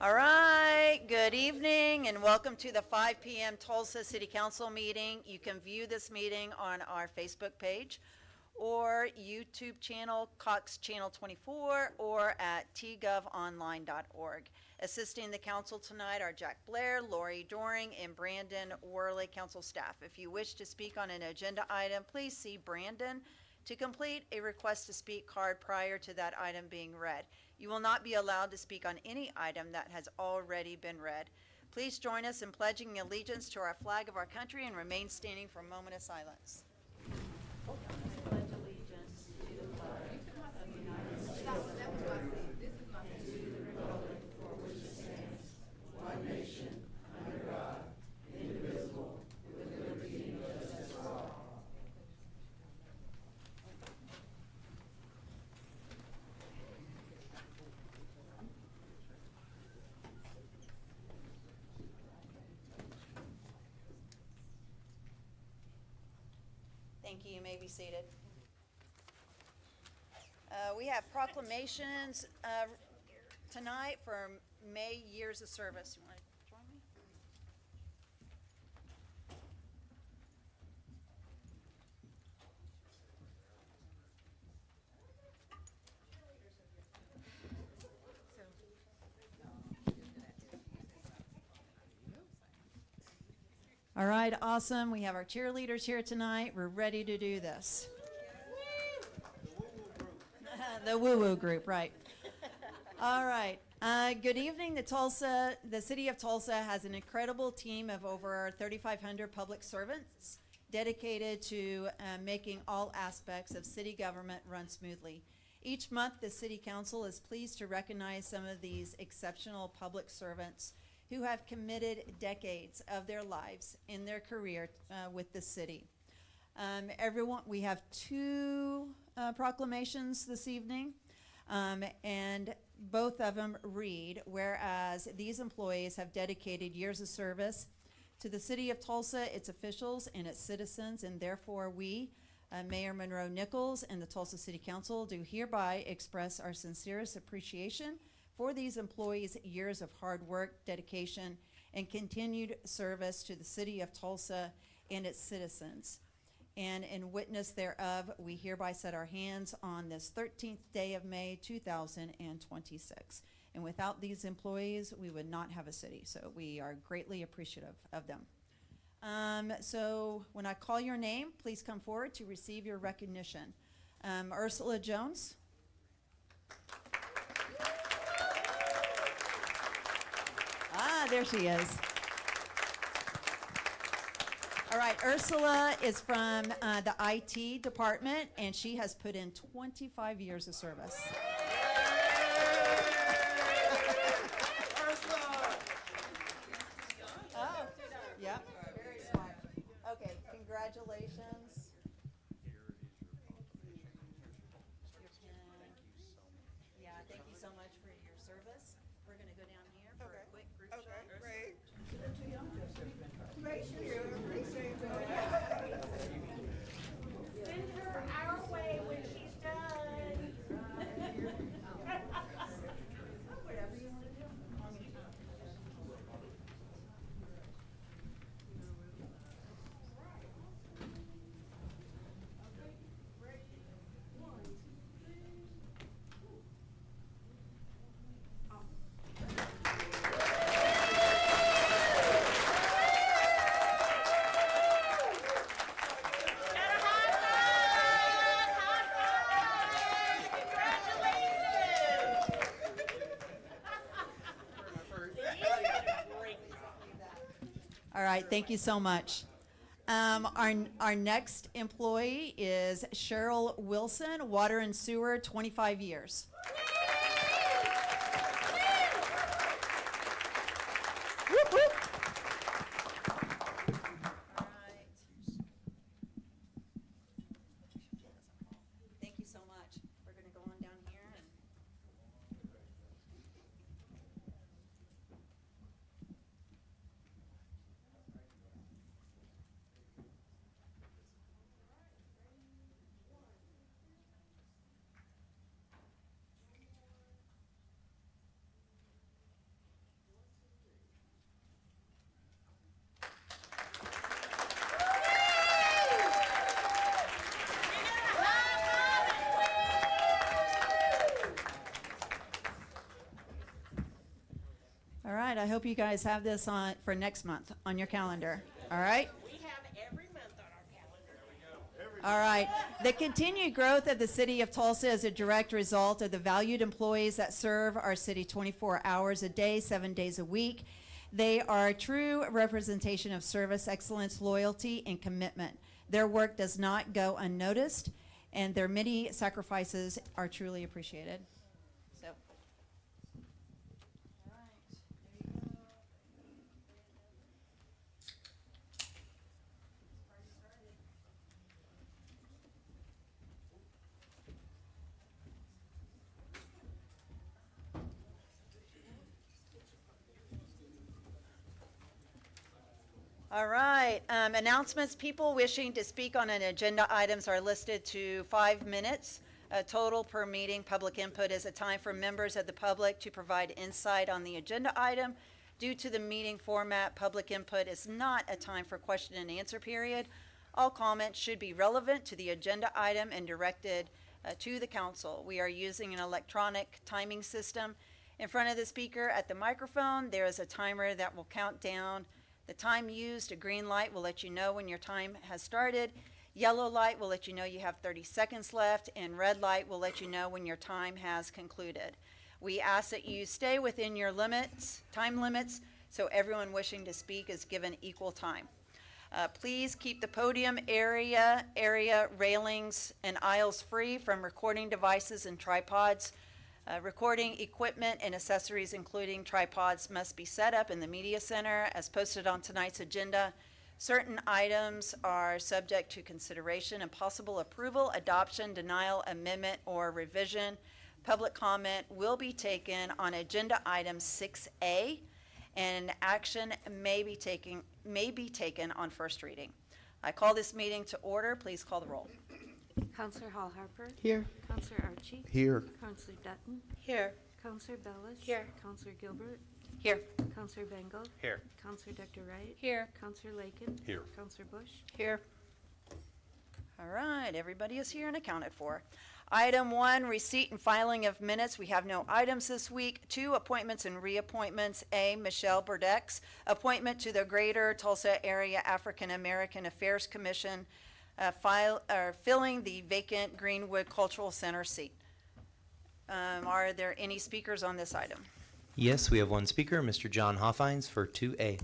All right, good evening and welcome to the 5 p.m. Tulsa City Council meeting. You can view this meeting on our Facebook page or YouTube channel, Cox Channel 24, or at tgovonline.org. Assisting the council tonight are Jack Blair, Lori Doring, and Brandon Worley, council staff. If you wish to speak on an agenda item, please see Brandon to complete a request to speak card prior to that item being read. You will not be allowed to speak on any item that has already been read. Please join us in pledging allegiance to our flag of our country and remain standing for a moment of silence. Pledge allegiance to the flag of the United States and to the republic for which it stands, one nation, under God, indivisible, with liberty and justice for all. Thank you. You may be seated. We have proclamations tonight for May years of service. You want to join me? All right, awesome. We have our cheerleaders here tonight. We're ready to do this. The woo-woo group, right. All right. Good evening. The city of Tulsa has an incredible team of over 3,500 public servants dedicated to making all aspects of city government run smoothly. Each month, the city council is pleased to recognize some of these exceptional public servants who have committed decades of their lives in their career with the city. We have two proclamations this evening, and both of them read, whereas these employees have dedicated years of service to the city of Tulsa, its officials, and its citizens, and therefore we, Mayor Monroe Nichols and the Tulsa City Council, do hereby express our sincerest appreciation for these employees' years of hard work, dedication, and continued service to the city of Tulsa and its citizens. And in witness thereof, we hereby set our hands on this 13th day of May, 2026. And without these employees, we would not have a city. So we are greatly appreciative of them. So when I call your name, please come forward to receive your recognition. Ursula Jones. There she is. All right, Ursula is from the IT department, and she has put in 25 years of service. Oh, yep, very smart. Okay, congratulations. Yeah, thank you so much for your service. We're going to go down here for a quick group shot. Great. Send her our way when she's done. Whatever you want to do. All right, thank you so much. Our next employee is Cheryl Wilson, Water and Sewer, 25 years. Whoop, whoop. All right. Thank you so much. We're going to go on down here. I hope you guys have this on for next month on your calendar. All right? We have every month on our calendar. All right. The continued growth of the city of Tulsa is a direct result of the valued employees that serve our city 24 hours a day, 7 days a week. They are a true representation of service, excellence, loyalty, and commitment. Their work does not go unnoticed, and their many sacrifices are truly appreciated. So. All right. There you go. All right, announcements. People wishing to speak on an agenda items are listed to 5 minutes total per meeting. Public input is a time for members of the public to provide insight on the agenda item. Due to the meeting format, public input is not a time for question and answer period. All comments should be relevant to the agenda item and directed to the council. We are using an electronic timing system. In front of the speaker at the microphone, there is a timer that will count down the time used. A green light will let you know when your time has started. Yellow light will let you know you have 30 seconds left, and red light will let you know when your time has concluded. We ask that you stay within your time limits, so everyone wishing to speak is given equal time. Please keep the podium area railings and aisles free from recording devices and tripods. Recording equipment and accessories, including tripods, must be set up in the media center as posted on tonight's agenda. Certain items are subject to consideration and possible approval, adoption, denial, amendment, or revision. Public comment will be taken on agenda item 6A, and action may be taken on first reading. I call this meeting to order. Please call the roll. Counselor Hall Harper. Here. Counselor Archie. Here. Counselor Dutton. Here. Counselor Bellis. Here. Counselor Gilbert. Here. Counselor Bengal. Here. Counselor Dr. Wright. Here. Counselor Lakin. Here. Counselor Bush. Here. All right, everybody is here and accounted for. Item 1, receipt and filing of minutes. We have no items this week. 2, appointments and reappointments. A, Michelle Burdex, appointment to the Greater Tulsa Area African American Affairs Commission, filling the vacant Greenwood Cultural Center seat. Are there any speakers on this item? Yes, we have one speaker, Mr. John Hoffines for 2A.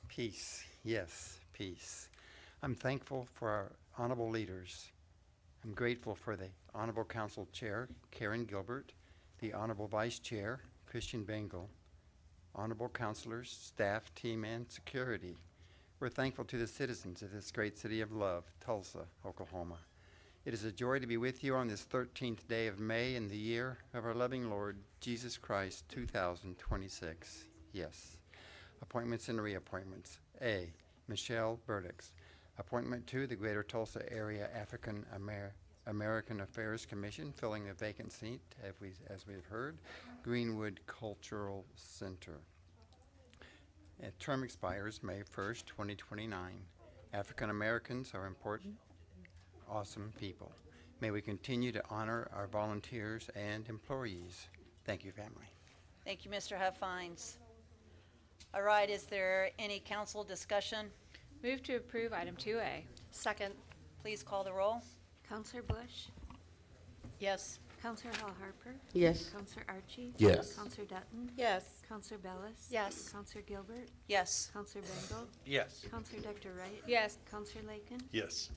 Peace. Yes, peace. I'm thankful for our honorable leaders. I'm grateful for the Honorable Council Chair, Karen Gilbert, the Honorable Vice Chair, Christian Bengal, Honorable Councilors, staff, team, and security. We're thankful to the citizens of this great city of love, Tulsa, Oklahoma. It is a joy to be with you on this 13th day of May in the year of our loving Lord, Jesus Christ, 2026. Yes. Appointments and reappointments. A, Michelle Burdex, appointment to the Greater Tulsa Area African American Affairs Commission, filling a vacant seat, as we've heard, Greenwood Cultural Center. Term expires May 1st, 2029. African Americans are important, awesome people. May we continue to honor our volunteers and employees. Thank you, family. Thank you, Mr. Huffines. All right, is there any council discussion? Move to approve item 2A. Second. Please call the roll. Counselor Bush. Yes. Counselor Hall Harper. Yes. Counselor Archie. Yes. Counselor Dutton. Yes. Counselor Bellis. Yes. Counselor Gilbert. Yes. Counselor Bengal. Yes. Counselor Dr. Wright. Yes. Counselor Lakin. Yes.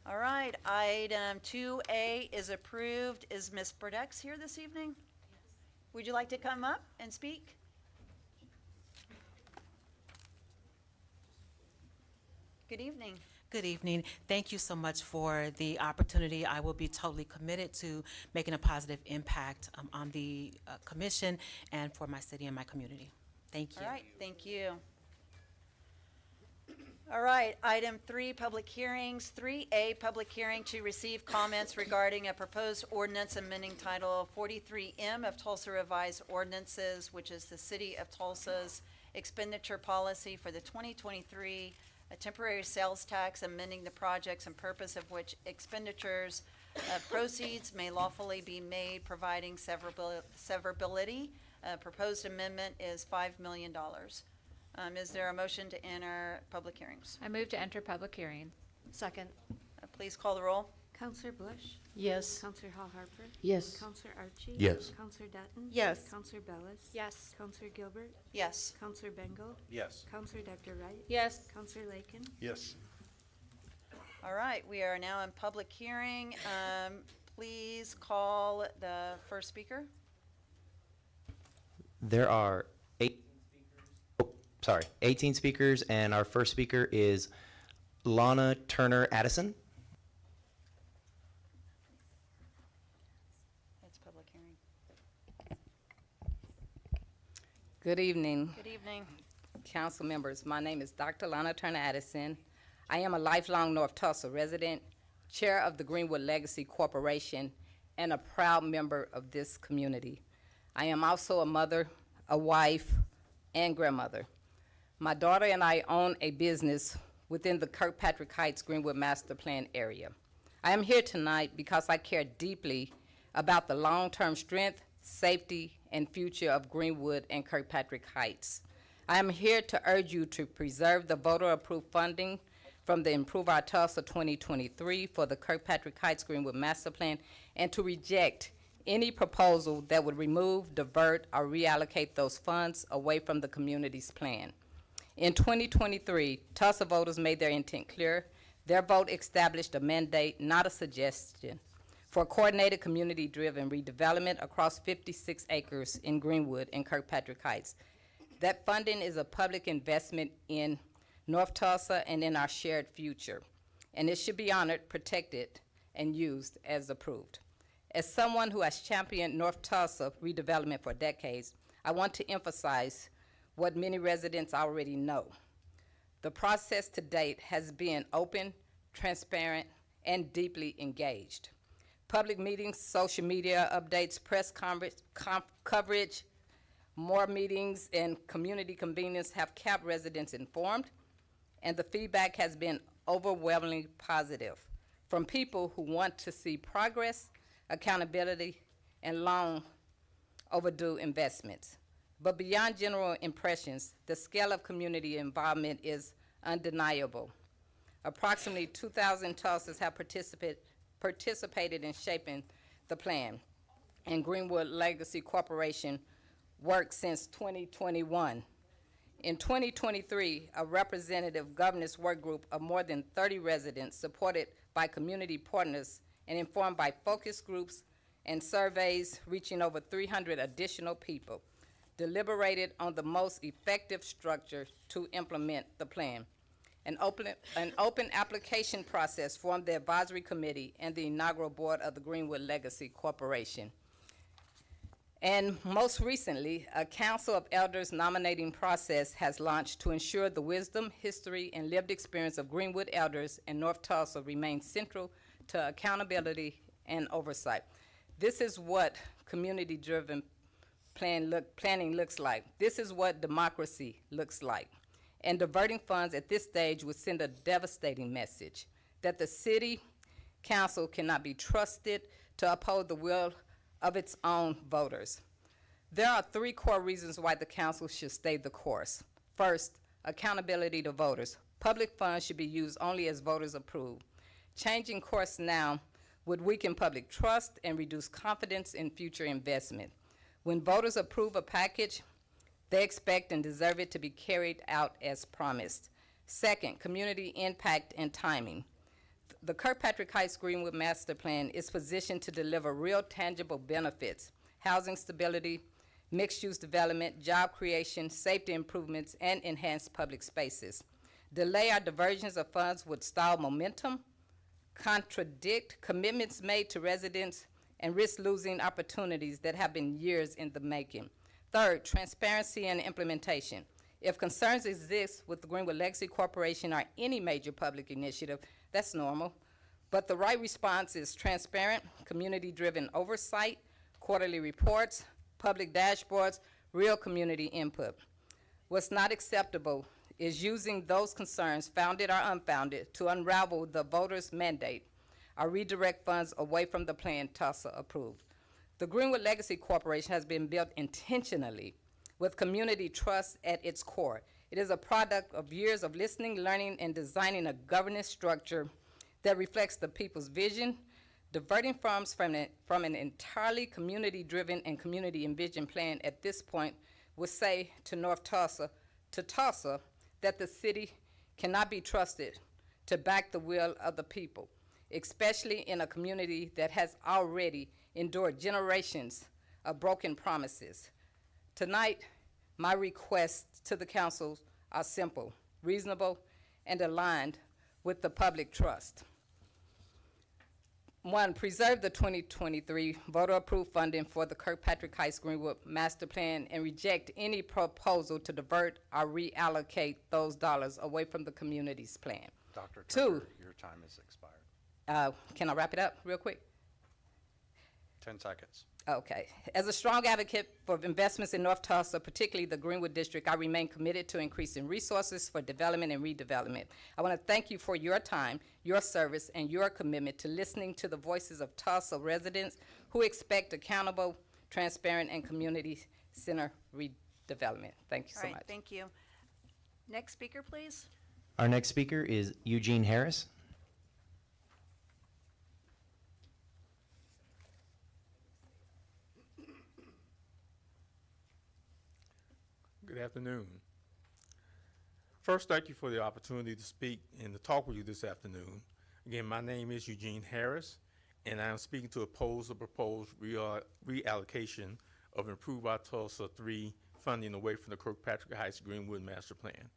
All right, item 2A is approved. Is Ms. Burdex here this evening? Would you like to come up and speak? Good evening. Good evening. Thank you so much for the opportunity. I will be totally committed to making a positive impact on the commission and for my city and my community. Thank you. All right, thank you. All right, item 3, public hearings. 3A, public hearing to receive comments regarding a proposed ordinance amending Title 43M of Tulsa Revised Ordinances, which is the City of Tulsa's expenditure policy for the 2023 a temporary sales tax amending the projects and purpose of which expenditures of proceeds may lawfully be made, providing severability. Proposed amendment is $5 million. Is there a motion to enter public hearings? I move to enter public hearing. Second. Please call the roll. Counselor Bush? Yes. Counselor Hall Harper? Yes. Counselor Archie? Yes. Counselor Dutton? Yes. Counselor Bellis? Yes. Counselor Gilbert? Yes. Counselor Bengal? Yes. Counselor Dr. Wright? Yes. Counselor Lakin? Yes. All right, we are now in public hearing. Please call the first speaker. There are 18 speakers, and our first speaker is Lana Turner Addison. It's public hearing. Good evening, Good evening. council members. My name is Dr. Lana Turner Addison. I am a lifelong North Tulsa resident, chair of the Greenwood Legacy Corporation, and a proud member of this community. I am also a mother, a wife, and grandmother. My daughter and I own a business within the Kirkpatrick Heights Greenwood Master Plan area. I am here tonight because I care deeply about the long-term strength, safety, and future of Greenwood and Kirkpatrick Heights. I am here to urge you to preserve the voter-approved funding from the Improve Our Tulsa 2023 for the Kirkpatrick Heights Greenwood Master Plan, and to reject any proposal that would remove, divert, or reallocate those funds away from the community's plan. In 2023, Tulsa voters made their intent clear. Their vote established a mandate, not a suggestion, for coordinated community-driven redevelopment across 56 acres in Greenwood and Kirkpatrick Heights. That funding is a public investment in North Tulsa and in our shared future, and it should be honored, protected, and used as approved. As someone who has championed North Tulsa redevelopment for decades, I want to emphasize what many residents already know. The process to date has been open, transparent, and deeply engaged. Public meetings, social media updates, press coverage, more meetings, and community convenience have kept residents informed, and the feedback has been overwhelmingly positive from people who want to see progress, accountability, and long overdue investments. But beyond general impressions, the scale of community involvement is undeniable. Approximately 2,000 Tulsans have participated in shaping the plan, and Greenwood Legacy Corporation worked since 2021. In 2023, a representative governance work group of more than 30 residents, supported by community partners and informed by focus groups and surveys reaching over 300 additional people, deliberated on the most effective structure to implement the plan. An open application process formed the advisory committee and the inaugural board of the Greenwood Legacy Corporation. And most recently, a council of elders nominating process has launched to ensure the wisdom, history, and lived experience of Greenwood elders in North Tulsa remains central to accountability and oversight. This is what community-driven planning looks like. This is what democracy looks like. And diverting funds at this stage would send a devastating message that the city council cannot be trusted to uphold the will of its own voters. There are 3 core reasons why the council should stay the course. First, accountability to voters. Public funds should be used only as voters approve. Changing course now would weaken public trust and reduce confidence in future investment. When voters approve a package, they expect and deserve it to be carried out as promised. Second, community impact and timing. The Kirkpatrick Heights Greenwood Master Plan is positioned to deliver real tangible benefits: housing stability, mixed-use development, job creation, safety improvements, and enhanced public spaces. Delay or diversions of funds would stall momentum, contradict commitments made to residents, and risk losing opportunities that have been years in the making. Third, transparency and implementation. If concerns exist with the Greenwood Legacy Corporation or any major public initiative, that's normal. But the right response is transparent, community-driven oversight, quarterly reports, public dashboards, real community input. What's not acceptable is using those concerns, founded or unfounded, to unravel the voters' mandate or redirect funds away from the plan Tulsa approved. The Greenwood Legacy Corporation has been built intentionally with community trust at its core. It is a product of years of listening, learning, and designing a governance structure that reflects the people's vision, diverting funds from an entirely community-driven and community-envisioned plan at this point would say to North Tulsa, that the city cannot be trusted to back the will of the people, especially in a community that has already endured generations of broken promises. Tonight, my requests to the council are simple, reasonable, and aligned with the public trust. One, preserve the 2023 voter-approved funding for the Kirkpatrick Heights Greenwood Master Plan and reject any proposal to divert or reallocate those dollars away from the community's plan. Dr. Two. Tucker, your time has expired. Can I wrap it up real quick? 10 seconds. Okay. As a strong advocate for investments in North Tulsa, particularly the Greenwood District, I remain committed to increasing resources for development and redevelopment. I want to thank you for your time, your service, and your commitment to listening to the voices of Tulsa residents who expect accountable, transparent, and community-centered redevelopment. Thank you so All right, much. thank you. Next speaker, please. Our next speaker is Eugene Harris. Good afternoon. First, thank you for the opportunity to speak and to talk with you this afternoon. Again, my name is Eugene Harris, and I am speaking to oppose the proposed reallocation of Improve Our Tulsa 3 funding away from the Kirkpatrick Heights Greenwood Master Plan.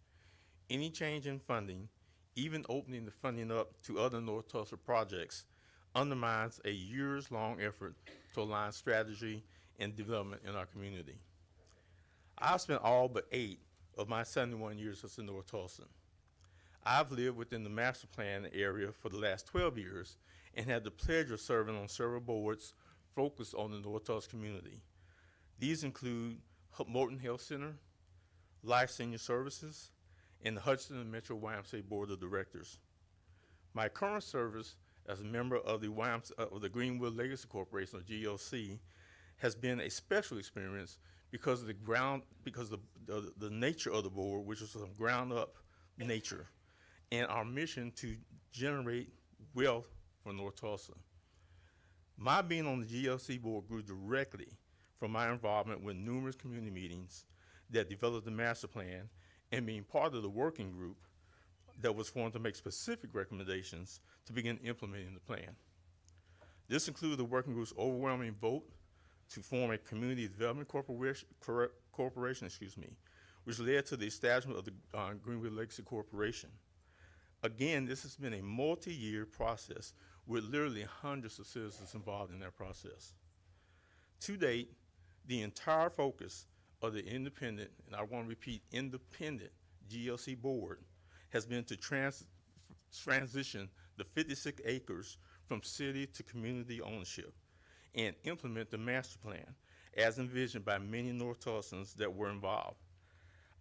Any change in funding, even opening the funding up to other North Tulsa projects, undermines a years-long effort to align strategy and development in our community. I've spent all but 8 of my 71 years as a North Tulsan. I've lived within the master plan area for the last 12 years and had the pleasure of serving on several boards focused on the North Tulsa community. These include Morton Health Center, Life Senior Services, and the Hudson and Metro YMCA Board of Directors. My current service as a member of the Greenwood Legacy Corporation, or GLC, has been a special experience because of the nature of the board, which is a ground-up nature, and our mission to generate wealth for North Tulsa. My being on the GLC board grew directly from my involvement with numerous community meetings that developed the master plan and being part of the working group that was formed to make specific recommendations to begin implementing the plan. This included the working group's overwhelming vote to form a community development corporation, which led to the establishment of the Greenwood Legacy Corporation. Again, this has been a multi-year process with literally hundreds of citizens involved in that process. To date, the entire focus of the independent, and I want to repeat, independent GLC board has been to transition the 56 acres from city to community ownership and implement the master plan as envisioned by many North Tulsans that were involved.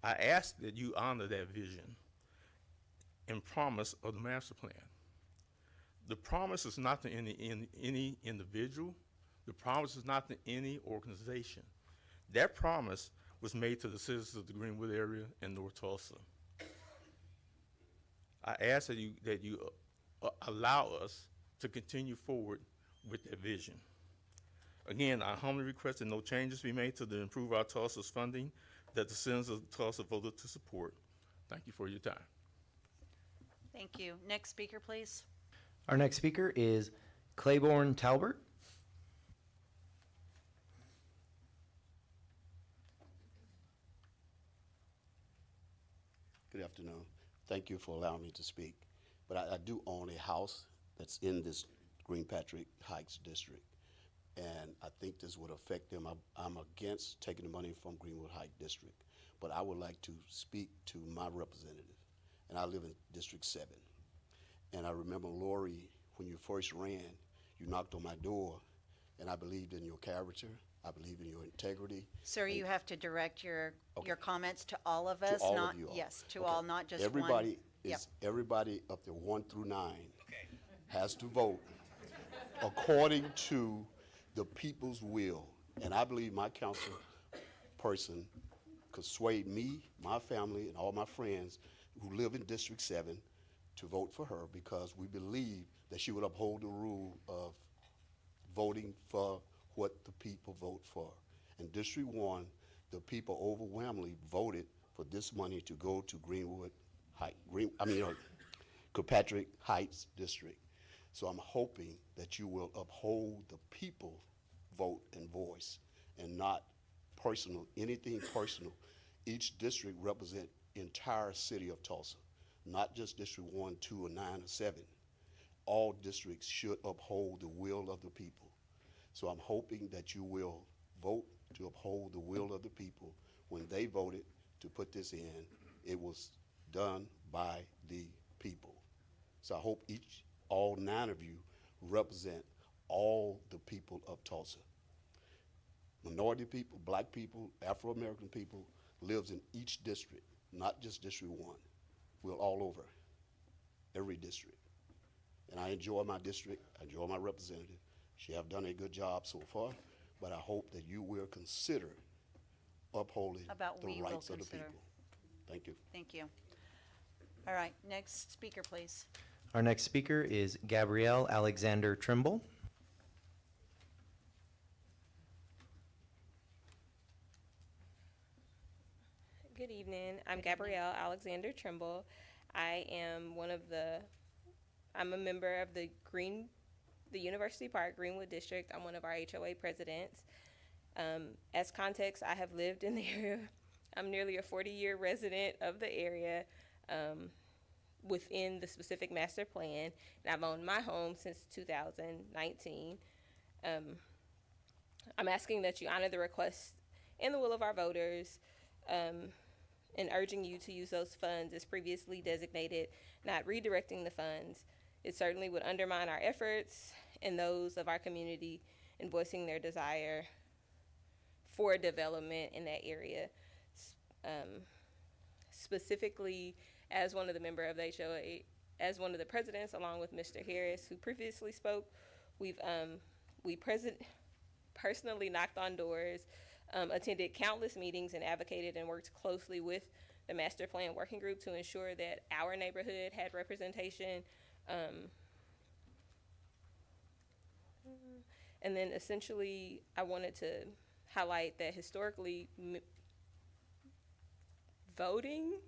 I ask that you honor that vision and promise of the master plan. The promise is not to any individual. The promise is not to any organization. That promise was made to the citizens of the Greenwood area and North Tulsa. I ask that you allow us to continue forward with that vision. Again, I humbly request that no changes be made to the Improve Our Tulsa's funding that the citizens of Tulsa voted to support. Thank you for your time. Thank you. Next speaker, please. Our next speaker is Claiborne Talbert. Good afternoon. Thank you for allowing me to speak. But I do own a house that's in this Greenpatrick Heights district, and I think this would affect them. I'm against taking the money from Greenwood Heights district, but I would like to speak to my representative, and I live in District 7. And I remember, Lori, when you first ran, you knocked on my door, and I believed in your character, I believe in your integrity. Sir, and you have to direct your Okay. comments to all of to us, all not, of you all. yes, to Okay. all, not just one. Everybody Yep. everybody up there 1 through 9 has to vote according to the people's will. And I believe my council person could sway me, my family, and all my friends who live in District 7 to vote for her because we believe that she would uphold the rule of voting for what the people vote for. In District 1, the people overwhelmingly voted for this money to go to Kirkpatrick Heights District. So I'm hoping that you will uphold the people vote and voice and not anything personal. Each district represents entire city of Tulsa, not just District 1, 2, or 9, or 7. All districts should uphold the will of the people. So I'm hoping that you will vote to uphold the will of the people. When they voted to put this in, it was done by the people. So I hope all 9 of you represent all the people of Tulsa. Minority people, black people, Afro-American people lives in each district, not just District 1. We're all over, every district. And I enjoy my district, I enjoy my representative. She have done a good job so far, but I hope that you will consider upholding About the we will rights of the consider. people. Thank you. Thank you. All right, next speaker, please. Our next speaker is Gabrielle Alexander Trimble. Good evening. I'm Gabrielle Alexander Trimble. I'm a member of the University Park Greenwood District. I'm one of our HOA presidents. As context, I have lived in the area. I'm nearly a 40-year resident of the area within the specific master plan, and I've owned my home since 2019. I'm asking that you honor the request and the will of our voters, and urging you to use those funds as previously designated, not redirecting the funds. It certainly would undermine our efforts and those of our community in voicing their desire for development in that area. Specifically, as one of the member of the HOA, as one of the presidents, along with Mr. Harris, who previously spoke, we personally knocked on doors, attended countless meetings, and advocated and worked closely with the master plan working group to ensure that our neighborhood had representation. And then essentially, I wanted to highlight that historically, voting,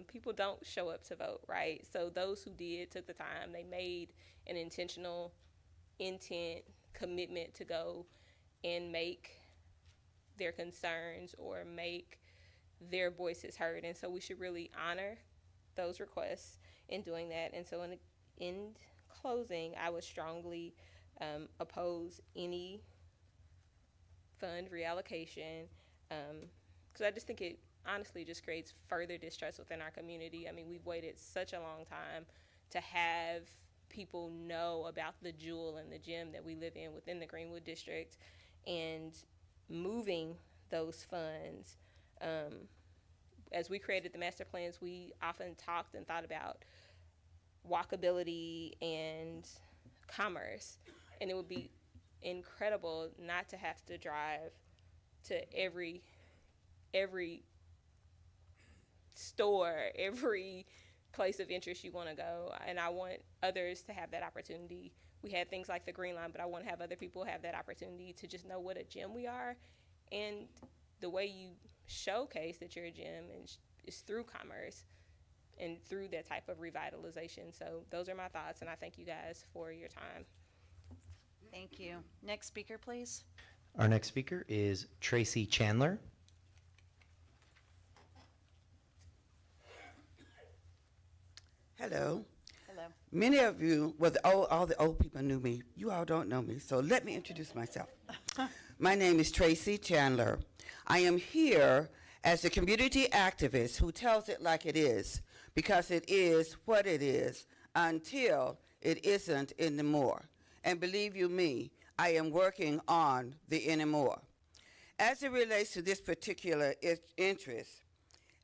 people don't show up to vote, right? So those who did took the time, they made an intentional intent commitment to go and make their concerns or make their voices heard. And so we should really honor those requests in doing that. And so in closing, I would strongly oppose any fund reallocation, because I just think it honestly just creates further distrust within our community. I mean, we've waited such a long time to have people know about the jewel and the gem that we live in within the Greenwood District, and moving those funds. As we created the master plans, we often talked and thought about walkability and commerce, and it would be incredible not to have to drive to every store, every place of interest you want to go. And I want others to have that opportunity. We had things like the Green Line, but I want to have other people have that opportunity to just know what a gem we are. And the way you showcase that you're a gem is through commerce and through that type of revitalization. So those are my thoughts, and I thank you guys for your time. Thank you. Next speaker, please. Our next speaker is Tracy Chandler. Hello. Hello. Many of you, all the old people knew me. You all don't know me, so let me introduce myself. My name is Tracy Chandler. I am here as a community activist who tells it like it is, because it is what it is until it isn't anymore. And believe you me, I am working on the anymore. As it relates to this particular interest,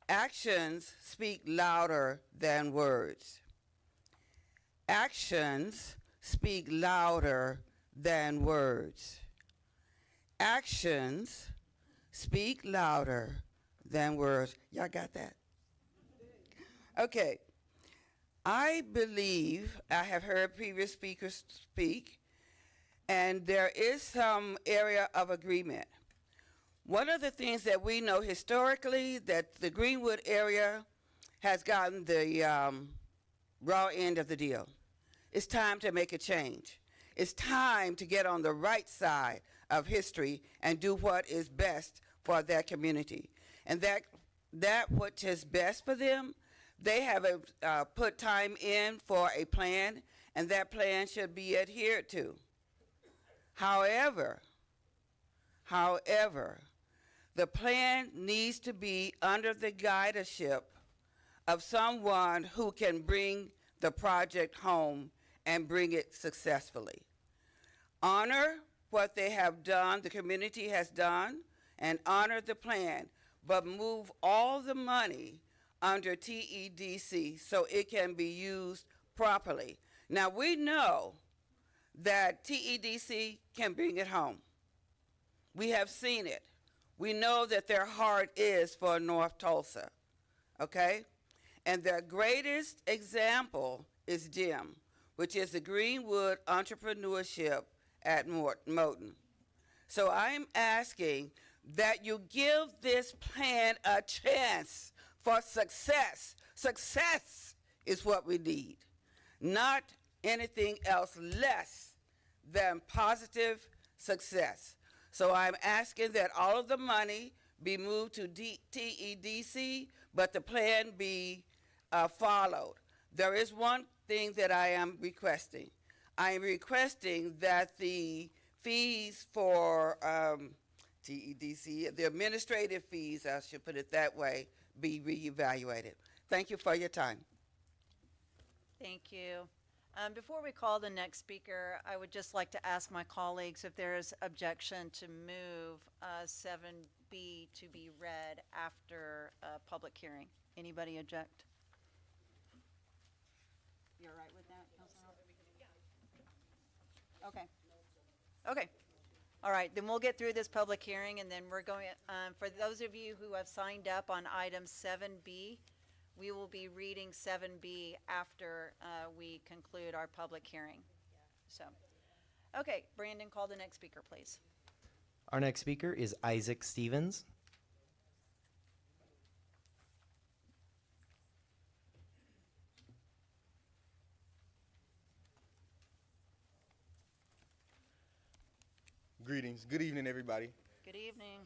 actions speak louder than words. Actions speak louder than words. Actions speak louder than words. Y'all got that? Okay. I believe I have heard previous speakers speak, and there is some area of agreement. One of the things that we know historically that the Greenwood area has gotten the raw end of the deal. It's time to make a change. It's time to get on the right side of history and do what is best for their community. And that which is best for them, they have put time in for a plan, and that plan should be adhered to. However, the plan needs to be under the guidance of someone who can bring the project home and bring it successfully. Honor what they have done, the community has done, and honor the plan, but move all the money under TEDC so it can be used properly. Now, we know that TEDC can bring it home. We have seen it. We know that their heart is for North Tulsa, okay? And their greatest example is GEM, which is the Greenwood Entrepreneurship at Moton. So I'm asking that you give this plan a chance for success. Success is what we need, not anything else less than positive success. So I'm asking that all of the money be moved to TEDC, but the plan be followed. There is one thing that I am requesting. I am requesting that the fees for TEDC, the administrative fees, I should put it that way, be reevaluated. Thank you for your time. Thank you. Before we call the next speaker, I would just like to ask my colleagues if there is objection to move 7B to be read after public hearing. Anybody object? You're all right with that, Councilor? Okay. Okay. All right, then we'll get through this public hearing, and then we're going, for those of you who have signed up on item 7B, we will be reading 7B after we conclude our public hearing. So, okay, Brandon, call the next speaker, please. Our next speaker is Isaac Stevens. Greetings. Good evening, everybody. Good evening.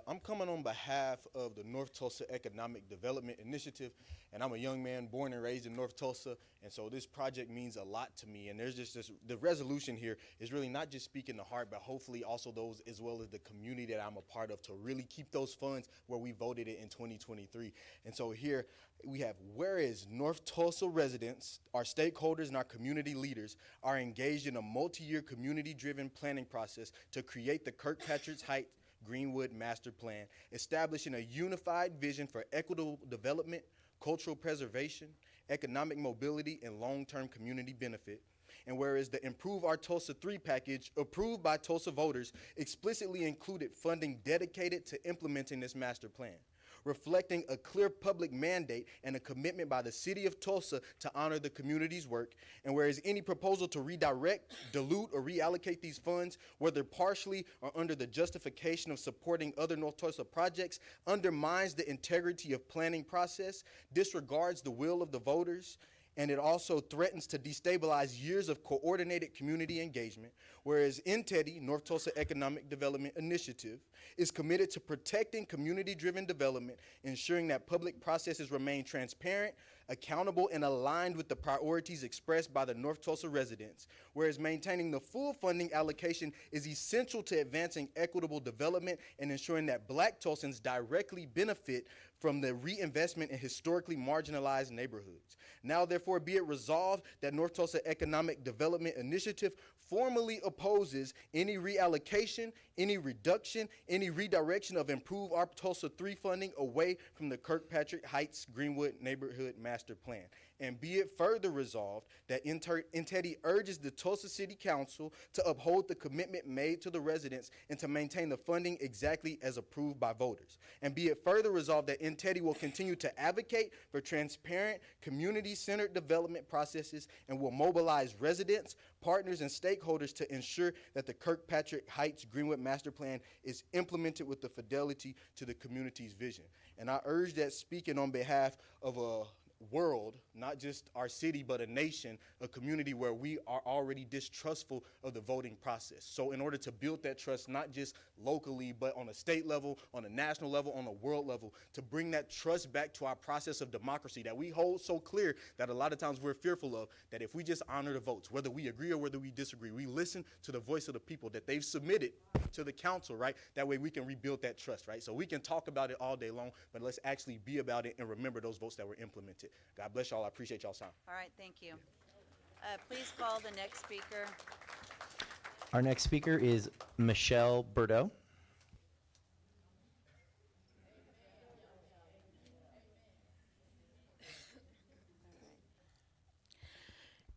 I'm coming on behalf of the North Tulsa Economic Development Initiative, and I'm a young man born and raised in North Tulsa, and so this project means a lot to me. And there's just this, the resolution here is really not just speaking the heart, but hopefully also those as well as the community that I'm a part of to really keep those funds where we voted it in 2023. And so here we have, whereas North Tulsa residents, our stakeholders, and our community leaders are engaged in a multi-year community-driven planning process to create the Kirkpatrick's Heights Greenwood Master Plan, establishing a unified vision for equitable development, cultural preservation, economic mobility, and long-term community benefit. And whereas the Improve Our Tulsa 3 package, approved by Tulsa voters, explicitly included funding dedicated to implementing this master plan, reflecting a clear public mandate and a commitment by the city of Tulsa to honor the community's work. And whereas any proposal to redirect, dilute, or reallocate these funds, whether partially or under the justification of supporting other North Tulsa projects, undermines the integrity of planning process, disregards the will of the voters, and it also threatens to destabilize years of coordinated community engagement, whereas NTEDI, North Tulsa Economic Development Initiative, is committed to protecting community-driven development, ensuring that public processes remain transparent, accountable, and aligned with the priorities expressed by the North Tulsa residents, whereas maintaining the full funding allocation is essential to advancing equitable development and ensuring that Black Tulsans directly benefit from the reinvestment in historically marginalized neighborhoods. Now, therefore, be it resolved that North Tulsa Economic Development Initiative formally opposes any reallocation, any reduction, any redirection of Improve Our Tulsa 3 funding away from the Kirkpatrick Heights Greenwood Neighborhood Master Plan. And be it further resolved that Entedi urges the Tulsa City Council to uphold the commitment made to the residents and to maintain the funding exactly as approved by voters. And be it further resolved that Entedi will continue to advocate for transparent, community-centered development processes and will mobilize residents, partners, and stakeholders to ensure that the Kirkpatrick Heights Greenwood Master Plan is implemented with the fidelity to the community's vision. And I urge that, speaking on behalf of a world, not just our city, but a nation, a community where we are already distrustful of the voting process. So in order to build that trust, not just locally, but on a state level, on a national level, on a world level, to bring that trust back to our process of democracy that we hold so clear that a lot of times we're fearful of, that if we just honor the votes, whether we agree or whether we disagree, we listen to the voice of the people that they've submitted to the council, right? That way we can rebuild that trust, right? So we can talk about it all day long, but let's actually be about it and remember those votes that were implemented. God bless y'all. I appreciate y'all's time. All right, thank you. Please call the next speaker. Our next speaker is Michelle Bordeaux.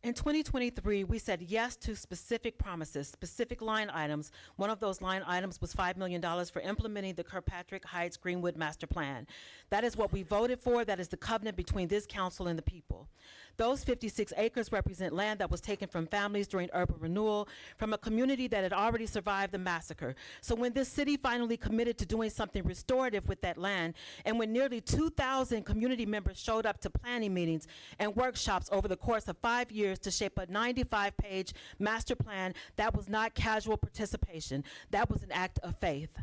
In 2023, we said yes to specific promises, specific line items. One of those line items was $5 million for implementing the Kirkpatrick Heights Greenwood Master Plan. That is what we voted for. That is the covenant between this council and the people. Those 56 acres represent land that was taken from families during urban renewal, from a community that had already survived the massacre. So when this city finally committed to doing something restorative with that land, and when nearly 2,000 community members showed up to planning meetings and workshops over the course of 5 years to shape a 95-page master plan, that was not casual participation. That was an act of faith.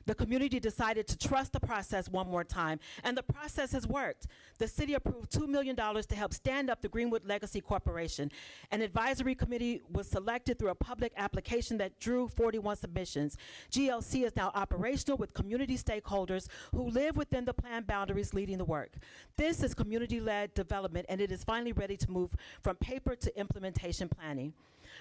The community decided to trust the process one more time, and the process has worked. The city approved $2 million to help stand up the Greenwood Legacy Corporation. An advisory committee was selected through a public application that drew 41 submissions. GLC is now operational with community stakeholders who live within the plan boundaries leading the work. This is community-led development, and it is finally ready to move from paper to implementation planning.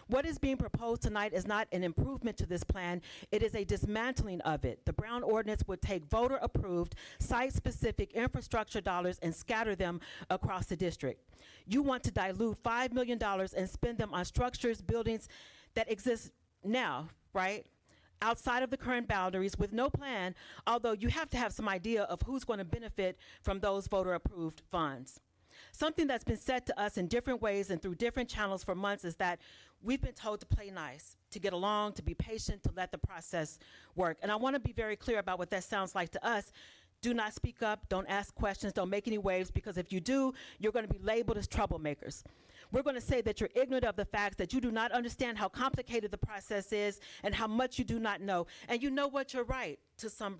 What is being proposed tonight is not an improvement to this plan, it is a dismantling of it. The Brown ordinance would take voter-approved, site-specific infrastructure dollars and scatter them across the district. You want to dilute $5 million and spend them on structures, buildings that exist now, right? Outside of the current boundaries with no plan, although you have to have some idea of who's going to benefit from those voter-approved funds. Something that's been said to us in different ways and through different channels for months is that we've been told to play nice, to get along, to be patient, to let the process work. And I want to be very clear about what that sounds like to us. Do not speak up, don't ask questions, don't make any waves, because if you do, you're going to be labeled as troublemakers. We're going to say that you're ignorant of the facts, that you do not understand how complicated the process is and how much you do not know. And you know what, you're right to some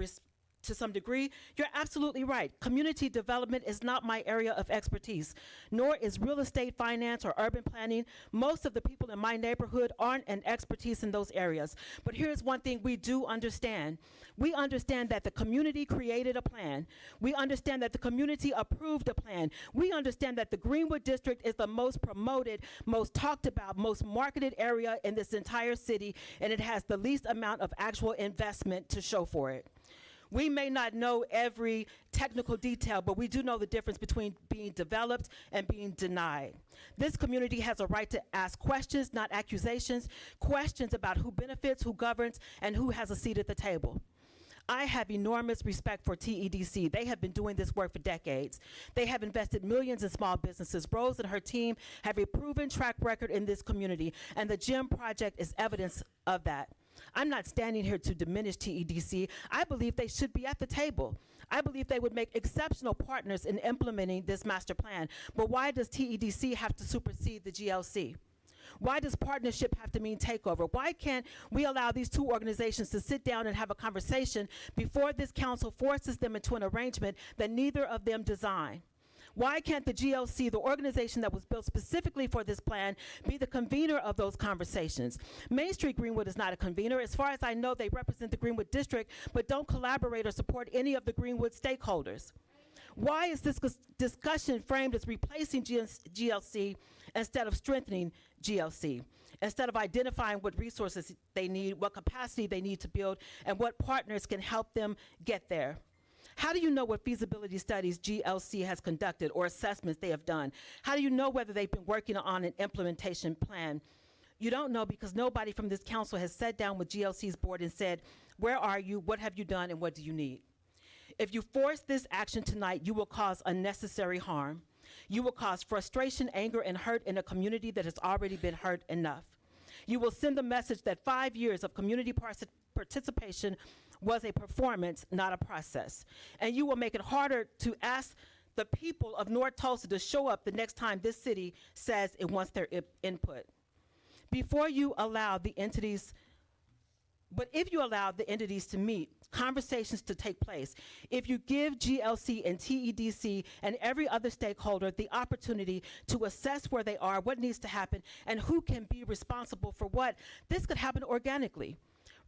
degree. You're absolutely right. Community development is not my area of expertise, nor is real estate finance or urban planning. Most of the people in my neighborhood aren't an expertise in those areas. But here's one thing we do understand. We understand that the community created a plan. We understand that the community approved a plan. We understand that the Greenwood District is the most promoted, most talked about, most marketed area in this entire city, and it has the least amount of actual investment to show for it. We may not know every technical detail, but we do know the difference between being developed and being denied. This community has a right to ask questions, not accusations, questions about who benefits, who governs, and who has a seat at the table. I have enormous respect for TEDC. They have been doing this work for decades. They have invested millions in small businesses. Rose and her team have a proven track record in this community, and the GEM project is evidence of that. I'm not standing here to diminish TEDC. I believe they should be at the table. I believe they would make exceptional partners in implementing this master plan. But why does TEDC have to supersede the GLC? Why does partnership have to mean takeover? Why can't we allow these two organizations to sit down and have a conversation before this council forces them into an arrangement that neither of them designed? Why can't the GLC, the organization that was built specifically for this plan, be the convener of those conversations? Main Street Greenwood is not a convener. As far as I know, they represent the Greenwood District, but don't collaborate or support any of the Greenwood stakeholders. Why is this discussion framed as replacing GLC instead of strengthening GLC? instead of identifying what resources they need, what capacity they need to build, and what partners can help them get there. How do you know what feasibility studies GLC has conducted or assessments they have done? How do you know whether they've been working on an implementation plan? You don't know because nobody from this council has sat down with GLC's board and said, where are you, what have you done, and what do you need? If you force this action tonight, you will cause unnecessary harm. You will cause frustration, anger, and hurt in a community that has already been hurt enough. You will send the message that 5 years of community participation was a performance, not a process. And you will make it harder to ask the people of North Tulsa to show up the next time this city says it wants their input. Before you allow the entities, but if you allow the entities to meet, conversations to take place, if you give GLC and TEDC and every other stakeholder the opportunity to assess where they are, what needs to happen, and who can be responsible for what, this could happen organically.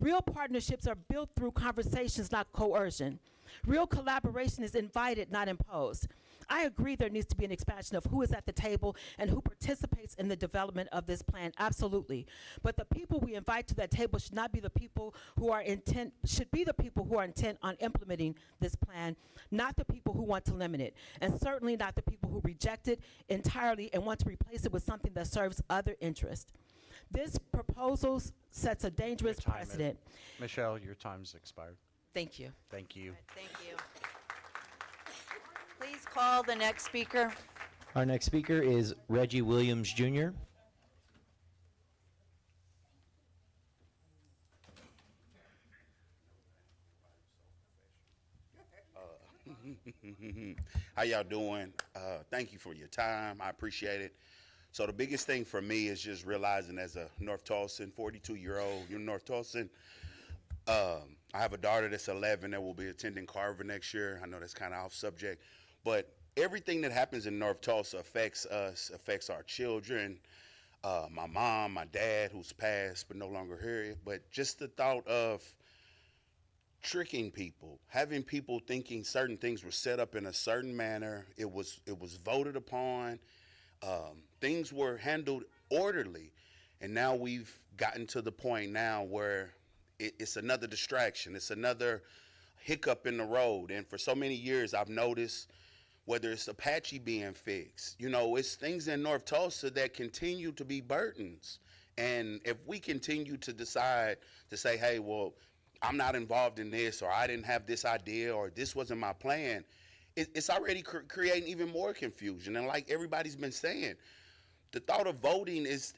Real partnerships are built through conversations, not coercion. Real collaboration is invited, not imposed. I agree there needs to be an expansion of who is at the table and who participates in the development of this plan, absolutely. But the people we invite to that table should not be the people who are intent, should be the people who are intent on implementing this plan, not the people who want to limit it, and certainly not the people who reject it entirely and want to replace it with something that serves other interests. This proposal sets a dangerous Your time is- precedent. Michelle, your time's expired. Thank you. Thank you. Thank you. Please call the next speaker. Our next speaker is Reggie Williams Jr. How y'all doing? Thank you for your time. I appreciate it. So the biggest thing for me is just realizing as a North Tulsan, 42-year-old, you're North Tulsan. I have a daughter that's 11 that will be attending Carver next year. I know that's kind of off subject, but everything that happens in North Tulsa affects us, affects our children, my mom, my dad, who's passed but no longer here. But just the thought of tricking people, having people thinking certain things were set up in a certain manner, it was voted upon, things were handled orderly, and now we've gotten to the point now where it's another distraction, it's another hiccup in the road. And for so many years I've noticed, whether it's Apache being fixed, you know, it's things in North Tulsa that continue to be burdens. And if we continue to decide to say, hey, well, I'm not involved in this, or I didn't have this idea, or this wasn't my plan, it's already creating even more confusion. And like everybody's been saying, the thought of voting is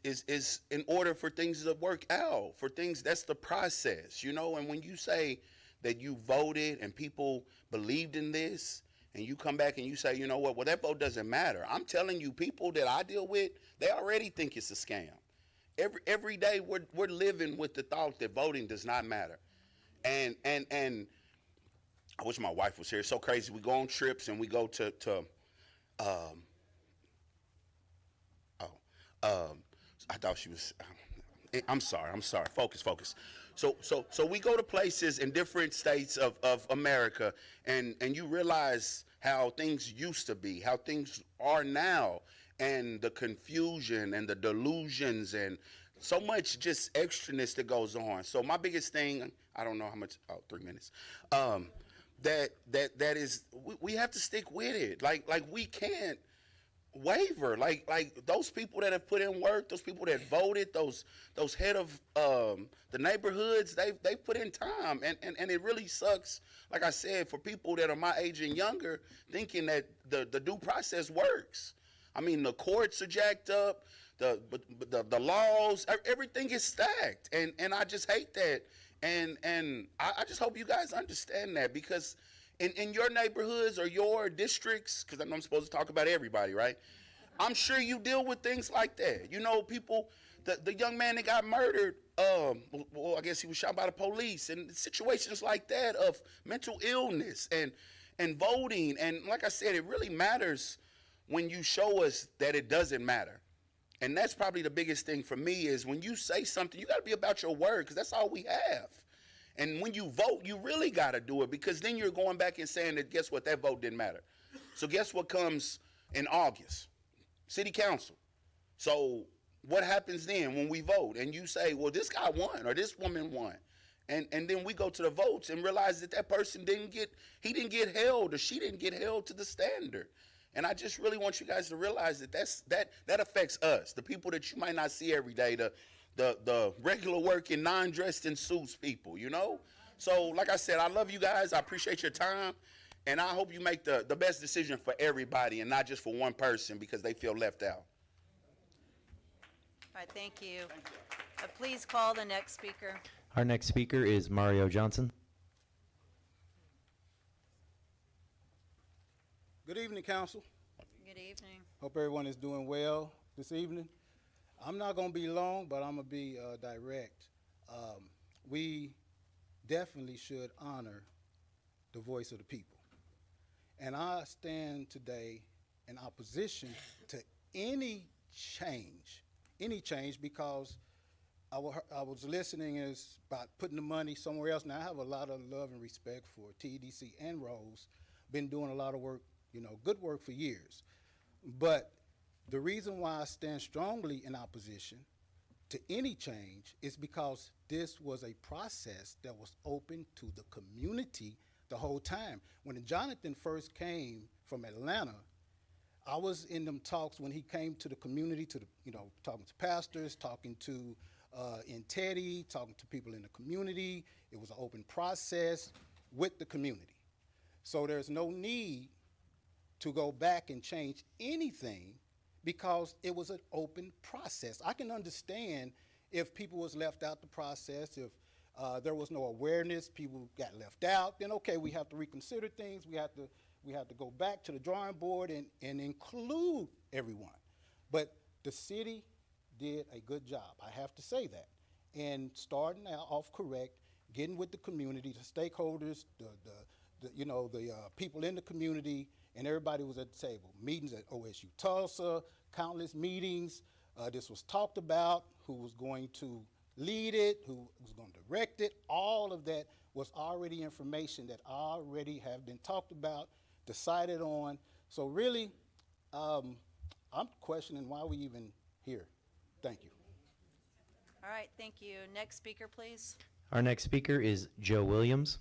in order for things to work out, for things, that's the process, you know. And when you say that you voted and people believed in this, and you come back and you say, you know what, well, that vote doesn't matter. I'm telling you, people that I deal with, they already think it's a scam. Every day we're living with the thought that voting does not matter. And I wish my wife was here. It's so crazy. We go on trips and we go to I thought she was, I'm sorry. Focus. So we go to places in different states of America, and you realize how things used to be, how things are now, and the confusion and the delusions and so much just extraness that goes on. So my biggest thing, I don't know how much, 3 minutes, that is, we have to stick with it. Like we can't waver. Like those people that have put in work, those people that voted, those head of the neighborhoods, they put in time, and it really sucks, like I said, for people that are my age and younger, thinking that the due process works. I mean, the courts are jacked up, the laws, everything is stacked, and I just hate that, and I just hope you guys understand that, because in your neighborhoods or your districts, because I know I'm supposed to talk about everybody, right? I'm sure you deal with things like that. You know, people, the young man that got murdered, well, I guess he was shot by the police, and situations like that of mental illness and voting. And like I said, it really matters when you show us that it doesn't matter. And that's probably the biggest thing for me, is when you say something, you got to be about your word, because that's all we have. And when you vote, you really got to do it, because then you're going back and saying that, guess what, that vote didn't matter. So guess what comes in August? City Council. So what happens then when we vote and you say, well, this guy won or this woman won? And then we go to the votes and realize that that person didn't get held or she didn't get held to the standard. And I just really want you guys to realize that that affects us, the people that you might not see every day, the regular working, non-dressed in suits people, you know? So like I said, I love you guys. I appreciate your time. And I hope you make the best decision for everybody and not just for one person because they feel left out. All right, thank you. Please call the next speaker. Our next speaker is Mario Johnson. Good evening, Council. Good evening. Hope everyone is doing well this evening. I'm not going to be long, but I'm going to be direct. We definitely should honor the voice of the people. And I stand today in opposition to any change because I was listening is about putting the money somewhere else. Now, I have a lot of love and respect for TDC and Rose. Been doing a lot of work, good work for years. But the reason why I stand strongly in opposition to any change is because this was a process that was open to the community the whole time. When Jonathan first came from Atlanta, I was in them talks when he came to the community, talking to pastors, talking to in Teddy, talking to people in the community. It was an open process with the community. So there's no need to go back and change anything because it was an open process. I can understand if people was left out the process, if there was no awareness, people got left out, then okay, we have to reconsider things. We have to go back to the drawing board and include everyone. But the city did a good job, I have to say that. And starting out off correct, getting with the community, the stakeholders, the people in the community, and everybody was at the table. Meetings at OSU Tulsa, countless meetings. This was talked about, who was going to lead it, who was going to direct it. All of that was already information that already have been talked about, decided on. So really, I'm questioning why we even here. Thank you. All right, thank you. Next speaker, please. Our next speaker is Joe Williams.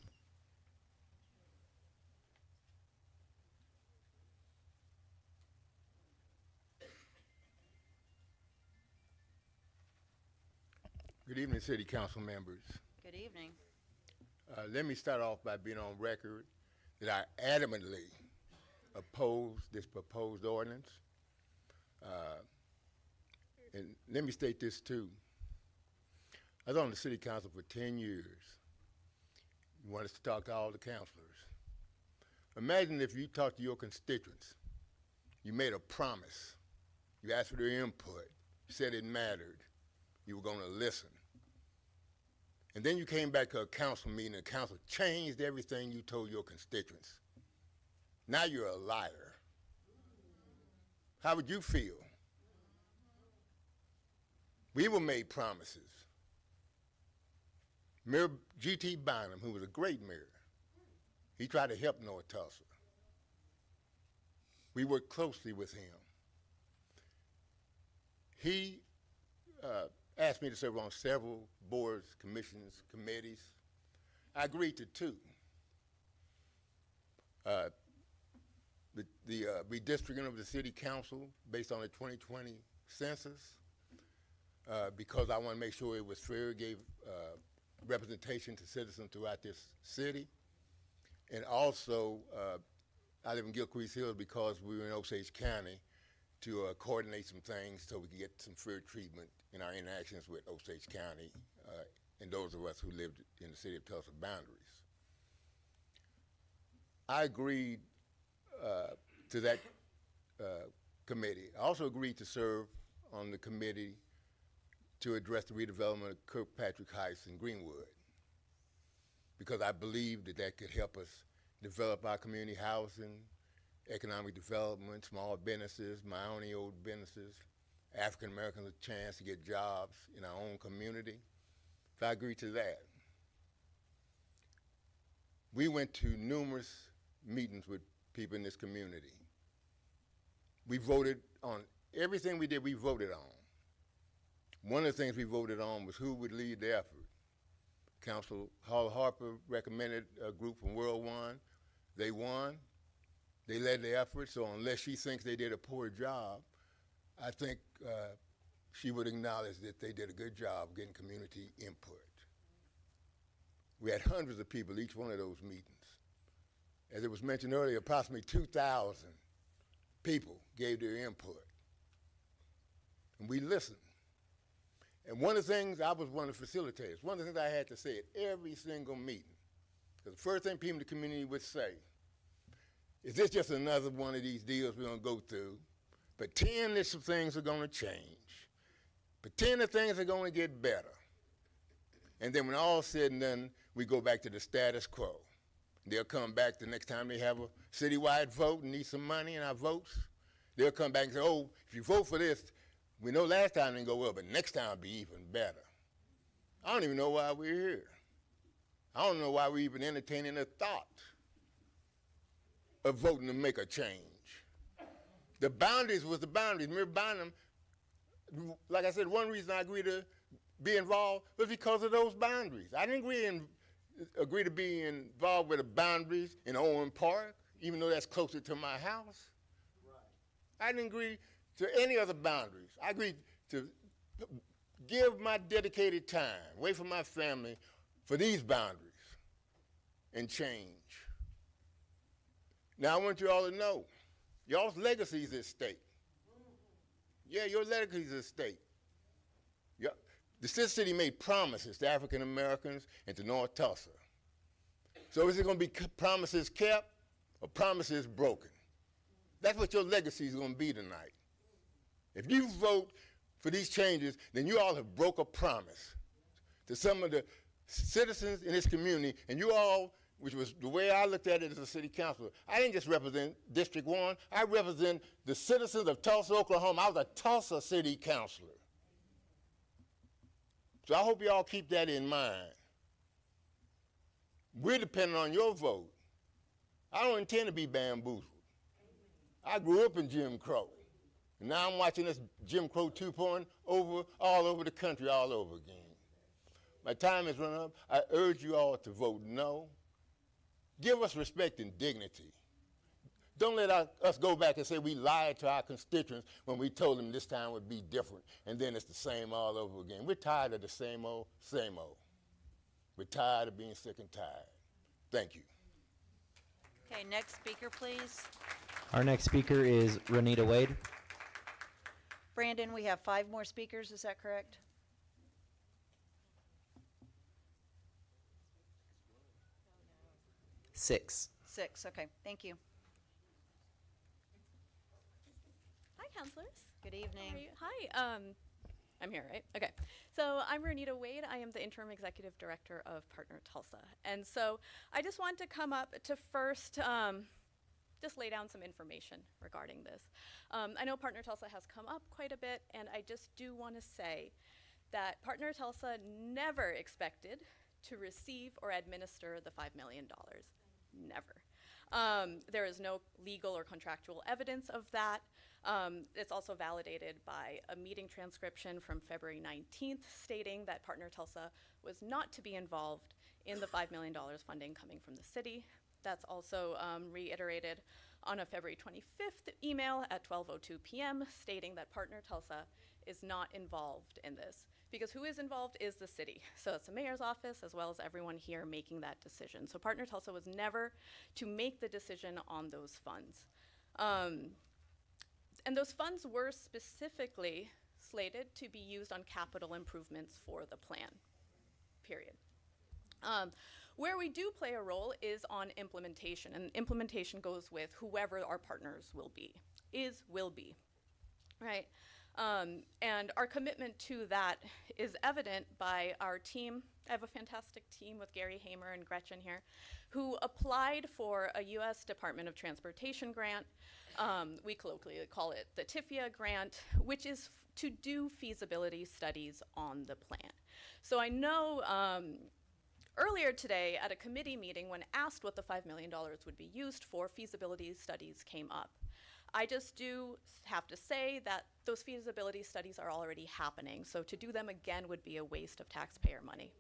Good evening, City Council members. Good evening. Let me start off by being on record that I adamantly oppose this proposed ordinance. And let me state this too. I was on the City Council for 10 years. You want us to talk to all the councilors. Imagine if you talked to your constituents. You made a promise. You asked for their input. You said it mattered. You were going to listen. And then you came back to a council meeting and the council changed everything you told your constituents. Now you're a liar. How would you feel? We were made promises. Mayor G.T. Bynum, who was a great mayor, he tried to help North Tulsa. We worked closely with him. He asked me to serve on several boards, commissions, committees. I agreed to two. The redistricting of the city council based on the 2020 census, because I want to make sure it was fair, gave representation to citizens throughout this city. And also, I live in Gilcrease Hills because we were in Osage County to coordinate some things so we could get some fair treatment in our interactions with Osage County and those of us who lived in the city of Tulsa boundaries. I agreed to that committee. I also agreed to serve on the committee to address the redevelopment of Kirkpatrick Heights and Greenwood, because I believe that that could help us develop our community housing, economic development, small businesses, minority-owned businesses, African Americans a chance to get jobs in our own community. So I agreed to that. We went to numerous meetings with people in this community. We voted on everything we did, we voted on. One of the things we voted on was who would lead the effort. Council Hall Harper recommended a group from World One. They won. They led the effort, so unless she thinks they did a poor job, I think she would acknowledge that they did a good job getting community input. We had hundreds of people each one of those meetings. As it was mentioned earlier, approximately 2,000 people gave their input. And we listened. And one of the things, I was one of the facilitators, one of the things I had to say at every single meeting, because the first thing people in the community would say, is this just another one of these deals we're going to go through? Pretend that some things are going to change. Pretend that things are going to get better. And then when all's said and done, we go back to the status quo. They'll come back the next time they have a citywide vote and need some money in our votes. They'll come back and say, oh, if you vote for this, we know last time it didn't go well, but next time it'll be even better. I don't even know why we're here. I don't know why we're even entertaining the thought of voting to make a change. The boundaries was the boundaries. Mere bounding them. Like I said, one reason I agreed to be involved was because of those boundaries. I didn't agree to be involved with the boundaries in Owen Park, even though that's closer to my house. Right. I didn't agree to any other boundaries. I agreed to give my dedicated time away from my family for these boundaries and change. Now, I want you all to know, y'all's legacy is at stake. Yeah, your legacy is at stake. Yeah. The city made promises to African Americans and to North Tulsa. So is it going to be promises kept or promises broken? That's what your legacy is going to be tonight. If you vote for these changes, then you all have broke a promise to some of the citizens in this community, and you all, which was the way I looked at it as a city councilor, I didn't just represent District 1, I represent the citizens of Tulsa, Oklahoma. I was a Tulsa city councilor. So I hope you all keep that in mind. We're depending on your vote. I don't intend to be bamboozled. I grew up in Jim Crow. And now I'm watching this Jim Crow 2.0 all over the country, all over again. My time has run up. I urge you all to vote no. Give us respect and dignity. Don't let us go back and say we lied to our constituents when we told them this time would be different, and then it's the same all over again. We're tired of the same old, same old. We're tired of being sick and tired. Thank you. Okay, next speaker, please. Our next speaker is Renita Wade. Brandon, we have 5 more speakers, is that correct? Six. 6, okay, thank you. Hi, counselors. Good evening. How are you? Hi. I'm here, right? Okay. So I'm Renita Wade. I am the interim executive director of Partner Tulsa. And so I just want to come up to first just lay down some information regarding this. I know Partner Tulsa has come up quite a bit, and I just do want to say that Partner Tulsa never expected to receive or administer the $5 million. Never. There is no legal or contractual evidence of that. It's also validated by a meeting transcription from February 19th stating that Partner Tulsa was not to be involved in the $5 million funding coming from the city. That's also reiterated on a February 25th email at 12:02 p.m. stating that Partner Tulsa is not involved in this, because who is involved is the city. So it's the mayor's office as well as everyone here making that decision. So Partner Tulsa was never to make the decision on those funds. And those funds were specifically slated to be used on capital improvements for the plan, period. Where we do play a role is on implementation, and implementation goes with whoever our partners will be, right? And our commitment to that is evident by our team. I have a fantastic team with Gary Hamer and Gretchen here, who applied for a U.S. Department of Transportation grant. We colloquially call it the TIFIA grant, which is to do feasibility studies on the plan. So I know earlier today at a committee meeting, when asked what the $5 million would be used for, feasibility studies came up. I just do have to say that those feasibility studies are already happening, so to do them again would be a waste of taxpayer money.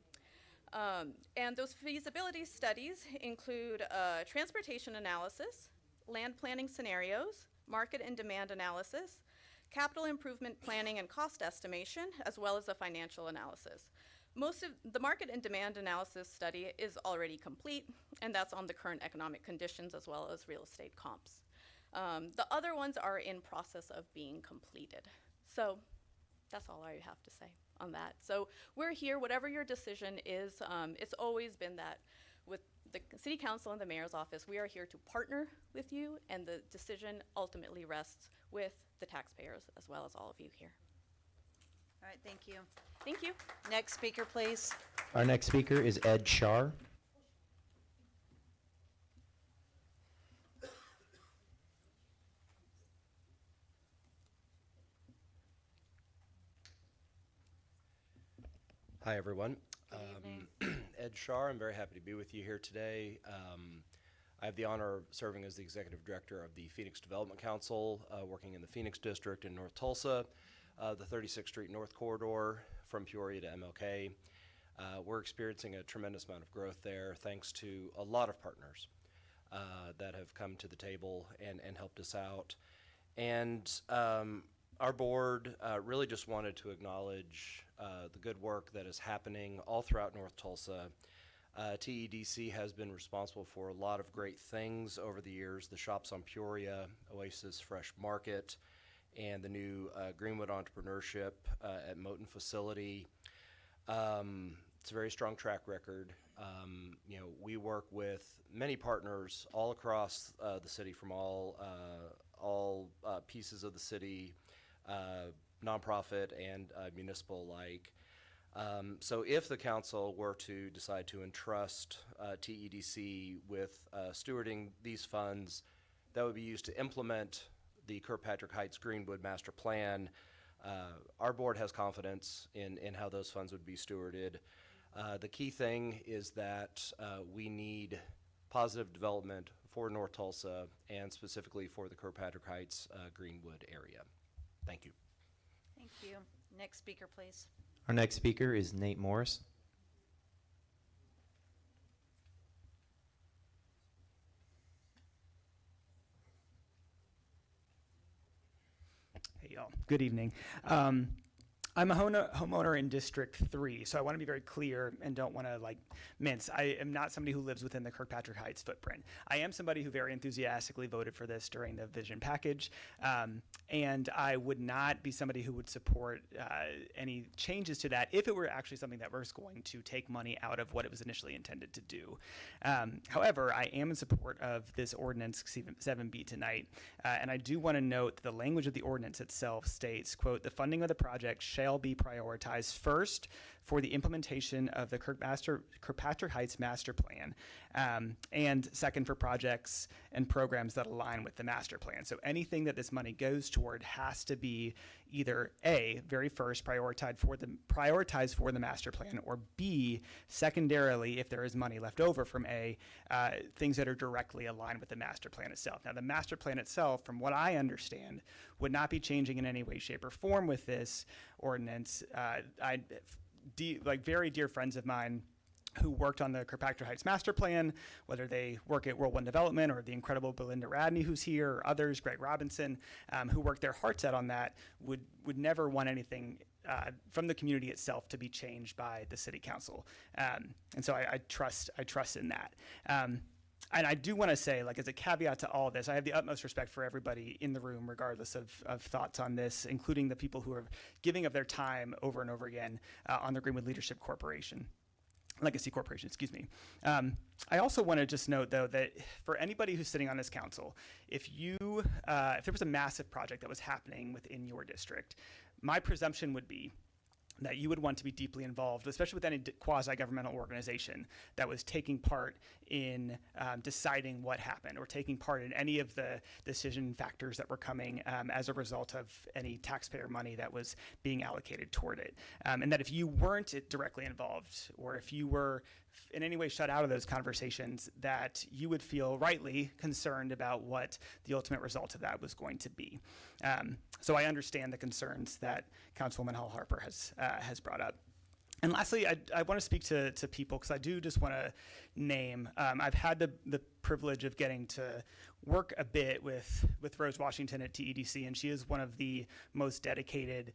And those feasibility studies include transportation analysis, land planning scenarios, market and demand analysis, capital improvement planning and cost estimation, as well as a financial analysis. Most of the market and demand analysis study is already complete, and that's on the current economic conditions as well as real estate comps. The other ones are in process of being completed. So that's all I have to say on that. So we're here, whatever your decision is, it's always been that with the City Council and the Mayor's Office, we are here to partner with you, and the decision ultimately rests with the taxpayers as well as all of you here. All right, thank you. Thank you. Next speaker, please. Our next speaker is Ed Shar. Hi, everyone. Good evening. Ed Shar, I'm very happy to be with you here today. I have the honor of serving as the Executive Director of the Phoenix Development Council, working in the Phoenix District in North Tulsa, the 36th Street North Corridor from Peoria to MLK. We're experiencing a tremendous amount of growth there thanks to a lot of partners that have come to the table and helped us out. And our board really just wanted to acknowledge the good work that is happening all throughout North Tulsa. TEDC has been responsible for a lot of great things over the years. The Shops on Peoria, Oasis Fresh Market, and the new Greenwood Entrepreneurship at Moton facility. It's a very strong track record. You know, we work with many partners all across the city from all pieces of the city, nonprofit and municipal alike. So if the council were to decide to entrust TEDC with stewarding these funds that would be used to implement the Kirkpatrick Heights Greenwood Master Plan, our board has confidence in how those funds would be stewarded. The key thing is that we need positive development for North Tulsa and specifically for the Kirkpatrick Heights Greenwood area. Thank you. Thank you. Next speaker, please. Our next speaker is Nate Morris. Hey, y'all. Good evening. I'm a homeowner in District 3, so I want to be very clear and don't want to mince. I am not somebody who lives within the Kirkpatrick Heights footprint. I am somebody who very enthusiastically voted for this during the vision package, and I would not be somebody who would support any changes to that if it were actually something that was going to take money out of what it was initially intended to do. However, I am in support of this ordinance 7B tonight, and I do want to note that the language of the ordinance itself states, quote, "The funding of the project shall be prioritized first for the implementation of the Kirkpatrick Heights Master Plan, and second for projects and programs that align with the master plan." So anything that this money goes toward has to be either A, very first prioritized for the master plan, or B, secondarily, if there is money left over from A, things that are directly aligned with the master plan itself. Now, the master plan itself, from what I understand, would not be changing in any way, shape, or form with this ordinance. Very dear friends of mine who worked on the Kirkpatrick Heights Master Plan, whether they work at World One Development or the incredible Belinda Radney who's here, or others, Greg Robinson, who worked their hearts out on that, would never want anything from the community itself to be changed by the city council. And so I trust in that. And I do want to say, as a caveat to all of this, I have the utmost respect for everybody in the room, regardless of thoughts on this, including the people who are giving of their time over and over again on the Greenwood Legacy Corporation, excuse me. I also want to just note, though, that for anybody who's sitting on this council, if there was a massive project that was happening within your district, my presumption would be that you would want to be deeply involved, especially with any quasi-governmental organization that was taking part in deciding what happened or taking part in any of the decision factors that were coming as a result of any taxpayer money that was being allocated toward it. And that if you weren't directly involved, or if you were in any way shut out of those conversations, that you would feel rightly concerned about what the ultimate result of that was going to be. So I understand the concerns that Councilwoman Hall Harper has brought up. And lastly, I want to speak to people, because I do just want to name, I've had the privilege of getting to work a bit with Rose Washington at TEDC, and she is one of the most dedicated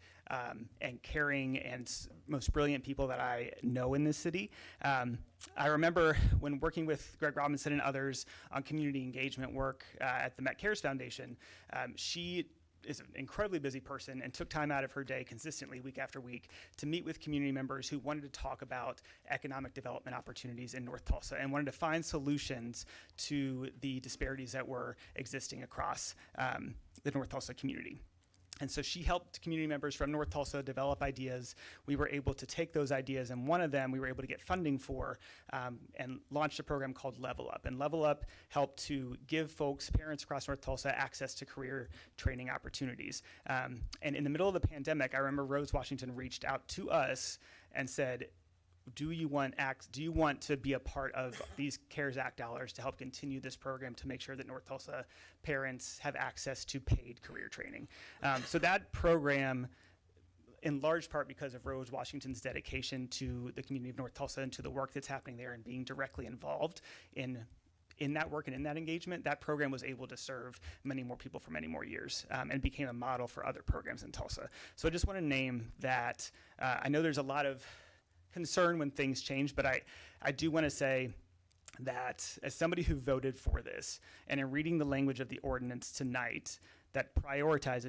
and caring and most brilliant people that I know in this city. I remember when working with Greg Robinson and others on community engagement work at the Met Cares Foundation, she is an incredibly busy person and took time out of her day consistently week after week to meet with community members who wanted to talk about economic development opportunities in North Tulsa and wanted to find solutions to the disparities that were existing across the North Tulsa community. And so she helped community members from North Tulsa develop ideas. We were able to take those ideas, and one of them we were able to get funding for and launched a program called Level Up. And Level Up helped to give folks, parents across North Tulsa, access to career training opportunities. And in the middle of the pandemic, I remember Rose Washington reached out to us and said, do you want to be a part of these CARES Act dollars to help continue this program to make sure that North Tulsa parents have access to paid career training? So that program, in large part because of Rose Washington's dedication to the community of North Tulsa and to the work that's happening there and being directly involved in that work and in that engagement, that program was able to serve many more people for many more years and became a model for other programs in Tulsa. So I just want to name that. I know there's a lot of concern when things change, but I do want to say that as somebody who voted for this, and in reading the language of the ordinance tonight, that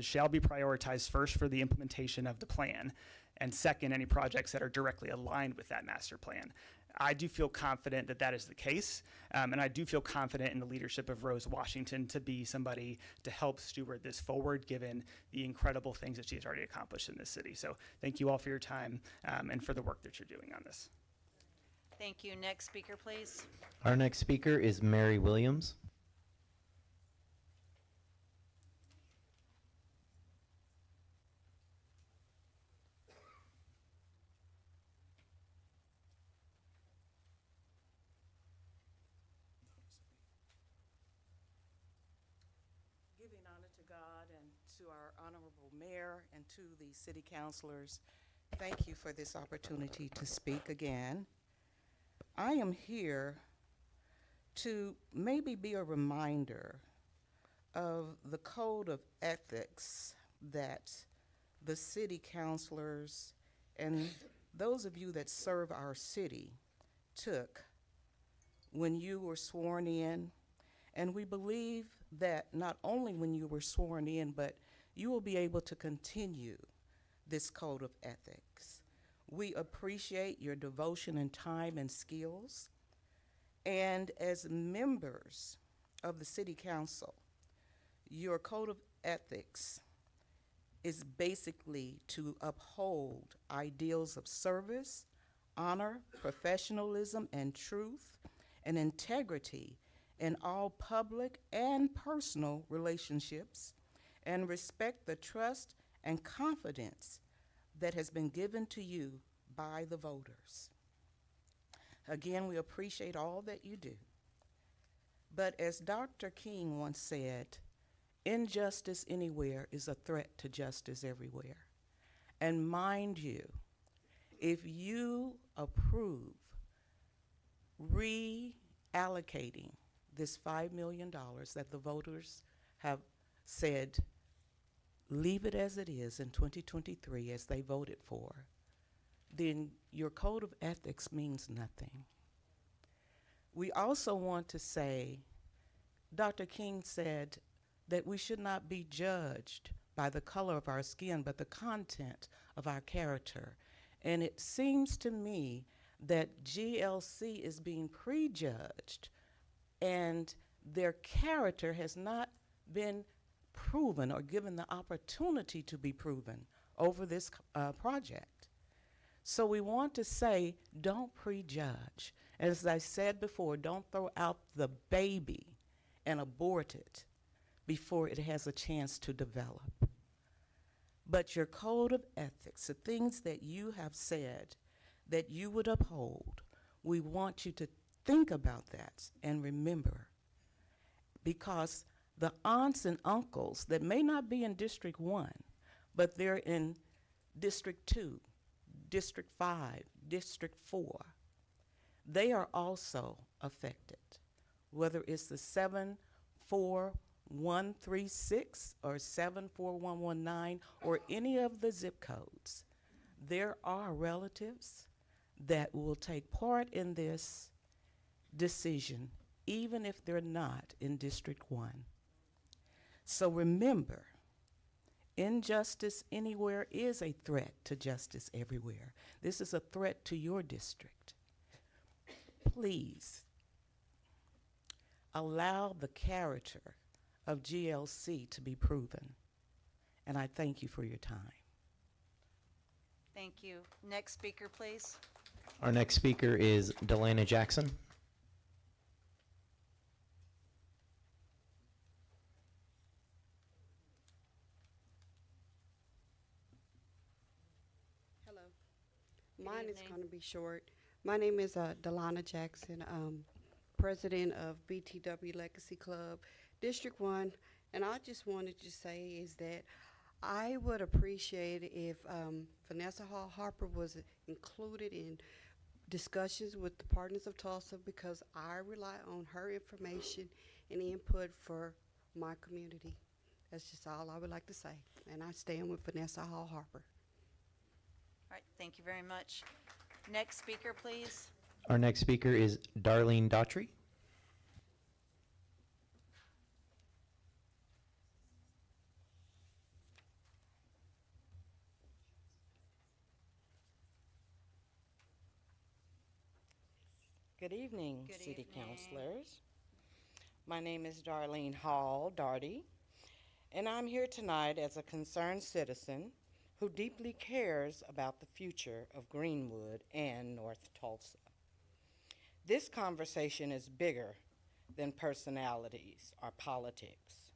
shall be prioritized first for the implementation of the plan, and second, any projects that are directly aligned with that master plan. I do feel confident that that is the case, and I do feel confident in the leadership of Rose Washington to be somebody to help steward this forward, given the incredible things that she has already accomplished in this city. So thank you all for your time and for the work that you're doing on this. Thank you. Next speaker, please. Our next speaker is Mary Williams. Giving honor to God and to our honorable mayor and to the city councilors, thank you for this opportunity to speak again. I am here to maybe be a reminder of the code of ethics that the city councilors and those of you that serve our city took when you were sworn in. And we believe that not only when you were sworn in, but you will be able to continue this code of ethics. We appreciate your devotion and time and skills. And as members of the city council, your code of ethics is basically to uphold ideals of service, honor, professionalism, and truth, and integrity in all public and personal relationships, and respect the trust and confidence that has been given to you by the voters. Again, we appreciate all that you do. But as Dr. King once said, injustice anywhere is a threat to justice everywhere. And mind you, if you approve reallocating this $5 million that the voters have said, leave it as it is in 2023 as they voted for, then your code of ethics means nothing. We also want to say, Dr. King said that we should not be judged by the color of our skin, but the content of our character. And it seems to me that GLC is being prejudged and their character has not been proven or given the opportunity to be proven over this project. So we want to say, don't prejudge. As I said before, don't throw out the baby and abort it before it has a chance to develop. But your code of ethics, the things that you have said that you would uphold, We want you to think about that and remember, because the aunts and uncles that may not be in District 1, but they're in District 2, District 5, District 4, they are also affected, whether it's the 74136 or 74119 or any of the zip codes. There are relatives that will take part in this decision, even if they're not in District 1. So remember, injustice anywhere is a threat to justice everywhere. This is a threat to your district. Please allow the character of GLC to be proven. And I thank you for your time. Thank you. Next speaker, please. Our next speaker is Delana Jackson. Hello. Mine is going to be short. My name is Delana Jackson, president of BTW Legacy Club, District 1. And I just wanted to say is that I would appreciate it if Vanessa Hall Harper was included in discussions with the Partners of Tulsa, because I rely on her information and input for my community. That's just all I would like to say. And I stand with Vanessa Hall Harper. All right, thank you very much. Next speaker, please. Our next speaker is Darlene Daughtry. Good evening, Good City evening. Councilors. My name is Darlene Hall Daughtry, and I'm here tonight as a concerned citizen who deeply cares about the future of Greenwood and North Tulsa. This conversation is bigger than personalities or politics.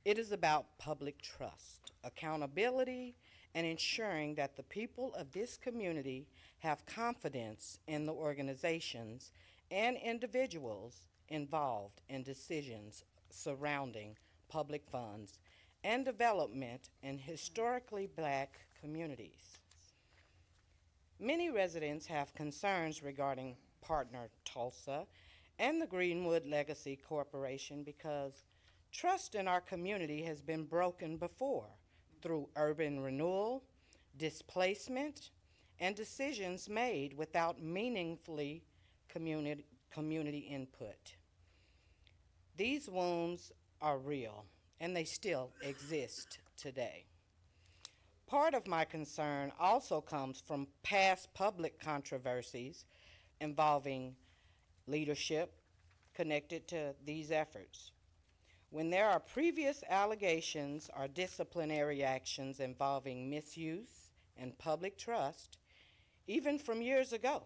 It is about public trust, accountability, and ensuring that the people of this community have confidence in the organizations and individuals involved in decisions surrounding public funds and development in historically Black communities. Many residents have concerns regarding Partner Tulsa and the Greenwood Legacy Corporation because trust in our community has been broken before through urban renewal, displacement, and decisions made without meaningfully community input. These wounds are real, and they still exist today. Part of my concern also comes from past public controversies involving leadership connected to these efforts. When there are previous allegations or disciplinary actions involving misuse and public trust, even from years ago,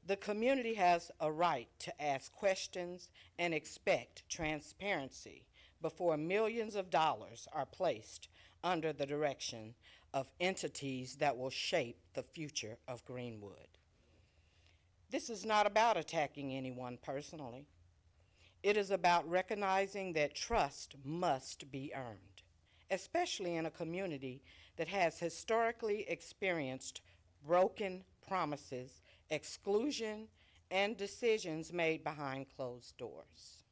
the community has a right to ask questions and expect transparency before millions of dollars are placed under the direction of entities that will shape the future of Greenwood. This is not about attacking anyone personally. It is about recognizing that trust must be earned, especially in a community that has historically experienced broken promises, exclusion, and decisions made behind closed doors.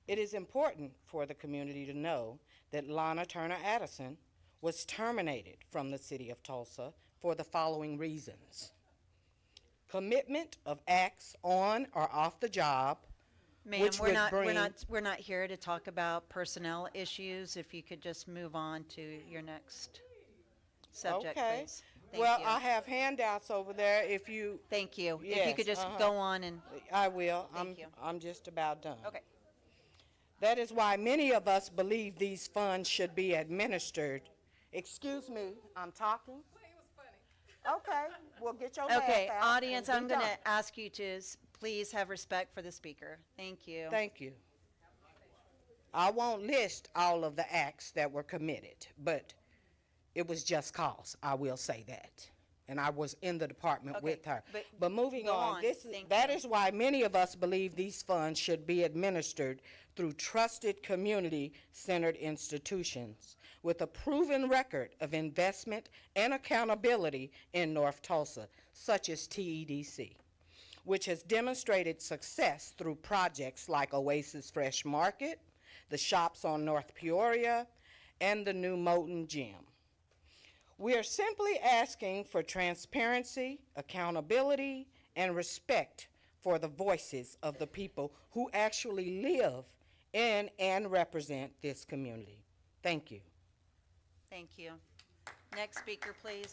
It is important for the community to know that Lana Turner Addison was terminated from the City of Tulsa for the following reasons: commitment of acts on or off the job, Ma'am, which we're would not, bring... we're not here to talk about personnel issues. If you could just move on to your next subject, Okay. please. Thank Well, you. I have handouts over there if you... Thank you. If you Yes, could just uh-huh. go on and. I will. Thank you. I'm just about done. Okay. That is why many of us believe these funds should be administered. Excuse me, I'm talking? Okay, well, get your Okay, laugh out audience, and I'm be going done. to ask you to please have respect for the speaker. Thank you. Thank you. I won't list all of the acts that were committed, but it was just cause, I will say that. and I was in the department Okay, with her. but But moving go on, on. Thank that you. is why many of us believe these funds should be administered through trusted community-centered institutions with a proven record of investment and accountability in North Tulsa, such as TEDC, which has demonstrated success through projects like Oasis Fresh Market, the shops on North Peoria, and the new Moton Gym. We are simply asking for transparency, accountability, and respect for the voices of the people who actually live in and represent this community. Thank you. Thank you. Next speaker, please.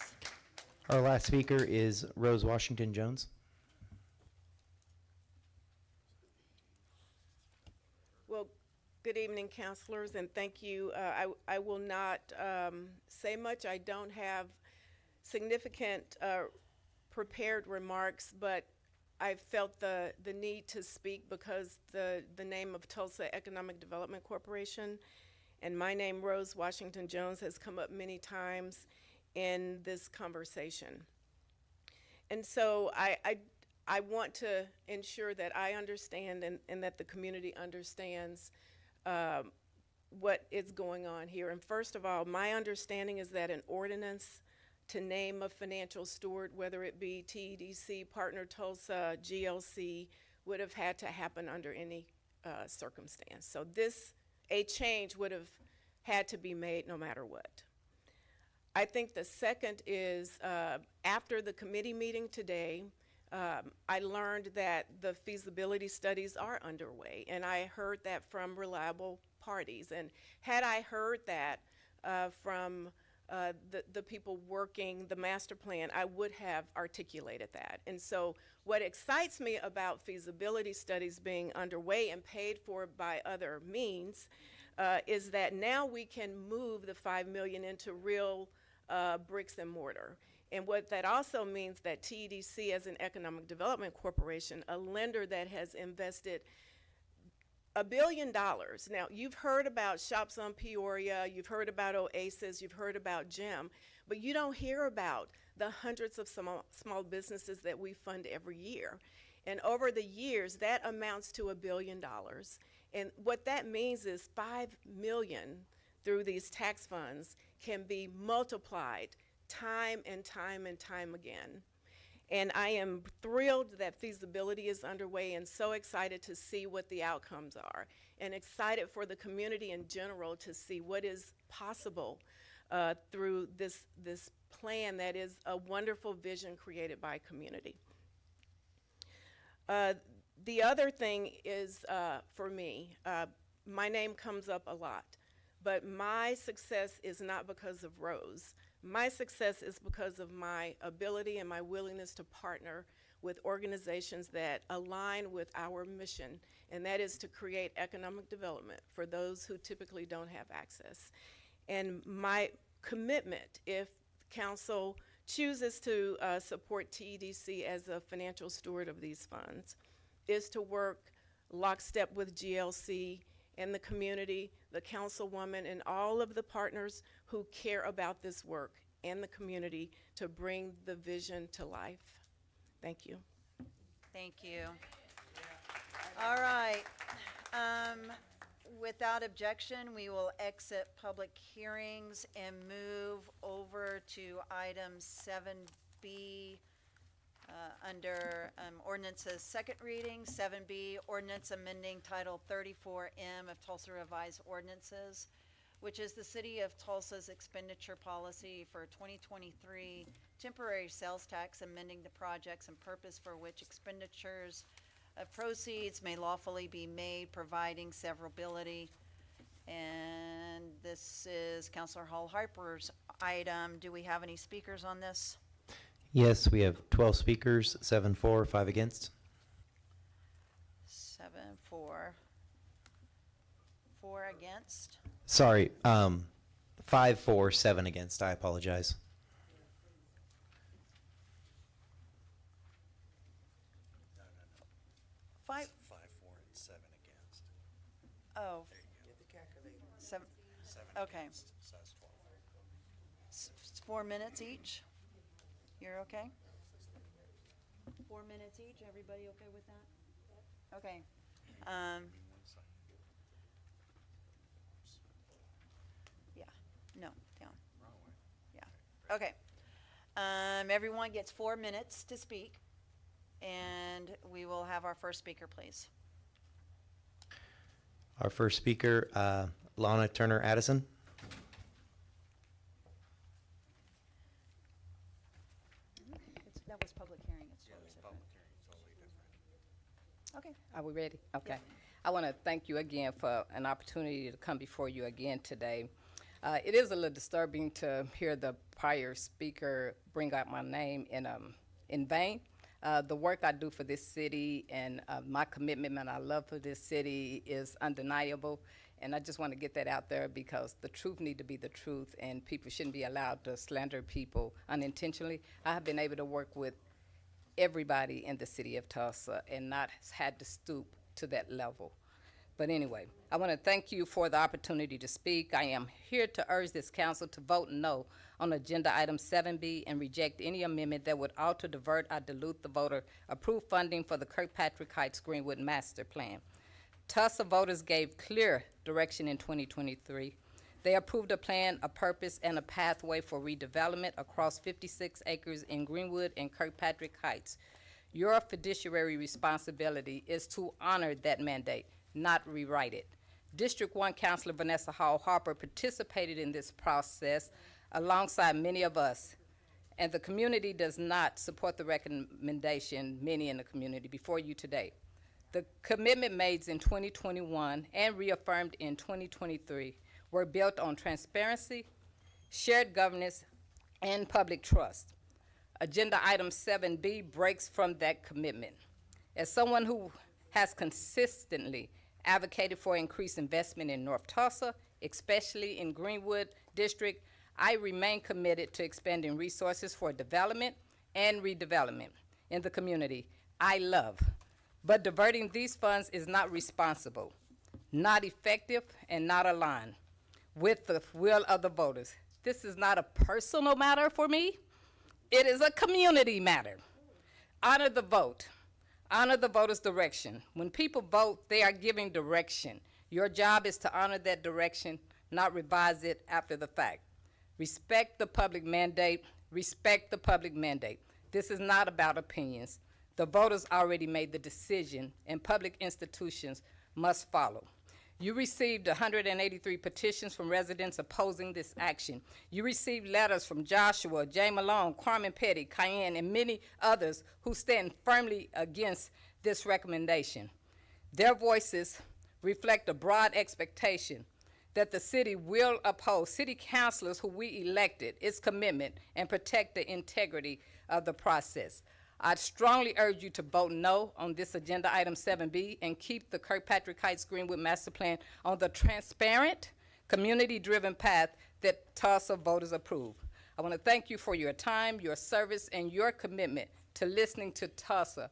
Our last speaker is Rose Washington Jones. Well, good evening, counselors, and thank you. I will not say much. I don't have significant prepared remarks, but I felt the need to speak because the name of Tulsa Economic Development Corporation and my name, Rose Washington Jones, has come up many times in this conversation. And so I want to ensure that I understand and that the community understands what is going on here. And first of all, my understanding is that an ordinance to name a financial steward, whether it be TEDC, Partner Tulsa, GLC, would have had to happen under any circumstance. So a change would have had to be made no matter what. I think the second is after the committee meeting today, I learned that the feasibility studies are underway, and I heard that from reliable parties. And had I heard that from the people working the master plan, I would have articulated that. And so what excites me about feasibility studies being underway and paid for by other means is that now we can move the $5 million into real bricks and mortar. And what that also means that TEDC as an economic development corporation, a lender that has invested $1 billion. Now, you've heard about Shops on Peoria, you've heard about Oasis, you've heard about GEM, but you don't hear about the hundreds of small businesses that we fund every year. And over the years, that amounts to $1 billion. And what that means is $5 million through these tax funds can be multiplied time and time and time again. And I am thrilled that feasibility is underway and so excited to see what the outcomes are, and excited for the community in general to see what is possible through this plan that is a wonderful vision created by community. The other thing is, for me, my name comes up a lot, but my success is not because of Rose. My success is because of my ability and my willingness to partner with organizations that align with our mission, and that is to create economic development for those who typically don't have access. And my commitment, if council chooses to support TEDC as a financial steward of these funds, is to work lockstep with GLC and the community, the councilwoman, and all of the partners who care about this work and the community to bring the vision to life. Thank you. Thank you. All right. Without objection, we will exit public hearings and move over to item 7B under ordinances second reading. 7B, ordinance amending Title 34M of Tulsa Revised Ordinances, which is the City of Tulsa's expenditure policy for 2023, temporary sales tax, amending the projects and purpose for which expenditures of proceeds may lawfully be made, providing severability. And this is Councilor Hall Harper's item. Do we have any speakers on this? Yes, we have 12 speakers, 7 for, 5 against. 7 for, 4 against. Sorry, 5 for, 7 against. I apologize. Five. 5 for and 7 against. Oh. Get the calculator. 7 Okay. against, so that's 12. 4 minutes each. You're okay? 4 minutes each, everybody okay with that? Okay. Yeah, no, down. Yeah, okay. Everyone gets 4 minutes to speak, and we will have our first speaker, please. Our first speaker, Lana Turner Addison. That was public hearing. It's totally different. Okay. Are we ready? Okay. I want to thank you again for an opportunity to come before you again today. It is a little disturbing to hear the prior speaker bring out my name in vain. The work I do for this city and my commitment and I love for this city is undeniable. And I just want to get that out there because the truth need to be the truth and people shouldn't be allowed to slander people unintentionally. I have been able to work with everybody in the city of Tulsa and not had to stoop to that level. But anyway, I want to thank you for the opportunity to speak. I am here to urge this council to vote no on agenda item 7B and reject any amendment that would alter, divert, or dilute the voter approved funding for the Kirkpatrick Heights Greenwood Master Plan. Tulsa voters gave clear direction in 2023. They approved a plan, a purpose, and a pathway for redevelopment across 56 acres in Greenwood and Kirkpatrick Heights. Your fiduciary responsibility is to honor that mandate, not rewrite it. District 1 Councilor Vanessa Hall Harper participated in this process alongside many of us, and the community does not support the recommendation, many in the community, before you today. The commitment made in 2021 and reaffirmed in 2023 were built on transparency, shared governance, and public trust. Agenda item 7B breaks from that commitment. As someone who has consistently advocated for increased investment in North Tulsa, especially in Greenwood District, I remain committed to expanding resources for development and redevelopment in the community I love. But diverting these funds is not responsible, not effective, and not aligned with the will of the voters. This is not a personal matter for me. It is a community matter. Honor the vote. Honor the voters' direction. When people vote, they are giving direction. Your job is to honor that direction, not revise it after the fact. Respect the public mandate. Respect the public mandate. This is not about opinions. The voters already made the decision, and public institutions must follow. You received 183 petitions from residents opposing this action. You received letters from Joshua, Jay Malone, Carmen Petty, Cayenne, and many others who stand firmly against this recommendation. Their voices reflect a broad expectation that the city will uphold city councilors who we elected, its commitment, and protect the integrity of the process. I strongly urge you to vote no on this agenda item 7B and keep the Kirkpatrick Heights Greenwood Master Plan on the transparent, community-driven path that Tulsa voters approve. I want to thank you for your time, your service, and your commitment to listening to Tulsa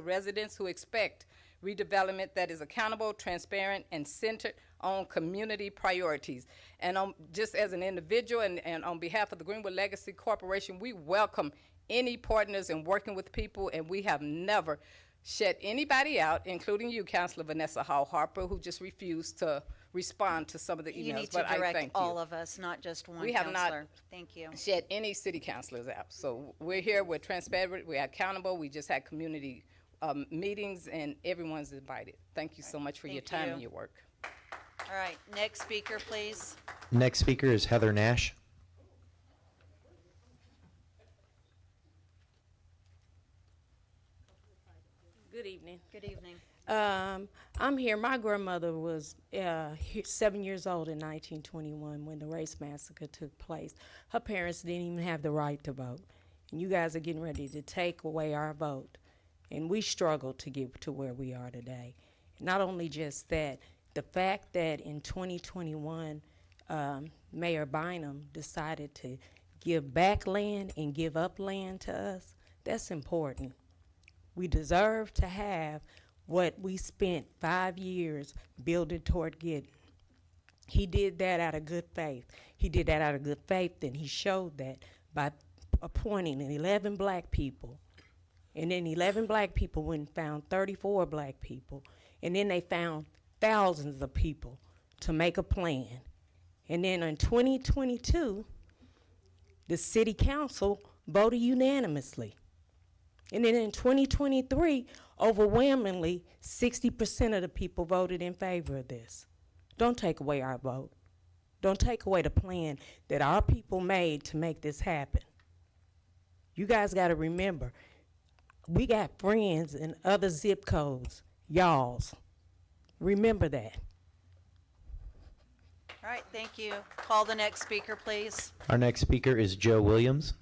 residents who expect redevelopment that is accountable, transparent, and centered on community priorities. And just as an individual and on behalf of the Greenwood Legacy Corporation, we welcome any partners in working with people, and we have never shut anybody out, including you, Councilor Vanessa Hall Harper, who just refused to respond to some of the emails. You need to direct all of us, not just one We have counselor. not Thank you. shut any city councilors out. So we're here, we're transparent, we're accountable, we just had community meetings, and everyone's invited. Thank you so much for your Thank time you. and your work. All right, next speaker, please. Next speaker is Heather Nash. Good evening. Good evening. I'm here. My grandmother was 7 years old in 1921 when the race massacre took place. Her parents didn't even have the right to vote. And you guys are getting ready to take away our vote. And we struggled to get to where we are today. Not only just that, the fact that in 2021, Mayor Bynum decided to give back land and give up land to us, that's important. We deserve to have what we spent 5 years building toward getting. He did that out of good faith. He did that out of good faith, and he showed that by appointing 11 black people. And then 11 black people went and found 34 black people. And then they found thousands of people to make a plan. And then in 2022, the city council voted unanimously. And then in 2023, overwhelmingly, 60% of the people voted in favor of this. Don't take away our vote. Don't take away the plan that our people made to make this happen. You guys got to remember, we got friends in other zip codes, y'all's. Remember that. All right, thank you. Call the next speaker, please. Our next speaker is Joe Williams.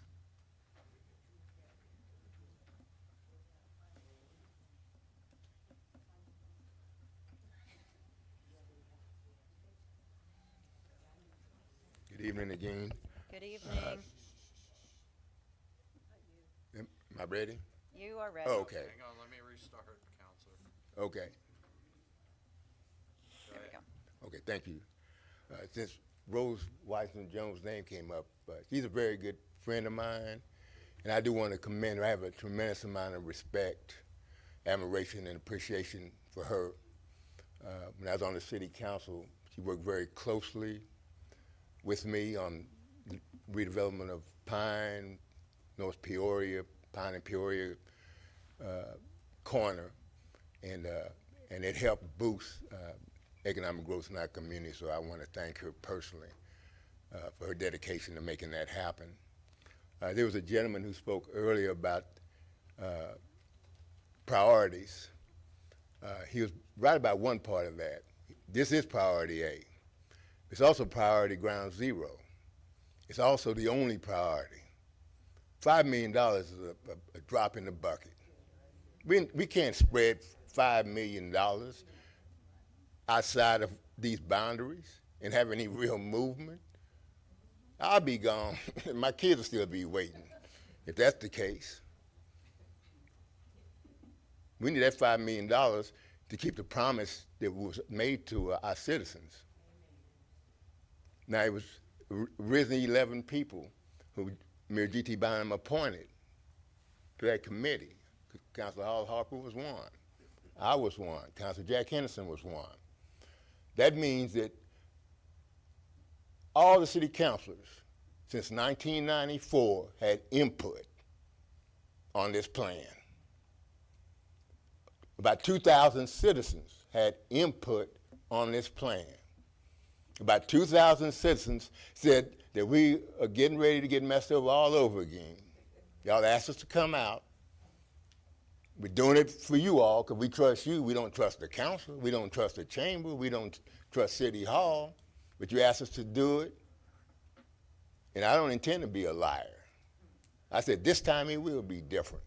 Good evening again. Good evening. Am I ready? You are ready. Oh, okay. Hang on, let me restart, Counselor. Okay. There we go. Okay, thank you. Since Rose Wiseman Jones' name came up, she's a very good friend of mine, and I do want to commend her. I have a tremendous amount of respect, admiration, and appreciation for her. When I was on the city council, she worked very closely with me on the redevelopment of Pine, North Peoria, Pine and Peoria corner, and it helped boost economic growth in our community, so I want to thank her personally for her dedication to making that happen. There was a gentleman who spoke earlier about priorities. He was right about one part of that. This is priority A. It's also priority ground zero. It's also the only priority. $5 million is a drop in the bucket. We can't spread $5 million outside of these boundaries and have any real movement. I'll be gone. My kids will still be waiting, if that's the case. We need that $5 million to keep the promise that was made to our citizens. Now, it was originally 11 people who Mayor G.T. Bynum appointed to that committee. Councilor Hall Harper was one. I was one. Councilor Jack Henderson was one. That means that all the city councilors since 1994 had input on this plan. About 2,000 citizens had input on this plan. About 2,000 citizens said that we are getting ready to get messed up all over again. Y'all asked us to come out. We're doing it for you all because we trust you. We don't trust the council. We don't trust the chamber. We don't trust City Hall. But you asked us to do it. And I don't intend to be a liar. I said this time it will be different.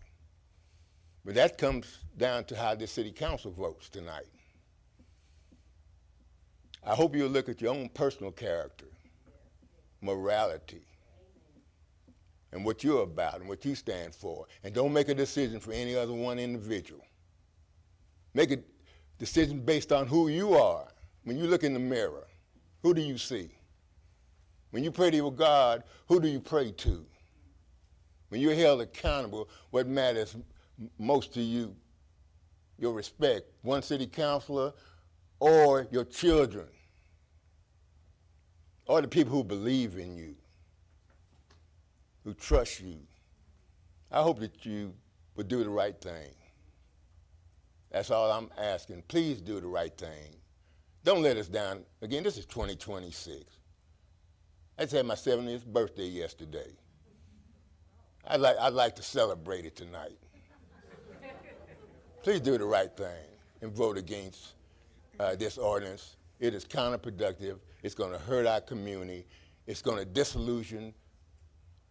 But that comes down to how the city council votes tonight. I hope you'll look at your own personal character, morality, and what you're about and what you stand for. And don't make a decision for any other one individual. Make a decision based on who you are. When you look in the mirror, who do you see? When you pray to your God, who do you pray to? When you're held accountable, what matters most to you? Your respect, one city councilor or your children, or the people who believe in you, who trust you. I hope that you would do the right thing. That's all I'm asking. Please do the right thing. Don't let us down. Again, this is 2026. I just had my 70th birthday yesterday. I'd like to celebrate it tonight. Please do the right thing and vote against this ordinance. It is counterproductive. It's going to hurt our community. It's going to disillusion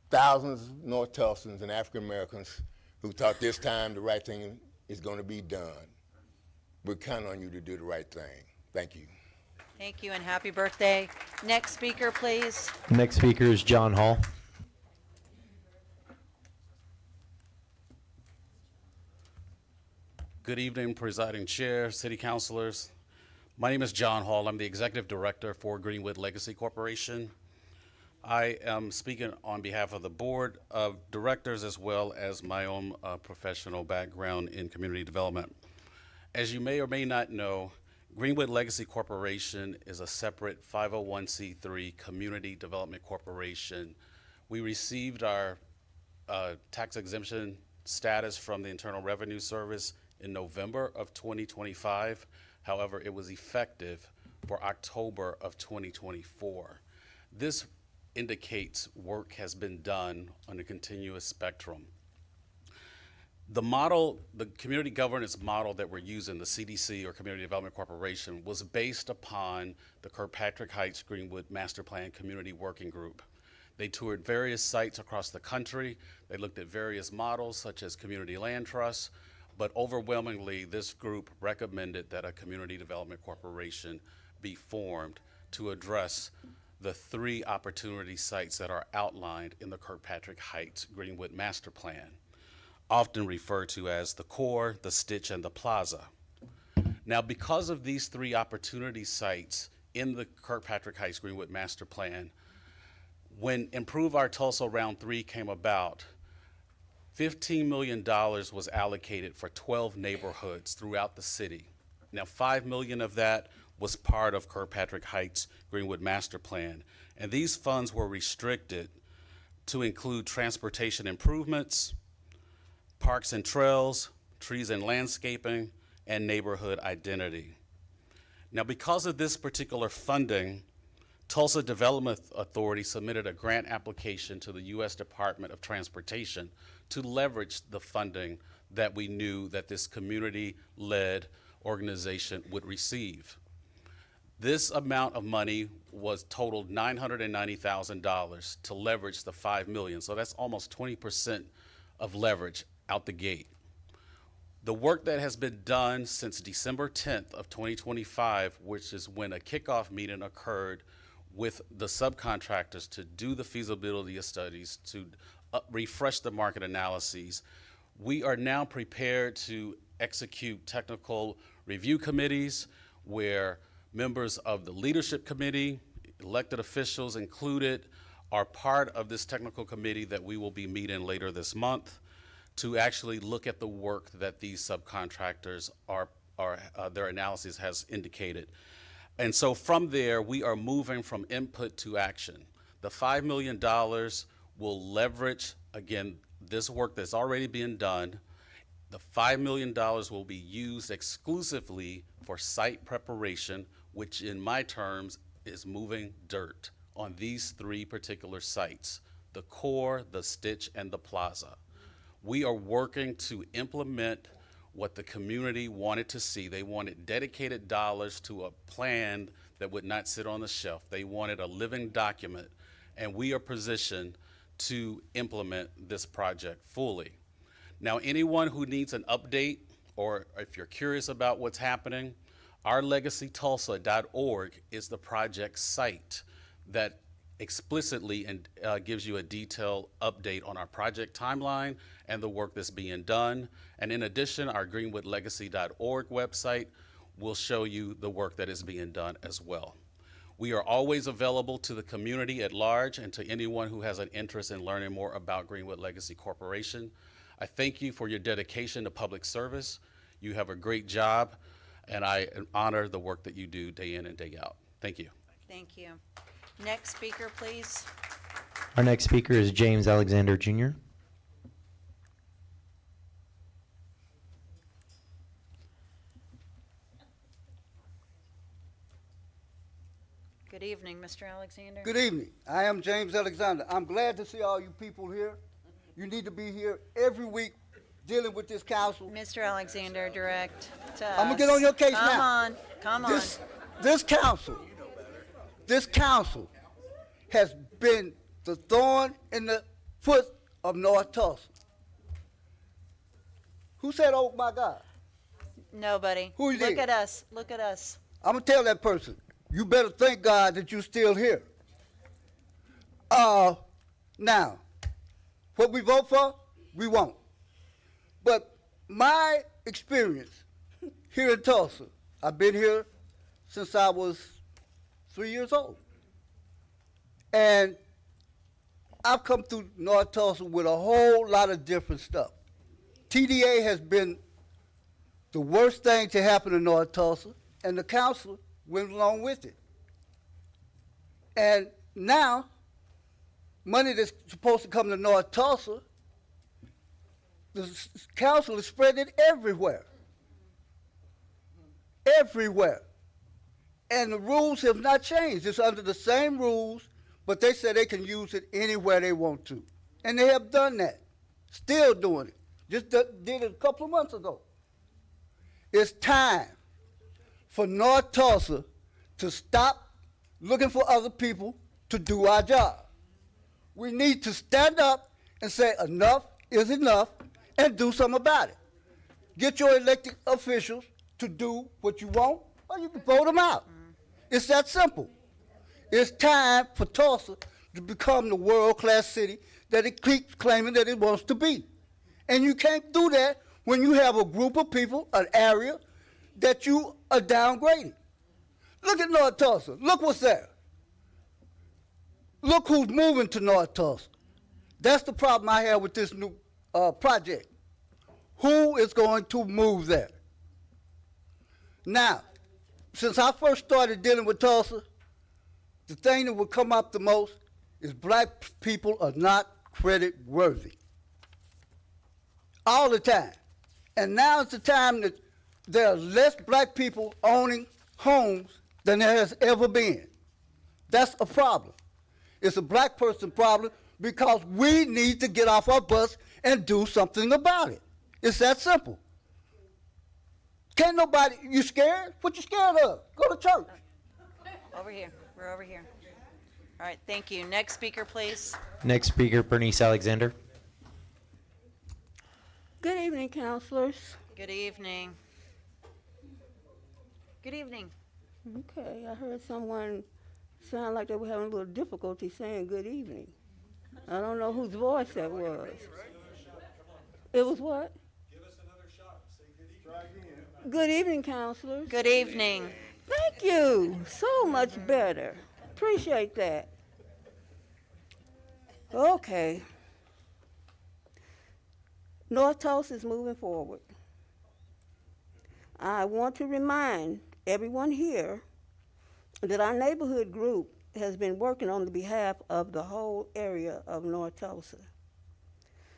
thousands of North Tulsans and African Americans who thought this time the right thing is going to be done. We're counting on you to do the right thing. Thank you. Thank you and happy birthday. Next speaker, please. Next speaker is John Hall. Good evening, Presiding Chair, City Councilors. My name is John Hall. I'm the Executive Director for Greenwood Legacy Corporation. I am speaking on behalf of the Board of Directors as well as my own professional background in community development. As you may or may not know, Greenwood Legacy Corporation is a separate 501c3 community development corporation. We received our tax exemption status from the Internal Revenue Service in November of 2025. However, it was effective for October of 2024. This indicates work has been done on a continuous spectrum. The model, the community governance model that we're using, the CDC or Community Development Corporation, was based upon the Kirkpatrick Heights Greenwood Master Plan Community Working Group. They toured various sites across the country. They looked at various models such as community land trusts, but overwhelmingly this group recommended that a community development corporation be formed to address the 3 opportunity sites that are outlined in the Kirkpatrick Heights Greenwood Master Plan, often referred to as the core, the stitch, and the plaza. Now, because of these 3 opportunity sites in the Kirkpatrick Heights Greenwood Master Plan, when Improve Our Tulsa Round 3 came about, $15 million was allocated for 12 neighborhoods throughout the city. Now, $5 million of that was part of Kirkpatrick Heights Greenwood Master Plan, and these funds were restricted to include transportation improvements, parks and trails, trees and landscaping, and neighborhood identity. Now, because of this particular funding, Tulsa Development Authority submitted a grant application to the U.S. Department of Transportation to leverage the funding that we knew that this community-led organization would receive. This amount of money was totaled $990,000 to leverage the $5 million. So that's almost 20% of leverage out the gate. The work that has been done since December 10th of 2025, which is when a kickoff meeting occurred with the subcontractors to do the feasibility studies, to refresh the market analyses, we are now prepared to execute technical review committees where members of the leadership committee, elected officials included, are part of this technical committee that we will be meeting later this month to actually look at the work that these subcontractors their analysis has indicated. And so from there, we are moving from input to action. The $5 million will leverage, again, this work that's already being done. The $5 million will be used exclusively for site preparation, which in my terms is moving dirt on these 3 particular sites, the core, the stitch, and the plaza. We are working to implement what the community wanted to see. They wanted dedicated dollars to a plan that would not sit on the shelf. They wanted a living document, and we are positioned to implement this project fully. Now, anyone who needs an update, or if you're curious about what's happening, ourlegacytulsa.org is the project site that explicitly and gives you a detailed update on our project timeline and the work that's being done. And in addition, our greenwoodlegacy.org website will show you the work that is being done as well. We are always available to the community at large and to anyone who has an interest in learning more about Greenwood Legacy Corporation. I thank you for your dedication to public service. You have a great job, and I honor the work that you do day in and day out. Thank you. Thank you. Next speaker, please. Our next speaker is James Alexander Jr. Good evening, Mr. Alexander. Good evening. I am James Alexander. I'm glad to see all you people here. You need to be here every week dealing with this council. Mr. Alexander, direct to us. I'm going to get on your case now. Come on. This council has been the thorn in the foot of North Tulsa. Who said, oh my God? Nobody. Who Look did? at us. Look at us. I'm going to tell that person, you better thank God that you're still here. Now, what we vote for, we won't. But my experience here in Tulsa, I've been here since I was 3 years old. And I've come through North Tulsa with a whole lot of different stuff. TDA has been the worst thing to happen in North Tulsa, and the council went along with it. And now, money that's supposed to come to North Tulsa, the council is spreading it everywhere. Everywhere. And the rules have not changed. It's under the same rules, but they say they can use it anywhere they want to. And they have done that. Still doing it. Just did it a couple of months ago. It's time for North Tulsa to stop looking for other people to do our job. We need to stand up and say enough is enough and do something about it. Get your elected officials to do what you want, or you can vote them out. It's that simple. It's time for Tulsa to become the world-class city that it keeps claiming that it wants to be. And you can't do that when you have a group of people, an area, that you are downgrading. Look at North Tulsa. Look what's there. Look who's moving to North Tulsa. That's the problem I have with this new project. Who is going to move there? Now, since I first started dealing with Tulsa, the thing that would come up the most is black people are not credit worthy. All the time. And now it's the time that there are less black people owning homes than there has ever been. That's a problem. It's a black person problem because we need to get off our bus and do something about it. It's that simple. Can't nobody, you scared? What you scared of? Go to church. Over here. We're over here. All right, thank you. Next speaker, please. Next speaker, Bernice Alexander. Good evening, counselors. Good evening. Good evening. Okay, I heard someone sound like they were having a little difficulty saying good evening. I don't know whose voice that was. It was what? Give us another shot. Say good evening. Try again. Good evening, counselors. Good evening. Thank you. So much better. Appreciate that. Okay. North Tulsa is moving forward. I want to remind everyone here that our neighborhood group has been working on the behalf of the whole area of North Tulsa.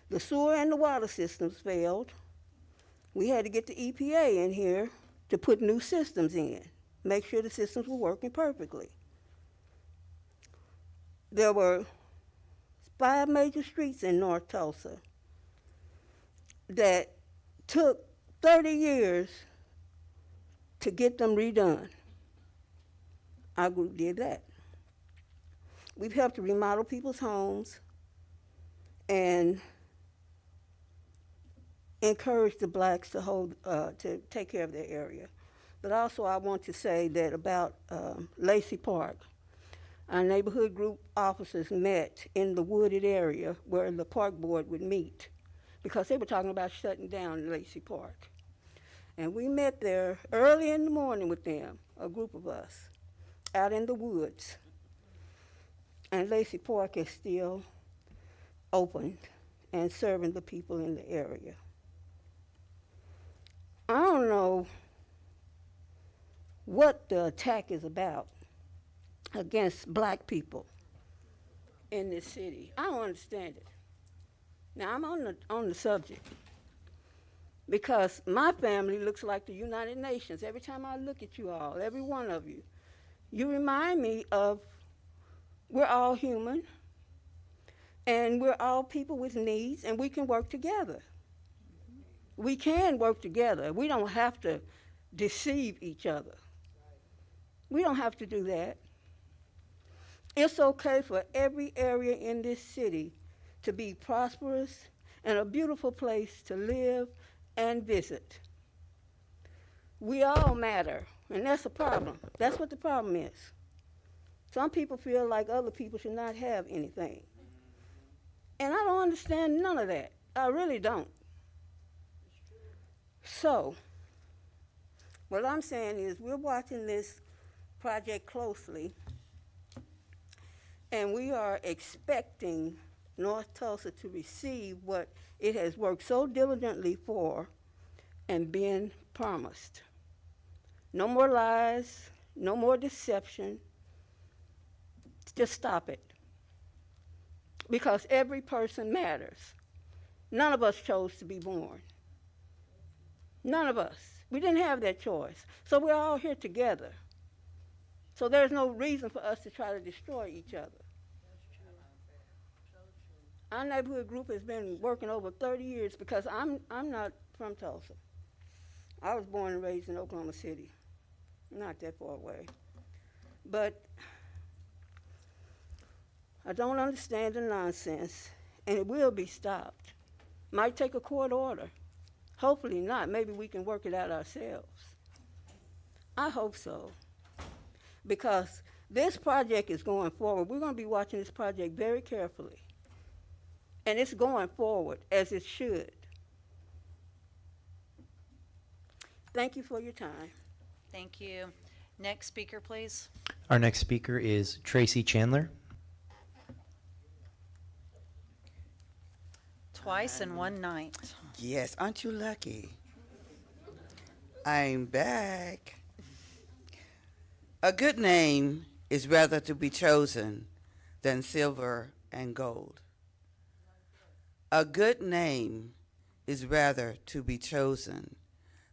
The sewer and the water systems failed. We had to get the EPA in here to put new systems in, make sure the systems were working perfectly. There were 5 major streets in North Tulsa that took 30 years to get them redone. Our group did that. We've helped to remodel people's homes and encourage the blacks to take care of their area. But also I want to say that about Lacey Park, our neighborhood group officers met in the wooded area where the park board would meet because they were talking about shutting down Lacey Park. And we met there early in the morning with them, a group of us, out in the woods. And Lacey Park is still open and serving the people in the area. I don't know what the attack is about against black people in this city. I don't understand it. Now, I'm on the subject because my family looks like the United Nations. Every time I look at you all, every one of you, you remind me of we're all human and we're all people with needs and we can work together. We can work together. We don't have to deceive each other. We don't have to do that. It's okay for every area in this city to be prosperous and a beautiful place to live and visit. We all matter, and that's a problem. That's what the problem is. Some people feel like other people should not have anything. And I don't understand none of that. I really don't. So, what I'm saying is we're watching this project closely, and we are expecting North Tulsa to receive what it has worked so diligently for and been promised. No more lies, no more deception. Just stop it. Because every person matters. None of us chose to be born. None of us. We didn't have that choice. So we're all here together. So there's no reason for us to try to destroy each other. Our neighborhood group has been working over 30 years because I'm not from Tulsa. I was born and raised in Oklahoma City, not that far away. But I don't understand the nonsense, and it will be stopped. Might take a court order. Hopefully not. Maybe we can work it out ourselves. I hope so. Because this project is going forward. We're going to be watching this project very carefully. And it's going forward as it should. Thank you for your time. Thank you. Next speaker, please. Our next speaker is Tracy Chandler. Twice in one night. Yes, aren't you lucky? I'm back. A good name is rather to be chosen than silver and gold. A good name is rather to be chosen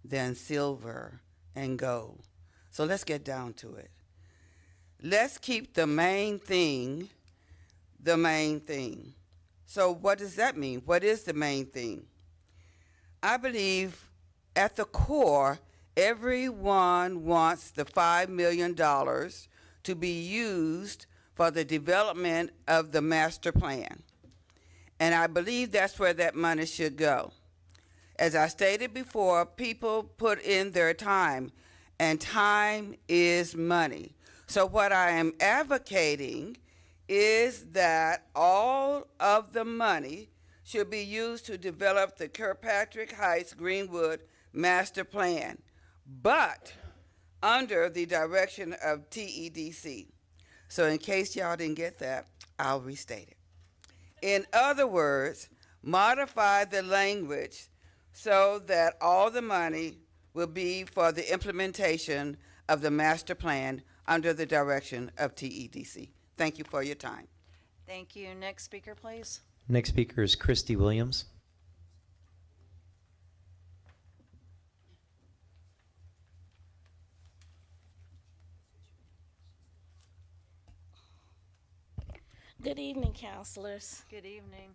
than silver and gold. So let's get down to it. Let's keep the main thing the main thing. So what does that mean? What is the main thing? I believe at the core, everyone wants the $5 million to be used for the development of the master plan. And I believe that's where that money should go. As I stated before, people put in their time, and time is money. So what I am advocating is that all of the money should be used to develop the Kirkpatrick Heights Greenwood Master Plan, but under the direction of TEDC. So in case y'all didn't get that, I'll restate it. In other words, modify the language so that all the money will be for the implementation of the master plan under the direction of TEDC. Thank you for your time. Thank you. Next speaker, please. Next speaker is Christy Williams. Good evening, counselors. Good evening.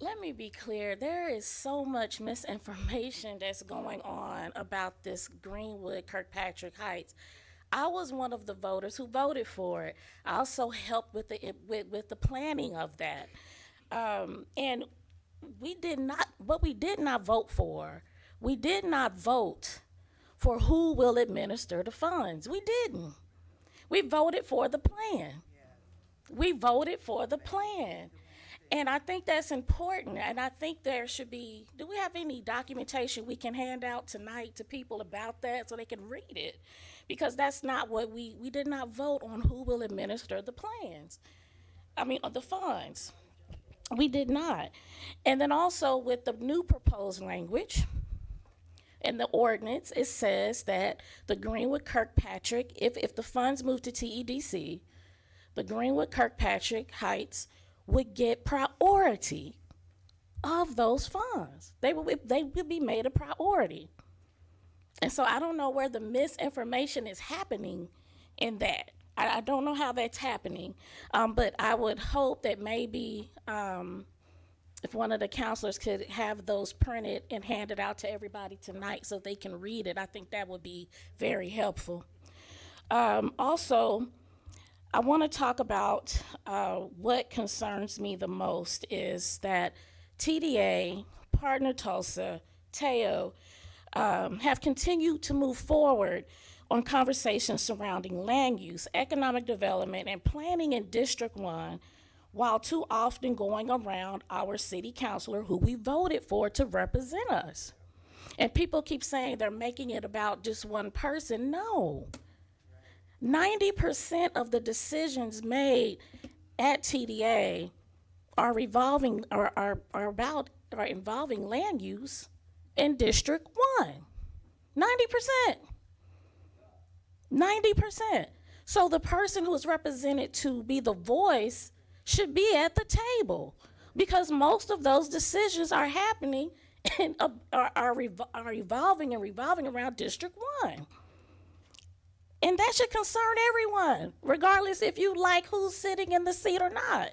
Let me be clear, there is so much misinformation that's going on about this Greenwood Kirkpatrick Heights. I was one of the voters who voted for it. I also helped with the planning of that. And we did not vote for who will administer the funds. We didn't. We voted for the plan. We voted for the plan. And I think that's important. And I think there should be, do we have any documentation we can hand out tonight to people about that so they can read it? Because that's not what we did not vote on who will administer the plans. The funds. We did not. And then also with the new proposed language in the ordinance, it says that the Greenwood Kirkpatrick, if the funds move to TEDC, the Greenwood Kirkpatrick Heights would get priority of those funds. They would be made a priority. And so I don't know where the misinformation is happening in that. I don't know how that's happening, but I would hope that maybe if one of the counselors could have those printed and handed out to everybody tonight so they can read it, I think that would be very helpful. Also, I want to talk about what concerns me the most is that TDA, Partner Tulsa, TEO, have continued to move forward on conversations surrounding land use, economic development, and planning in District 1, while too often going around our city councilor who we voted for to represent us. And people keep saying they're making it about just one person. No. 90% of the decisions made at TDA are revolving are involving land use in District 1. 90%. 90%. So the person who is represented to be the voice should be at the table, because most of those decisions are happening and are evolving and revolving around District 1. And that should concern everyone, regardless if you like who's sitting in the seat or not.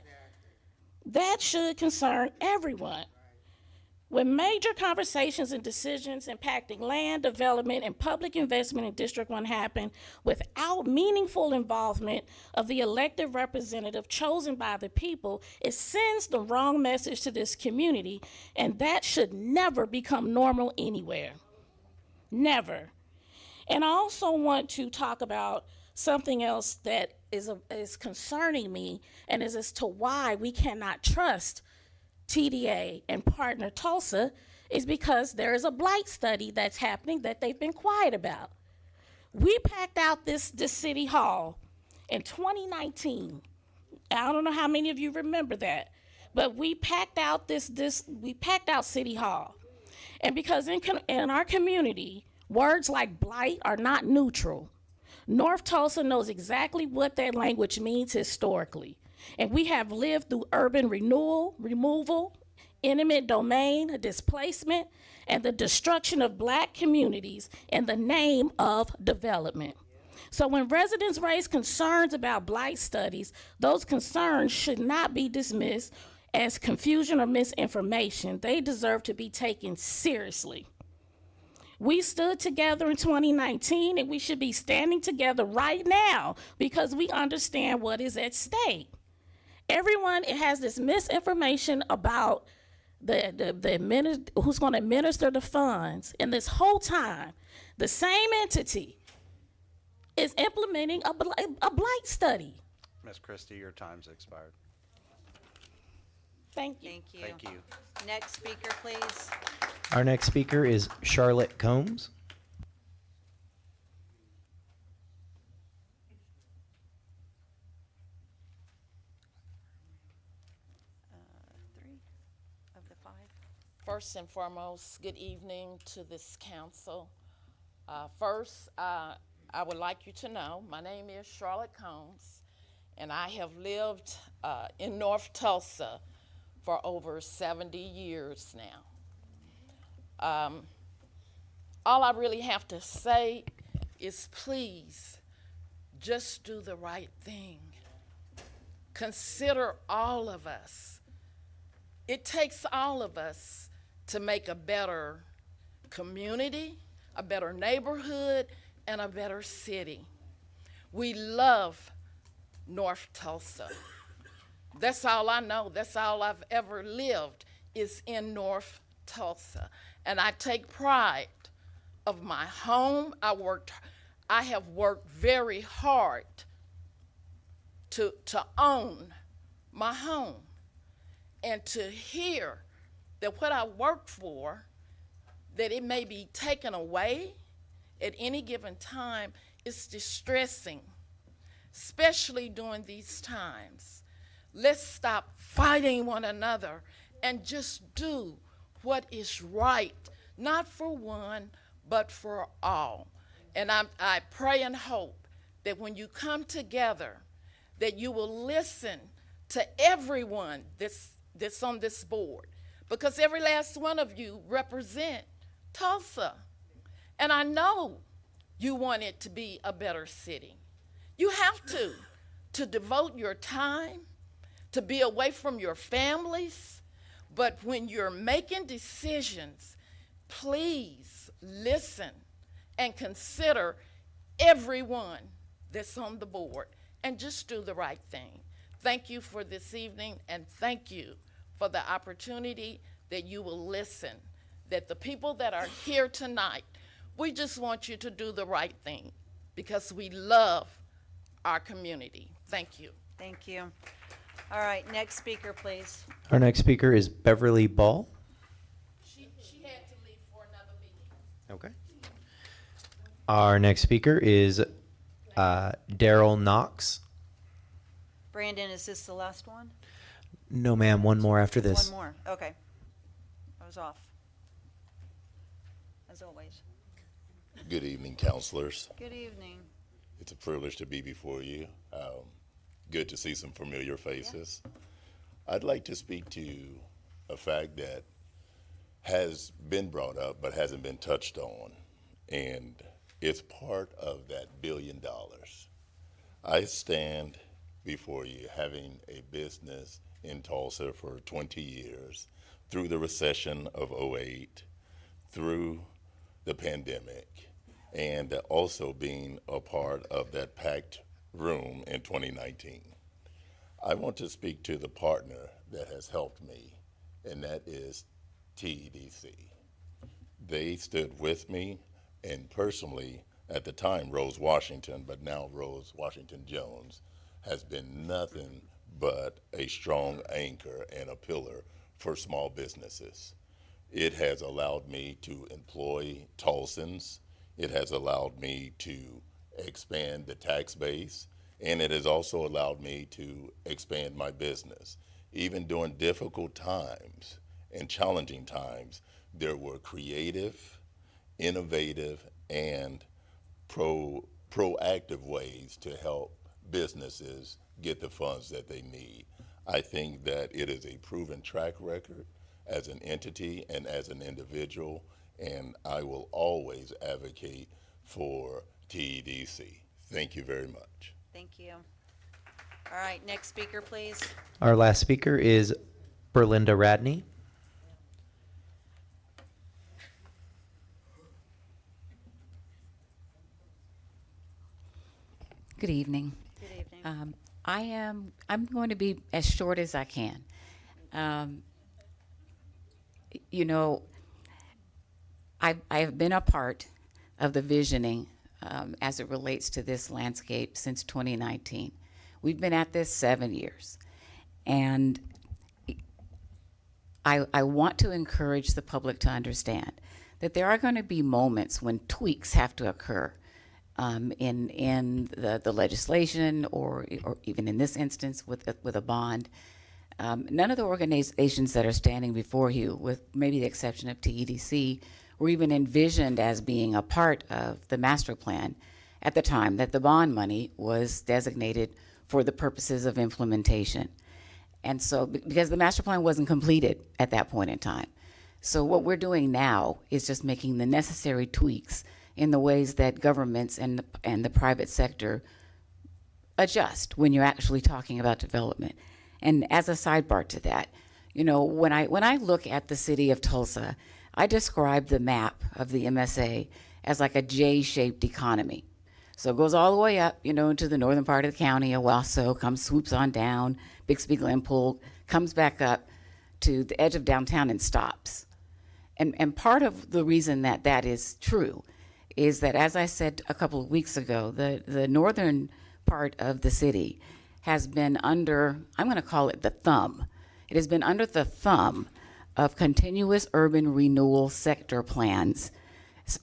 That should concern everyone. When major conversations and decisions impacting land development and public investment in District 1 happen without meaningful involvement of the elected representative chosen by the people, it sends the wrong message to this community, and that should never become normal anywhere. Never. And I also want to talk about something else that is concerning me, and is as to why we cannot trust TDA and partner Tulsa, is because there is a blight study that's happening that they've been quiet about. We packed out this city hall in 2019. I don't know how many of you remember that, but we packed out we packed out City Hall. And because in our community, words like blight are not neutral. North Tulsa knows exactly what that language means historically. And we have lived through urban removal, eminent domain, displacement, and the destruction of Black communities in the name of development. So when residents raise concerns about blight studies, those concerns should not be dismissed as confusion or misinformation. They deserve to be taken seriously. We stood together in 2019, and we should be standing together right now because we understand what is at stake. Everyone has this misinformation about who's going to administer the funds, and this whole time, the same entity is implementing a blight study. Ms. Christie, your time's expired. Thank you. Thank you. Thank you. Next speaker, please. Our next speaker is Charlotte Combs. Three of the five. First and foremost, good evening to this council. First, I would like you to know my name is Charlotte Combs, and I have lived in North Tulsa for over 70 years now. All I really have to say is please just do the right thing. Consider all of us. It takes all of us to make a better community, a better neighborhood, and a better city. We love North Tulsa. That's all I know. That's all I've ever lived is in North Tulsa. And I take pride of my home. I have worked very hard to own my home, and to hear that what I worked for, that it may be taken away at any given time, is distressing, especially during these times. Let's stop fighting one another and just do what is right, not for one, but for all. And I pray and hope that when you come together, that you will listen to everyone that's on this board, because every last one of you represent Tulsa. And I know you want it to be a better city. You have to devote your time, to be away from your families. But when you're making decisions, please listen and consider everyone that's on the board, and just do the right thing. Thank you for this evening, and thank you for the opportunity that you will listen, that the people that are here tonight, we just want you to do the right thing because we love our community. Thank you. Thank you. All right, next speaker, please. Our next speaker is Beverly Ball. She had to leave for another meeting. Okay. Our next speaker is Daryl Knox. Brandon, is this the last one? No, ma'am. One more after this. One more, okay. I was off. As always. Good evening, counselors. Good evening. It's a privilege to be before you. Good to see some familiar faces. I'd like to speak to a fact that has been brought up but hasn't been touched on, and it's part of that $1 billion. I stand before you having a business in Tulsa for 20 years, through the recession of '08, through the pandemic, and also being a part of that packed room in 2019. I want to speak to the partner that has helped me, and that is TEDC. They stood with me, and personally, at the time, Rose Washington, but now Rose Washington Jones, has been nothing but a strong anchor and a pillar for small businesses. It has allowed me to employ Tulsans. It has allowed me to expand the tax base, and it has also allowed me to expand my business. Even during difficult times and challenging times, there were creative, innovative, and proactive ways to help businesses get the funds that they need. I think that it is a proven track record as an entity and as an individual, and I will always advocate for TEDC. Thank you very much. Thank you. All right, next speaker, please. Our last speaker is Berlinda Radney. Good evening. Good evening. I'm going to be as short as I can. You know, I have been a part of the visioning as it relates to this landscape since 2019. We've been at this 7 years. And I want to encourage the public to understand that there are going to be moments when tweaks have to occur in the legislation or even in this instance with a bond. None of the organizations that are standing before you, with maybe the exception of TEDC, were even envisioned as being a part of the master plan at the time that the bond money was designated for the purposes of implementation. And so, because the master plan wasn't completed at that point in time. So what we're doing now is just making the necessary tweaks in the ways that governments and the private sector adjust when you're actually talking about development. And as a sidebar to that, you know, when I look at the city of Tulsa, I describe the map of the MSA as like a J-shaped economy. So it goes all the way up, you know, into the northern part of the county, Owasso, swoops on down, Bixby Glenpool, comes back up to the edge of downtown and stops. And part of the reason that that is true is that, as I said a couple of weeks ago, the northern part of the city has been under, I'm going to call it the thumb. It has been under the thumb of continuous urban renewal sector plans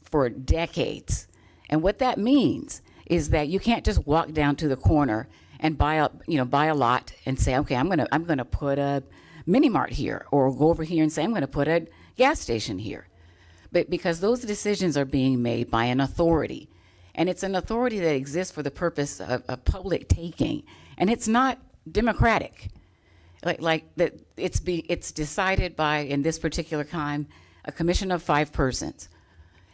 for decades. And what that means is that you can't just walk down to the corner and buy a lot and say, okay, I'm gonna put a mini mart here, or go over here and say I'm gonna put a gas station here. But because those decisions are being made by an authority, and it's an authority that exists for the purpose of public taking, and it's not democratic. Like that, it's decided by, in this particular time, a commission of 5 persons.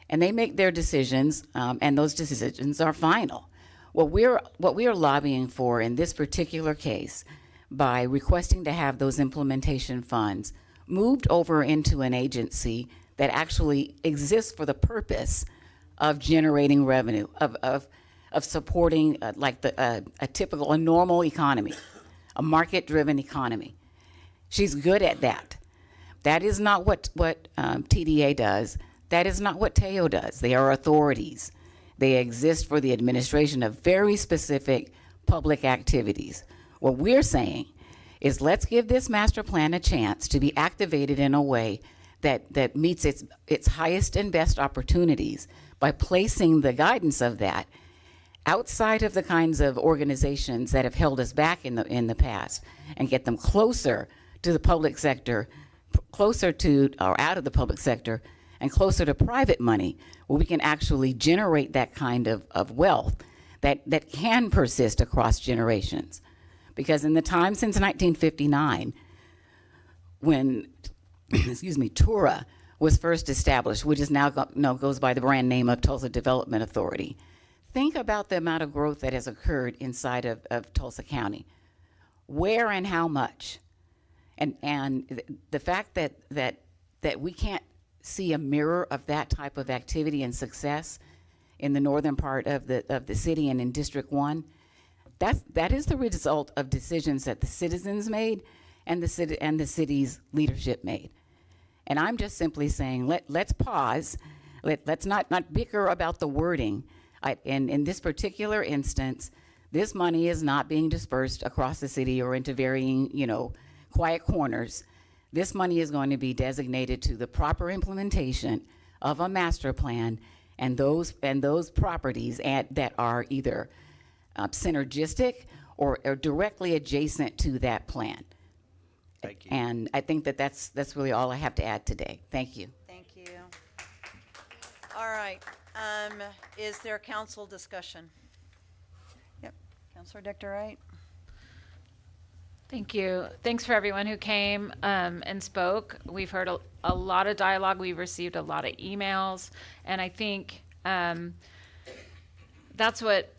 And they make their decisions, and those decisions are final. What we are lobbying for in this particular case, by requesting to have those implementation funds moved over into an agency that actually exists for the purpose of generating revenue, of supporting a normal economy, a market-driven economy. She's good at that. That is not what TDA does. That is not what TEO does. They are authorities. They exist for the administration of very specific public activities. What we're saying is, let's give this master plan a chance to be activated in a way that meets its highest and best opportunities by placing the guidance of that outside of the kinds of organizations that have held us back in the past, and get them closer to the public sector, closer to or out of the public sector, and closer to private money, where we can actually generate that kind of wealth that can persist across generations. Because in the time since 1959, when, excuse me, TURA was first established, which is now goes by the brand name of Tulsa Development Authority, think about the amount of growth that has occurred inside of Tulsa County. Where and how much? And the fact that we can't see a mirror of that type of activity and success in the northern part of the city and in District 1, that is the result of decisions that the citizens made and the city's leadership made. And I'm just simply saying, let's pause. Let's not bicker about the wording. In this particular instance, this money is not being dispersed across the city or into varying, quiet corners. This money is going to be designated to the proper implementation of a master plan and those properties that are either synergistic or directly adjacent to that plan. Thank you. And I think that's really all I have to add today. Thank you. Thank you. All right. Is there council discussion? Yep. Councilor Dr. Wright. Thank you. Thanks for everyone who came and spoke. We've heard a lot of dialogue. We've received a lot of emails. And I think that's what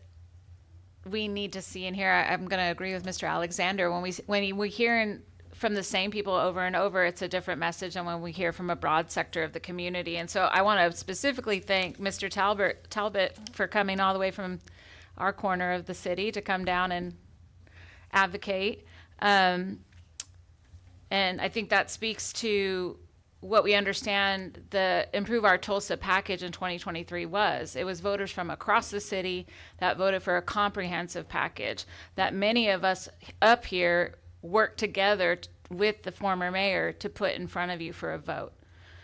we need to see in here. I'm going to agree with Mr. Alexander. When we hear from the same people over and over, it's a different message than when we hear from a broad sector of the community. And so I want to specifically thank Mr. Talbot for coming all the way from our corner of the city to come down and advocate. And I think that speaks to what we understand the Improve Our Tulsa package in 2023 was. It was voters from across the city that voted for a comprehensive package that many of us up here worked together with the former mayor to put in front of you for a vote.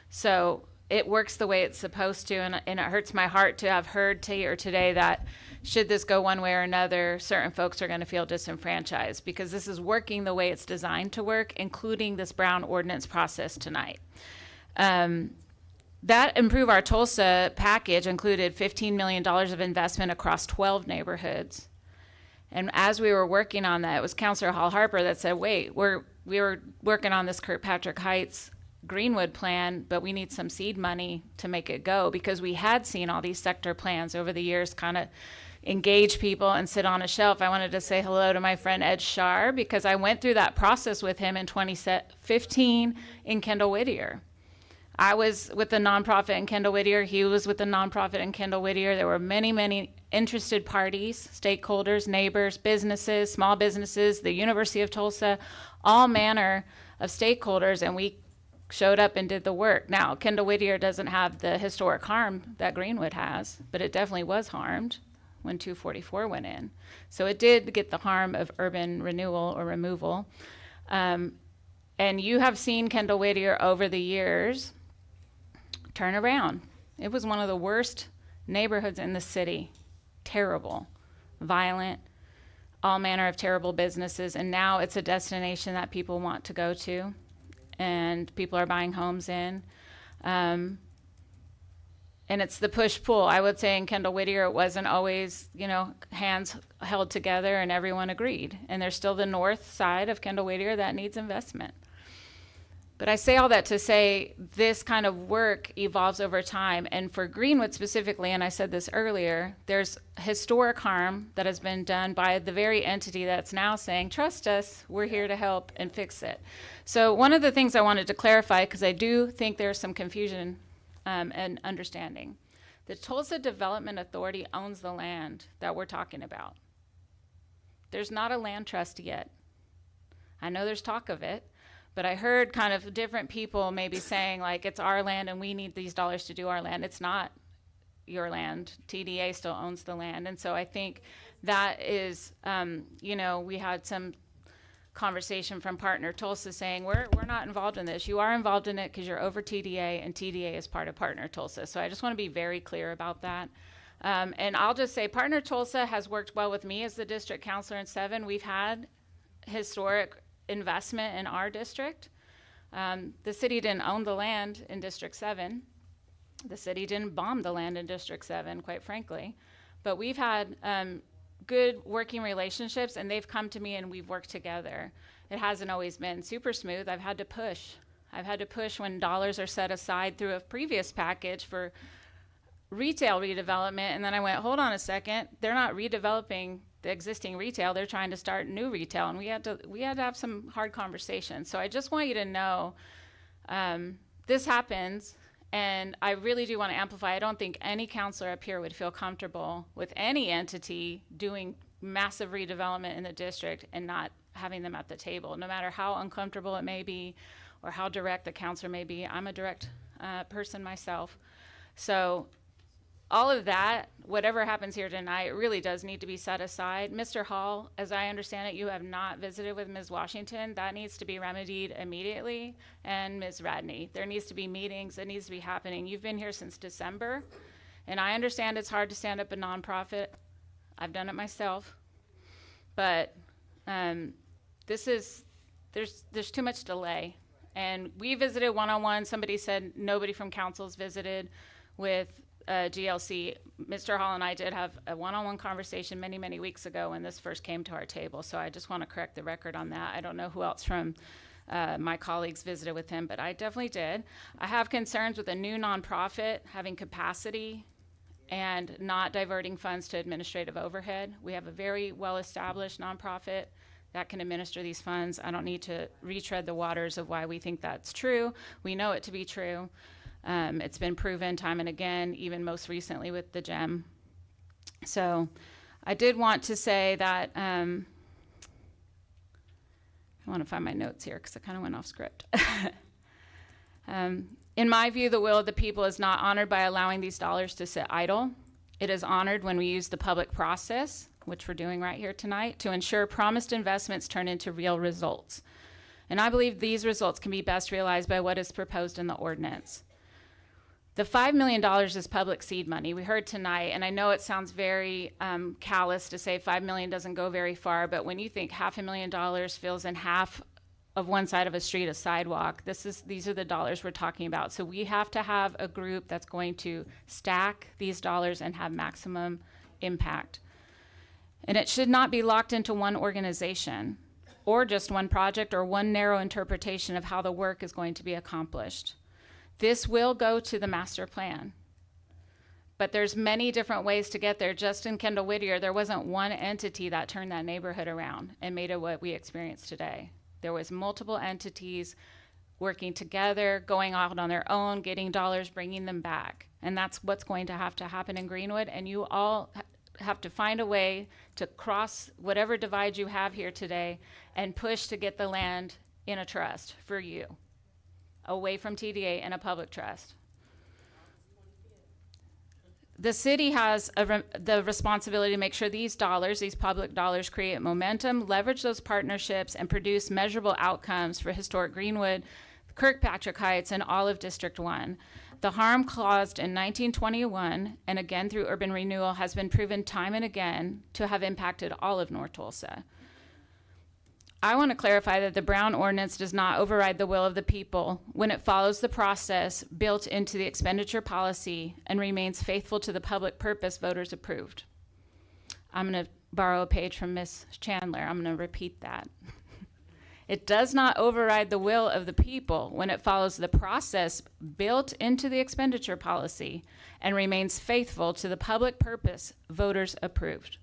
So it works the way it's supposed to, and it hurts my heart to have heard here today that should this go one way or another, certain folks are going to feel disenfranchised, because this is working the way it's designed to work, including this Brown ordinance process tonight. That Improve Our Tulsa package included $15 million of investment across 12 neighborhoods. And as we were working on that, it was Councilor Hall Harper that said, wait, we were working on this Kirkpatrick Heights Greenwood plan, but we need some seed money to make it go, because we had seen all these sector plans over the years kind of engage people and sit on a shelf. I wanted to say hello to my friend Ed Shar, because I went through that process with him in 2015 in Kendall Whittier. I was with the nonprofit in Kendall Whittier. He was with the nonprofit in Kendall Whittier. There were many, many interested parties, stakeholders, neighbors, businesses, small businesses, the University of Tulsa, all manner of stakeholders, and we showed up and did the work. Now, Kendall Whittier doesn't have the historic harm that Greenwood has, but it definitely was harmed when 244 went in. So it did get the harm of urban renewal or removal. And you have seen Kendall Whittier over the years turn around. It was one of the worst neighborhoods in the city. Terrible, violent, all manner of terrible businesses. And now it's a destination that people want to go to, and people are buying homes in. And it's the push-pull. I would say in Kendall Whittier, it wasn't always, hands held together and everyone agreed. And there's still the north side of Kendall Whittier that needs investment. But I say all that to say this kind of work evolves over time. And for Greenwood specifically, and I said this earlier, there's historic harm that has been done by the very entity that's now saying, trust us, we're here to help and fix it. So one of the things I wanted to clarify, because I do think there's some confusion and understanding. The Tulsa Development Authority owns the land that we're talking about. There's not a land trust yet. I know there's talk of it, but I heard kind of different people maybe saying like, it's our land and we need these dollars to do our land. It's not your land. TDA still owns the land. And so I think that is, we had some conversation from Partner Tulsa saying, we're not involved in this. You are involved in it because you're over TDA, and TDA is part of Partner Tulsa. So I just want to be very clear about that. And I'll just say Partner Tulsa has worked well with me as the district counselor in 7. We've had historic investment in our district. The city didn't own the land in District 7. The city didn't bomb the land in District 7, quite frankly. But we've had good working relationships, and they've come to me and we've worked together. It hasn't always been super smooth. I've had to push. I've had to push when dollars are set aside through a previous package for retail redevelopment, and then I went, hold on a second, they're not redeveloping the existing retail, they're trying to start new retail, and we had to have some hard conversations. So I just want you to know this happens, and I really do want to amplify. I don't think any counselor up here would feel comfortable with any entity doing massive redevelopment in the district and not having them at the table, no matter how uncomfortable it may be or how direct the counselor may be. I'm a direct person myself. So all of that, whatever happens here tonight, really does need to be set aside. Mr. Hall, as I understand it, you have not visited with Ms. Washington. That needs to be remedied immediately. And Ms. Radney, there needs to be meetings. It needs to be happening. You've been here since December, and I understand it's hard to stand up a nonprofit. I've done it myself. But there's too much delay. And we visited one-on-one. Somebody said nobody from council's visited with GLC. Mr. Hall and I did have a one-on-one conversation many, many weeks ago when this first came to our table. So I just want to correct the record on that. I don't know who else from my colleagues visited with him, but I definitely did. I have concerns with a new nonprofit having capacity and not diverting funds to administrative overhead. We have a very well-established nonprofit that can administer these funds. I don't need to retread the waters of why we think that's true. We know it to be true. It's been proven time and again, even most recently with the GEM. So I did want to say that, I want to find my notes here because I kind of went off script. In my view, the will of the people is not honored by allowing these dollars to sit idle. It is honored when we use the public process, which we're doing right here tonight, to ensure promised investments turn into real results. And I believe these results can be best realized by what is proposed in the ordinance. The $5 million is public seed money. We heard tonight, and I know it sounds very callous to say $5 million doesn't go very far, but when you think $500,000 fills in half of one side of a street, a sidewalk, these are the dollars we're talking about. So we have to have a group that's going to stack these dollars and have maximum impact. And it should not be locked into one organization or just one project or one narrow interpretation of how the work is going to be accomplished. This will go to the master plan, but there's many different ways to get there. Just in Kendall Whittier, there wasn't one entity that turned that neighborhood around and made it what we experience today. There was multiple entities working together, going out on their own, getting dollars, bringing them back. And that's what's going to happen in Greenwood. And you all have to find a way to cross whatever divide you have here today and push to get the land in a trust for you, away from TDA and a public trust. The city has the responsibility to make sure these dollars, these public dollars, create momentum, leverage those partnerships, and produce measurable outcomes for historic Greenwood, Kirkpatrick Heights, and all of District 1. The harm caused in 1921, and again through urban renewal, has been proven time and again to have impacted all of North Tulsa. I want to clarify that the Brown ordinance does not override the will of the people when it follows the process built into the expenditure policy and remains faithful to the public purpose voters approved. I'm going to borrow a page from Ms. Chandler. I'm going to repeat that. It does not override the will of the people when it follows the process built into the expenditure policy and remains faithful to the public purpose voters approved.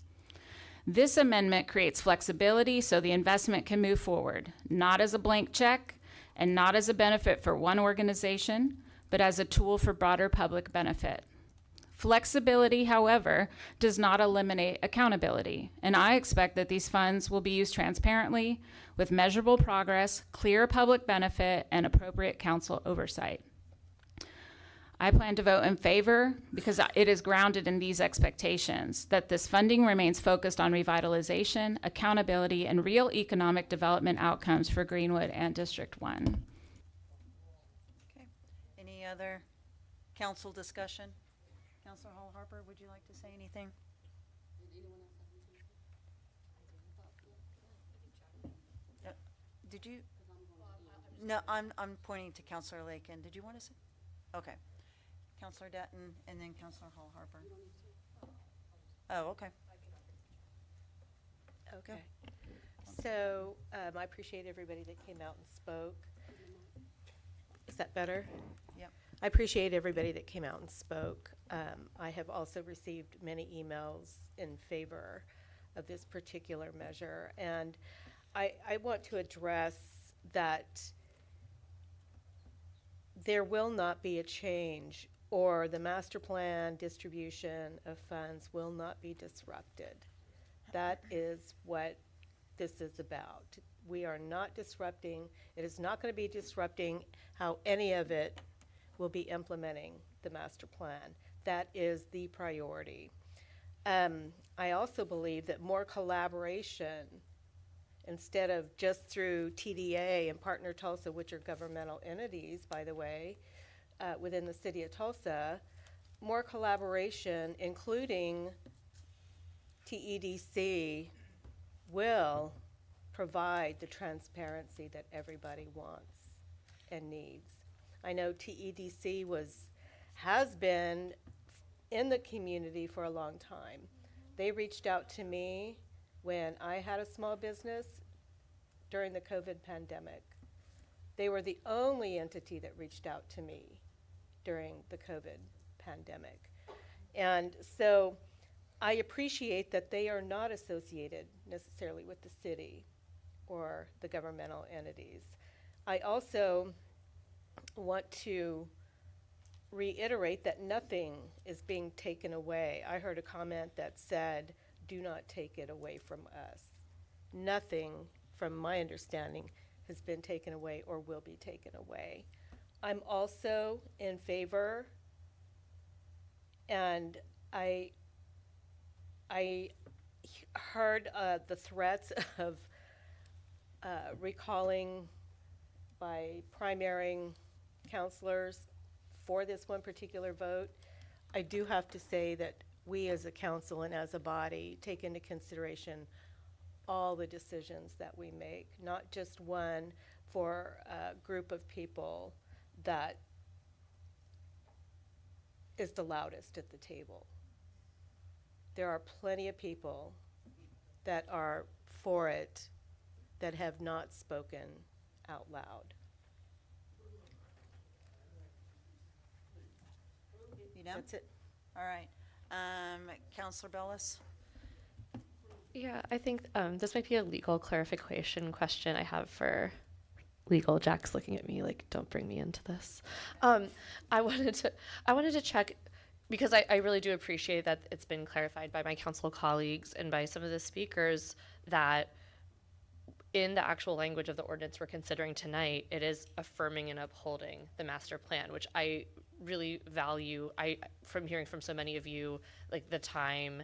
This amendment creates flexibility so the investment can move forward, not as a blank check and not as a benefit for one organization, but as a tool for broader public benefit. Flexibility, however, does not eliminate accountability, and I expect that these funds will be used transparently with measurable progress, clear public benefit, and appropriate council oversight. I plan to vote in favor because it is grounded in these expectations that this funding remains focused on revitalization, accountability, and real economic development outcomes for Greenwood and District 1. Okay. Any other council discussion? Councilor Hall Harper, would you like to say anything? did you? No, I'm pointing to Counselor Lakin. Did you want to say? Okay. Counselor Dutton and then Counselor Hall Harper. Oh, okay. Okay. So I appreciate everybody that came out and spoke. Is that better? Yep. I appreciate everybody that came out and spoke. I have also received many emails in favor of this particular measure. And I want to address that there will not be a change, or the master plan distribution of funds will not be disrupted. That is what this is about. We are not disrupting, it is not going to be disrupting how any of it will be implementing the master plan. That is the priority. I also believe that more collaboration, instead of just through TDA and Partner Tulsa, which are governmental entities, by the way, within the city of Tulsa, more collaboration, including TEDC, will provide the transparency that everybody wants and needs. I know TEDC has been in the community for a long time. They reached out to me when I had a small business during the COVID pandemic. They were the only entity that reached out to me during the COVID pandemic. And so I appreciate that they are not associated necessarily with the city or the governmental entities. I also want to reiterate that nothing is being taken away. I heard a comment that said, do not take it away from us. Nothing, from my understanding, has been taken away or will be taken away. I'm also in favor, and I heard the threats of recalling by primarying counselors for this one particular vote. I do have to say that we as a council and as a body take into consideration all the decisions that we make, not just one for a group of people that is the loudest at the table. There are plenty of people that are for it that have not spoken out loud. You done? That's it. All right. Counselor Bellis? Yeah, I think this might be a legal clarification question I have for legal. Jack's looking at me like, don't bring me into this. I wanted to check, because I really do appreciate that it's been clarified by my council colleagues and by some of the speakers that in the actual language of the ordinance we're considering tonight, it is affirming and upholding the master plan, which I really value. From hearing from so many of you, like the time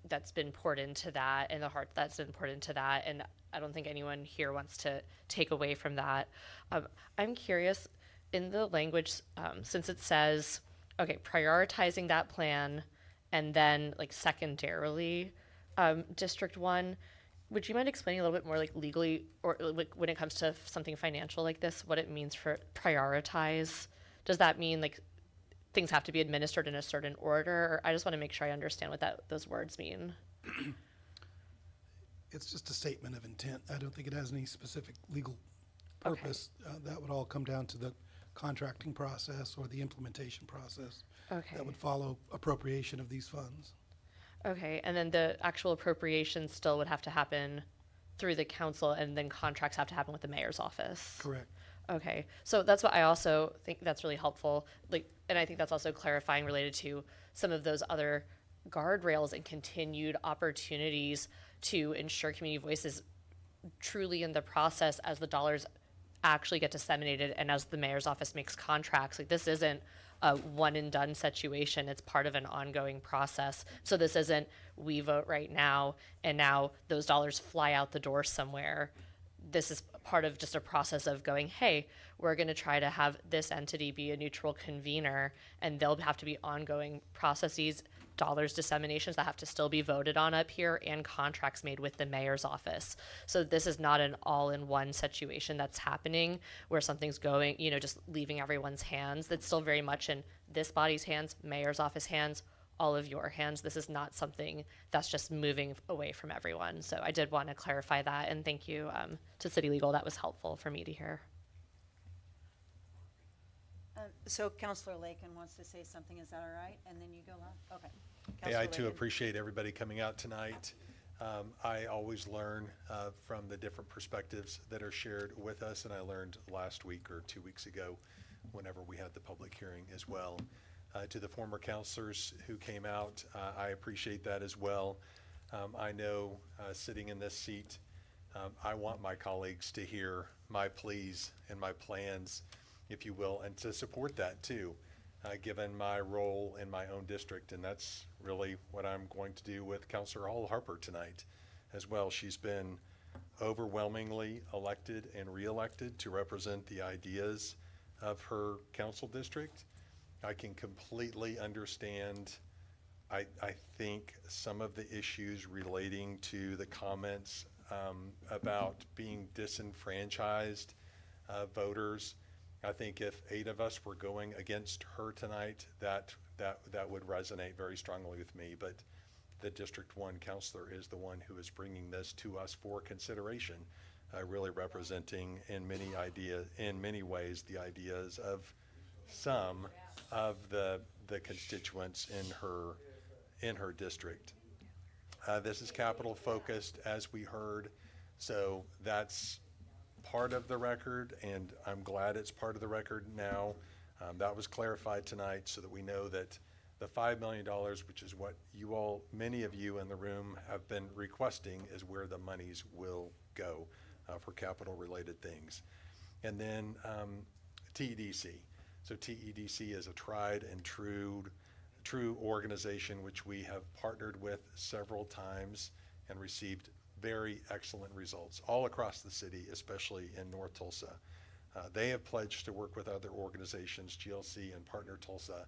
that's been poured into that and the heart that's been poured into that, and I don't think anyone here wants to take away from that. I'm curious, in the language, since it says, okay, prioritizing that plan, and then like secondarily, District 1, would you mind explaining a little bit more, like legally, or like when it comes to something financial like this, what it means for prioritize? Does that mean like things have to be administered in a certain order? Or I just want to make sure I understand what those words mean. It's just a statement of intent. I don't think it has any specific legal purpose. That would all come down to the contracting process or the implementation process. Okay. That would follow appropriation of these funds. Okay, and then the actual appropriation still would have to happen through the council, and then contracts have to happen with the mayor's office. Correct. Okay, so that's what I also think that's really helpful. Like, and I think that's also clarifying related to some of those other guardrails and continued opportunities to ensure community voice is truly in the process as the dollars actually get disseminated and as the mayor's office makes contracts. Like, this isn't a one and done situation. It's part of an ongoing process. So this isn't we vote right now and now those dollars fly out the door somewhere. This is part of just a process of going, hey, we're going to try to have this entity be a neutral convener, and there'll have to be ongoing processes dollars disseminations that have to still be voted on up here and contracts made with the mayor's office. So this is not an all-in-one situation that's happening where something's going, you know, just leaving everyone's hands. That's still very much in this body's hands, mayor's office hands, all of your hands. This is not something that's just moving away from everyone. So I did want to clarify that, and thank you to City Legal. That was helpful for me to hear. So Councilor Lakin wants to say something, is that all right? And then you go on? Okay. Hey, I Councilor too Lakin. appreciate everybody coming out tonight. I always learn from the different perspectives that are shared with us, and I learned last week or 2 weeks ago whenever we had the public hearing as well. To the former counselors who came out, I appreciate that as well. I know sitting in this seat, I want my colleagues to hear my pleas and my plans, if you will, and to support that too, given my role in my own district. And that's really what I'm going to do with Councilor Hall Harper tonight as well. She's been overwhelmingly elected and reelected to represent the ideas of her council district. I can completely understand, I think, some of the issues relating to the comments about being disenfranchised voters. I think if 8 of us were going against her tonight, that would resonate very strongly with me. But the District 1 counselor is the one who is bringing this to us for consideration, really representing in many ways the ideas of some of the constituents in her district. This is capital focused, as we heard, so that's part of the record, and I'm glad it's part of the record now. That was clarified tonight so that we know that the $5 million, which is what you all, many of you in the room have been requesting, is where the monies will go for capital related things. And then TEDC. So TEDC is a tried and true organization which we have partnered with several times and received very excellent results all across the city, especially in North Tulsa. They have pledged to work with other organizations, GLC and Partner Tulsa,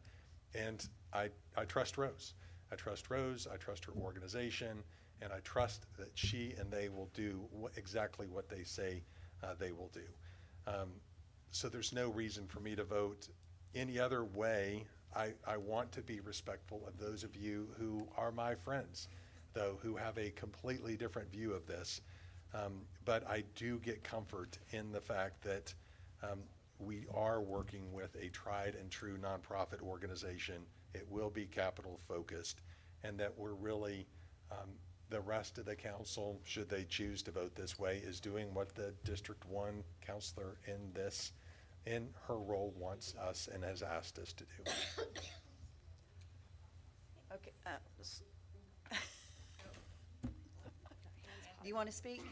and I trust Rose. I trust Rose, I trust her organization, and I trust that she and they will do exactly what they say they will do. So there's no reason for me to vote any other way. I want to be respectful of those of you who are my friends, though, who have a completely different view of this. But I do get comfort in the fact that we are working with a tried and true nonprofit organization. It will be capital focused, and that we're really, the rest of the council, should they choose to vote this way, is doing what the District 1 counselor in her role wants us and has asked us to do. Okay. Do you want to speak?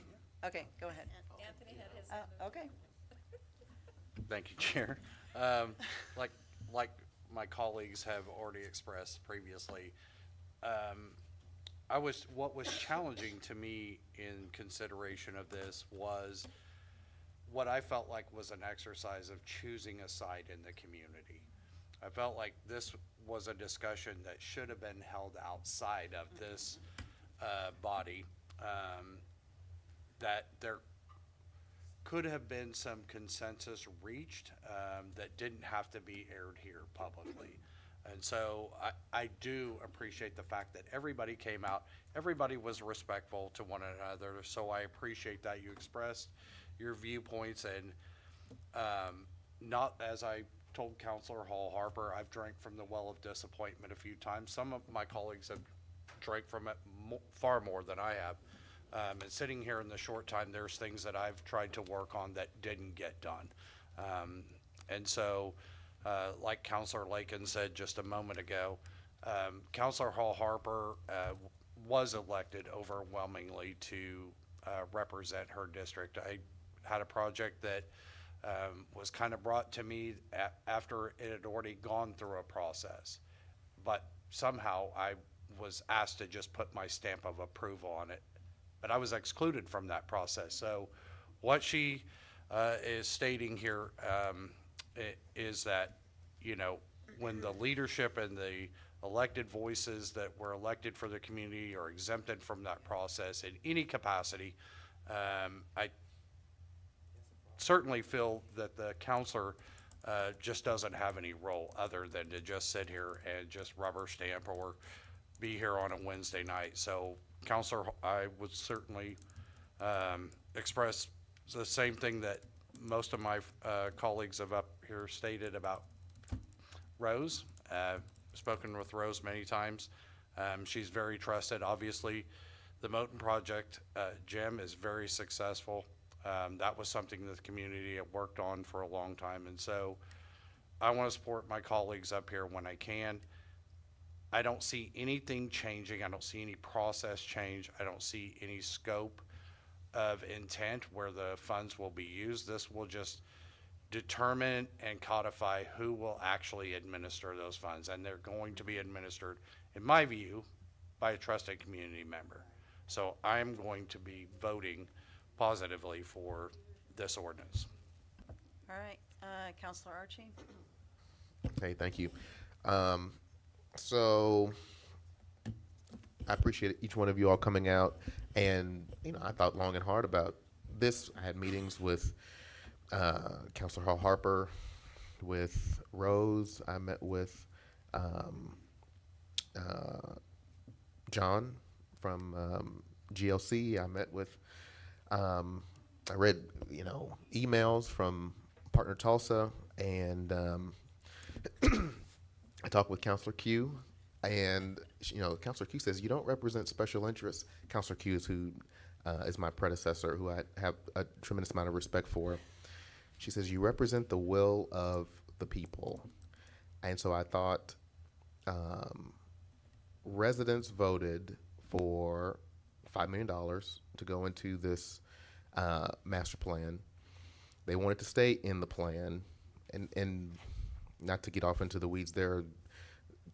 Okay, go ahead. Anthony had his hand up. Okay. Thank you, Chair. Like my colleagues have already expressed previously, what was challenging to me in consideration of this was what I felt like was an exercise of choosing a side in the community. I felt like this was a discussion that should have been held outside of this body, that there could have been some consensus reached that didn't have to be aired here publicly. And so I do appreciate the fact that everybody came out, everybody was respectful to one another, so I appreciate that you expressed your viewpoints, and not, as I told Councilor Hall Harper, I've drank from the well of disappointment a few times. Some of my colleagues have drank from it far more than I have. And sitting here in the short time, there's things that I've tried to work on that didn't get done. And so, like Councilor Lakin said just a moment ago, Councilor Hall Harper was elected overwhelmingly to represent her district. I had a project that was kind of brought to me after it had already gone through a process, but somehow I was asked to just put my stamp of approval on it, but I was excluded from that process. So what she is stating here is that, you know, when the leadership and the elected voices that were elected for the community are exempted from that process in any capacity. I certainly feel that the counselor just doesn't have any role other than to just sit here and just rubber stamp or be here on a Wednesday night. So, Counselor, I would certainly express the same thing that most of my colleagues have up here stated about Rose. Spoken with Rose many times. She's very trusted. Obviously, the Moton project, Jim, is very successful. That was something that the community had worked on for a long time. And so I want to support my colleagues up here when I can. I don't see anything changing. I don't see any process change. I don't see any scope of intent where the funds will be used. This will just determine and codify who will actually administer those funds. And they're going to be administered, in my view, by a trusted community member. So I'm going to be voting positively for this ordinance. All right, Counselor Archie? Okay, thank you. So I appreciate each one of you all coming out, and I thought long and hard about this. I had meetings with Councilor Hall Harper, with Rose. I met with John from GLC. I met with. I read emails from Partner Tulsa, and I talked with Counselor Q, and Counselor Q says, you don't represent special interests. Counselor Q is who is my predecessor, who I have a tremendous amount of respect for. She says, you represent the will of the people. And so I thought residents voted for $5 million to go into this master plan. They wanted to stay in the plan, and not to get off into the weeds, there are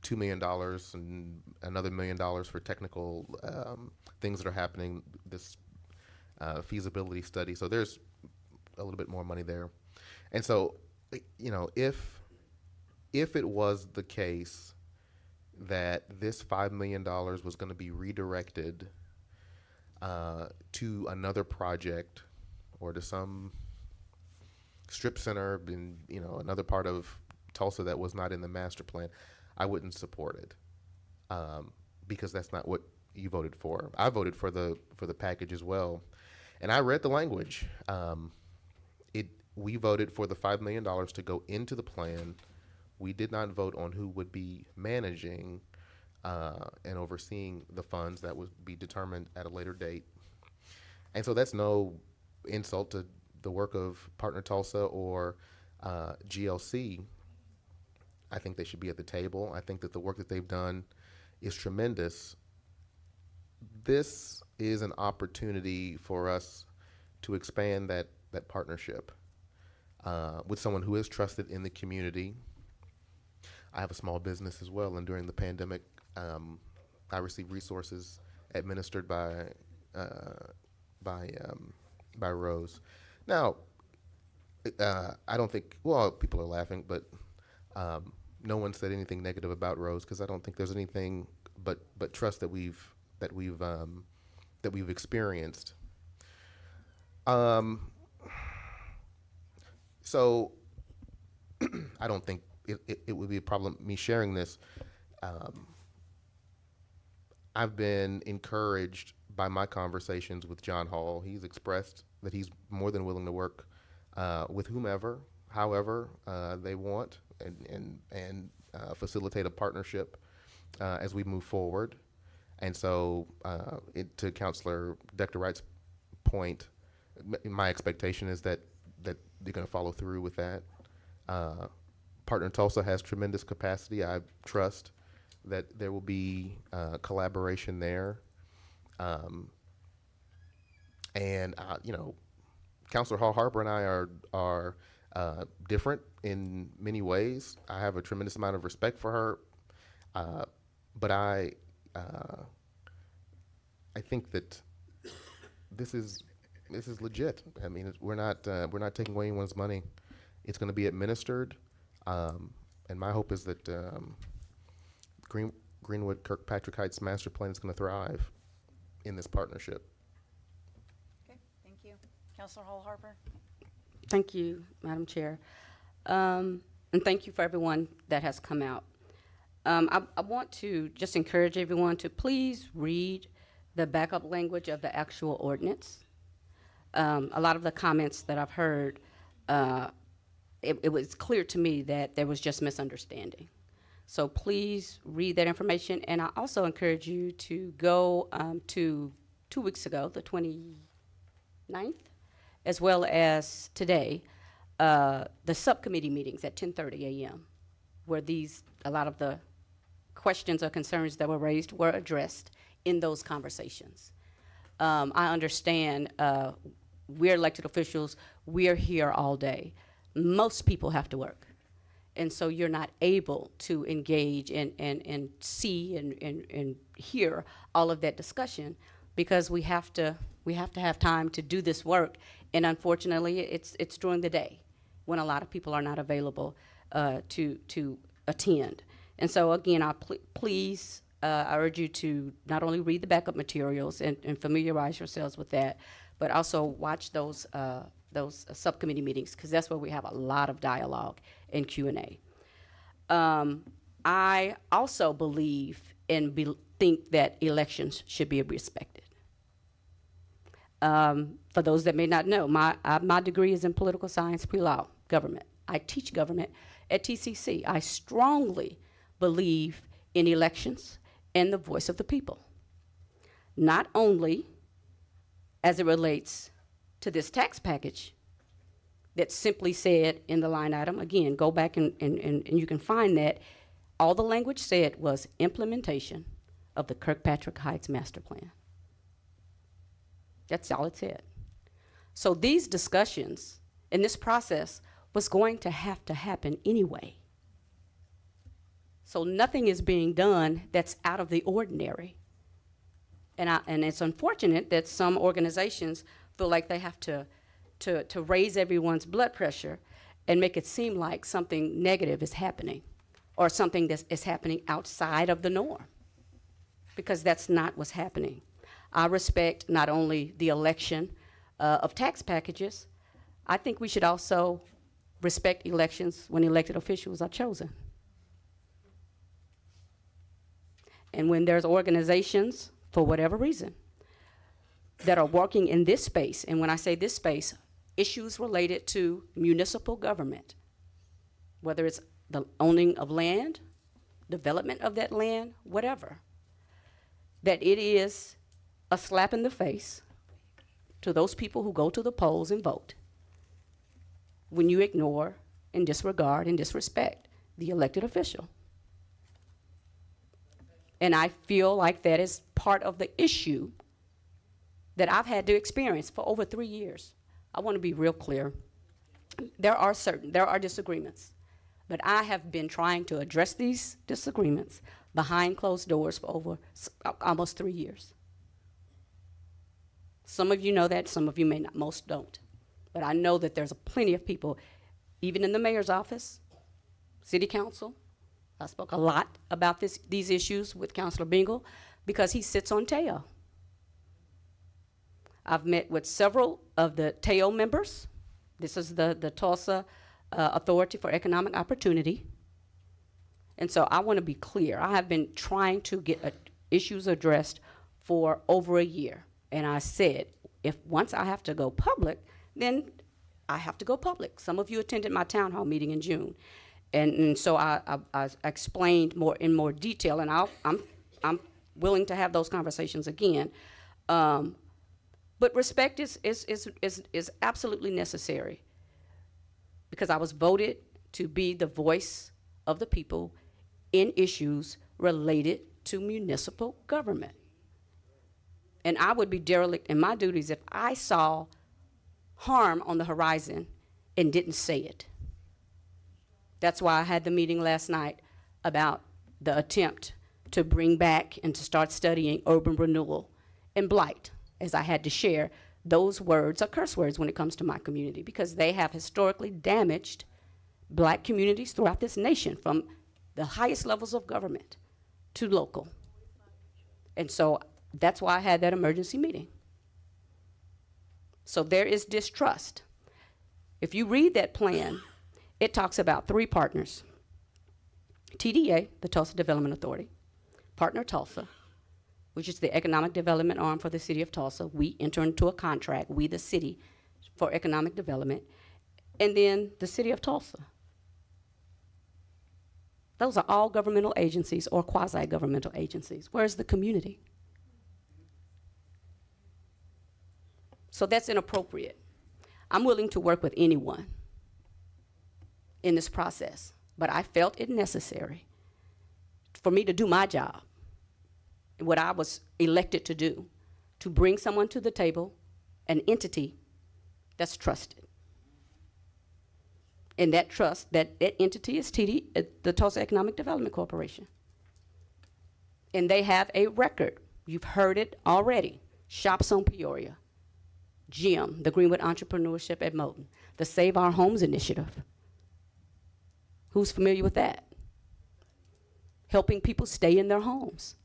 $2 million and another $1 million for technical things that are happening, this feasibility study. So there's a little bit more money there. And so, if it was the case that this $5 million was going to be redirected to another project or to some strip center in another part of Tulsa that was not in the master plan, I wouldn't support it because that's not what you voted for. I voted for the package as well, and I read the language. We voted for the $5 million to go into the plan. We did not vote on who would be managing and overseeing the funds. That would be determined at a later date. And so that's no insult to the work of Partner Tulsa or GLC. I think they should be at the table. I think that the work that they've done is tremendous. This is an opportunity for us to expand that partnership with someone who is trusted in the community. I have a small business as well, and during the pandemic, I received resources administered by Rose. Now, I don't think, well, people are laughing, but no one said anything negative about Rose because I don't think there's anything but trust that we've experienced. So I don't think it would be a problem me sharing this. I've been encouraged by my conversations with John Hall. He's expressed that he's more than willing to work with whomever, however they want, and facilitate a partnership as we move forward. And so, to Councilor Dr. Wright's point, my expectation is that they're going to follow through with that. Partner Tulsa has tremendous capacity. I trust that there will be collaboration there. And Councilor Hall Harper and I are different in many ways. I have a tremendous amount of respect for her, but I think that this is legit. I mean, we're not taking away anyone's money. It's going to be administered, and my hope is that Greenwood Kirkpatrick Heights Master Plan is going to thrive in this partnership. Okay, thank you. Councilor Hall Harper? Thank you, Madam Chair. And thank you for everyone that has come out. I want to just encourage everyone to please read the backup language of the actual ordinance. A lot of the comments that I've heard, it was clear to me that there was just misunderstanding. So please read that information. And I also encourage you to go to 2 weeks ago, the 29th, as well as today, the subcommittee meetings at 10:30 a.m., where a lot of the questions or concerns that were raised were addressed in those conversations. I understand we're elected officials, we're here all day. Most people have to work. And so you're not able to engage and see and hear all of that discussion because we have to have time to do this work. And unfortunately, it's during the day when a lot of people are not available to attend. And so again, please, I urge you to not only read the backup materials and familiarize yourselves with that, but also watch those subcommittee meetings, because that's where we have a lot of dialogue and Q&A. I also believe and think that elections should be respected. For those that may not know, my degree is in political science, pre-law, government. I teach government at TCC. I strongly believe in elections and the voice of the people. Not only as it relates to this tax package that simply said in the line item, again, go back and you can find that, all the language said was implementation of the Kirkpatrick Heights Master Plan. That's all it said. So these discussions and this process was going to have to happen anyway. So nothing is being done that's out of the ordinary. And it's unfortunate that some organizations feel like they have to raise everyone's blood pressure and make it seem like something negative is happening or something that is happening outside of the norm, because that's not what's happening. I respect not only the election of tax packages, I think we should also respect elections when elected officials are chosen. And when there's organizations, for whatever reason, that are working in this space, and when I say this space, issues related to municipal government, whether it's the owning of land, development of that land, whatever, that it is a slap in the face to those people who go to the polls and vote when you ignore and disregard and disrespect the elected official. And I feel like that is part of the issue that I've had to experience for over 3 years. I want to be real clear. There are disagreements, but I have been trying to address these disagreements behind closed doors for over almost 3 years. Some of you know that, some of you may not, most don't. But I know that there's plenty of people, even in the mayor's office, city council. I spoke a lot about these issues with Councilor Bingle because he sits on TEO. I've met with several of the TEO members. This is the Tulsa Authority for Economic Opportunity. And so I want to be clear. I have been trying to get issues addressed for over a year. And I said, if once I have to go public, then I have to go public. Some of you attended my town hall meeting in June. And so I explained in more detail, and I'm willing to have those conversations again. But respect is absolutely necessary, because I was voted to be the voice of the people in issues related to municipal government. And I would be derelict in my duties if I saw harm on the horizon and didn't say it. That's why I had the meeting last night about the attempt to bring back and to start studying urban renewal and blight, as I had to share. Those words are curse words when it comes to my community, because they have historically damaged black communities throughout this nation, from the highest levels of government to local. And so that's why I had that emergency meeting. So there is distrust. If you read that plan, it talks about 3 partners. TDA, the Tulsa Development Authority, Partner Tulsa, which is the economic development arm for the city of Tulsa. We enter into a contract, we the city, for economic development, and then the city of Tulsa. Those are all governmental agencies or quasi-governmental agencies. Where's the community? So that's inappropriate. I'm willing to work with anyone in this process, but I felt it necessary for me to do my job, what I was elected to do, to bring someone to the table, an entity that's trusted. And that trust, that entity is the Tulsa Economic Development Corporation. And they have a record. You've heard it already. Shops on Peoria, GM, the Greenwood Entrepreneurship at Moulton, the Save Our Homes Initiative. Who's familiar with that? Helping people stay in their homes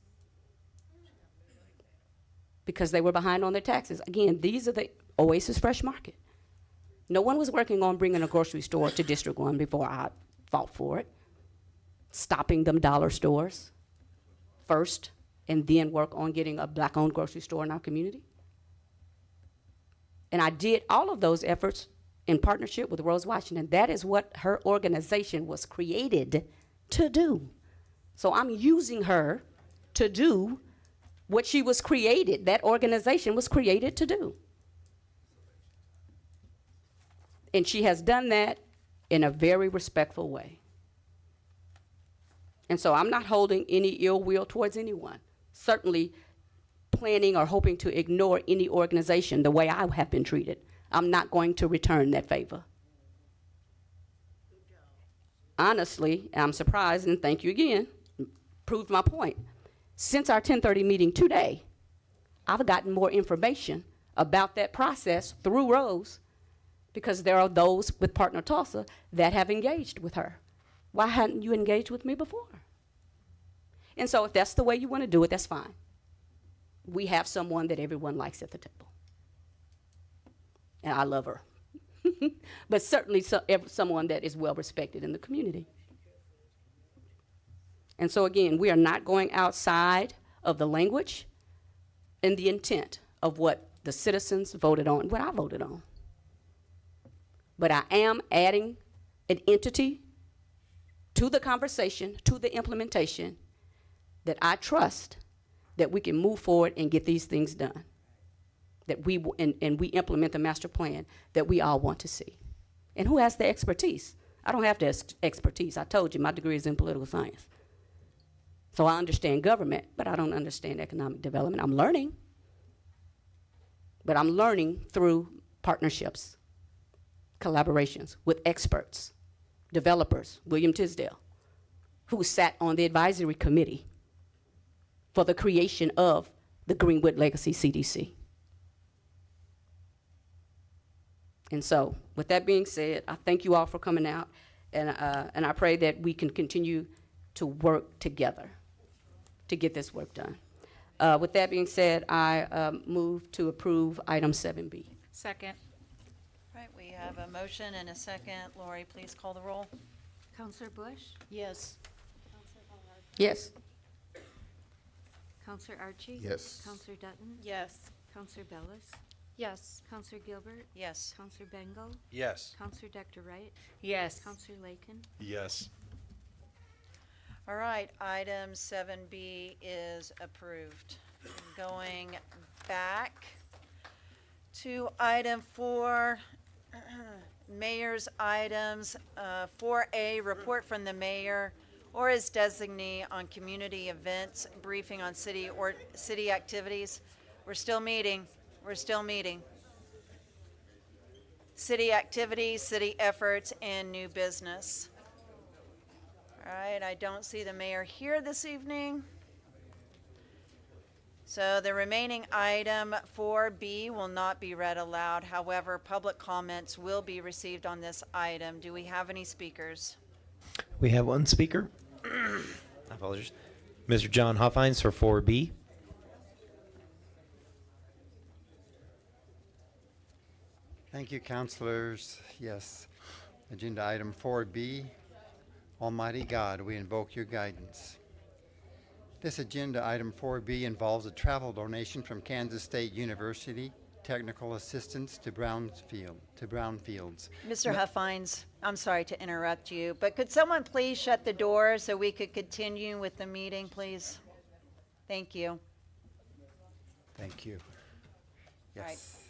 because they were behind on their taxes. Again, these are the Oasis Fresh Market. No one was working on bringing a grocery store to District 1 before I fought for it. Stopping them dollar stores first, and then work on getting a black-owned grocery store in our community. And I did all of those efforts in partnership with Rose Washington. That is what her organization was created to do. So I'm using her to do what she was created, that organization was created to do. And she has done that in a very respectful way. And so I'm not holding any ill will towards anyone. Certainly planning or hoping to ignore any organization the way I have been treated. I'm not going to return that favor. Honestly, I'm surprised, and thank you again, proved my point. Since our 10:30 meeting today, I've gotten more information about that process through Rose, because there are those with Partner Tulsa that have engaged with her. Why hadn't you engaged with me before? And so if that's the way you want to do it, that's fine. We have someone that everyone likes at the table. And I love her. But certainly someone that is well respected in the community. And so again, we are not going outside of the language and the intent of what the citizens voted on, what I voted on. But I am adding an entity to the conversation, to the implementation, that I trust that we can move forward and get these things done. That we and we implement the master plan that we all want to see. And who has the expertise? I don't have the expertise. I told you my degree is in political science. So I understand government, but I don't understand economic development. I'm learning. But I'm learning through partnerships, collaborations with experts, developers, William Tisdale, who sat on the advisory committee for the creation of the Greenwood Legacy CDC. And so, with that being said, I thank you all for coming out, and I pray that we can continue to work together to get this work done. With that being said, I move to approve item 7B. Second. All right, we have a motion and a second. Lori, please call the roll. Counselor Bush? Yes. Yes. Counselor Archie? Yes. Counselor Dutton? Yes. Counselor Bellis? Yes. Counselor Gilbert? Yes. Counselor Bengal? Yes. Counselor Dr. Wright? Yes. Counselor Lakin? Yes. All right, item 7B is approved. Going back to item 4, mayor's items. 4A, report from the mayor or his designee on community events, briefing on city activities. We're still meeting. We're still meeting. City activities, city efforts, and new business. All right, I don't see the mayor here this evening. So the remaining item 4B will not be read aloud. However, public comments will be received on this item. Do we have any speakers? We have one speaker. Apologies. Mr. John Hoffines for 4B. Thank you, councilors. Yes. Agenda item 4B. Almighty God, we invoke your guidance. This agenda item 4B involves a travel donation from Kansas State University, technical assistance to Brownfields. Mr. Huffines, I'm sorry to interrupt you, but could someone please shut the door so we could continue with the meeting, please? Thank you. Thank you. Right. Yes.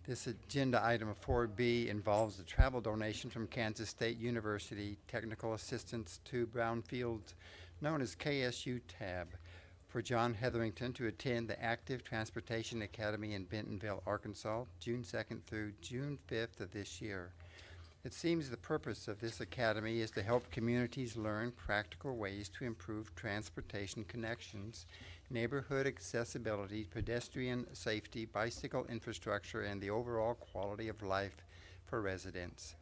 This agenda item 4B involves a travel donation from Kansas State University, technical assistance to Brownfields, known as KSU TAB, for John Hetherington to attend the Active Transportation Academy in Bentonville, Arkansas, June 2nd through June 5th of this year. It seems the purpose of this academy is to help communities learn practical ways to improve transportation connections, neighborhood accessibility, pedestrian safety, bicycle infrastructure, and the overall quality of life for residents.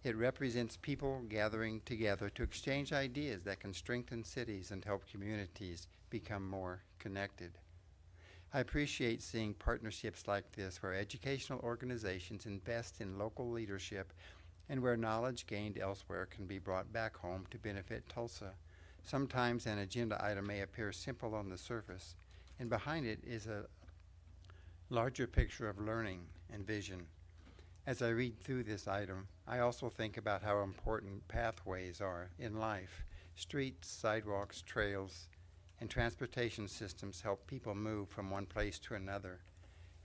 It represents people gathering together to exchange ideas that can strengthen cities and help communities become more connected. I appreciate seeing partnerships like this where educational organizations invest in local leadership and where knowledge gained elsewhere can be brought back home to benefit Tulsa. Sometimes an agenda item may appear simple on the surface, and behind it is a larger picture of learning and vision. As I read through this item, I also think about how important pathways are in life. Streets, sidewalks, trails, and transportation systems help people move from one place to another.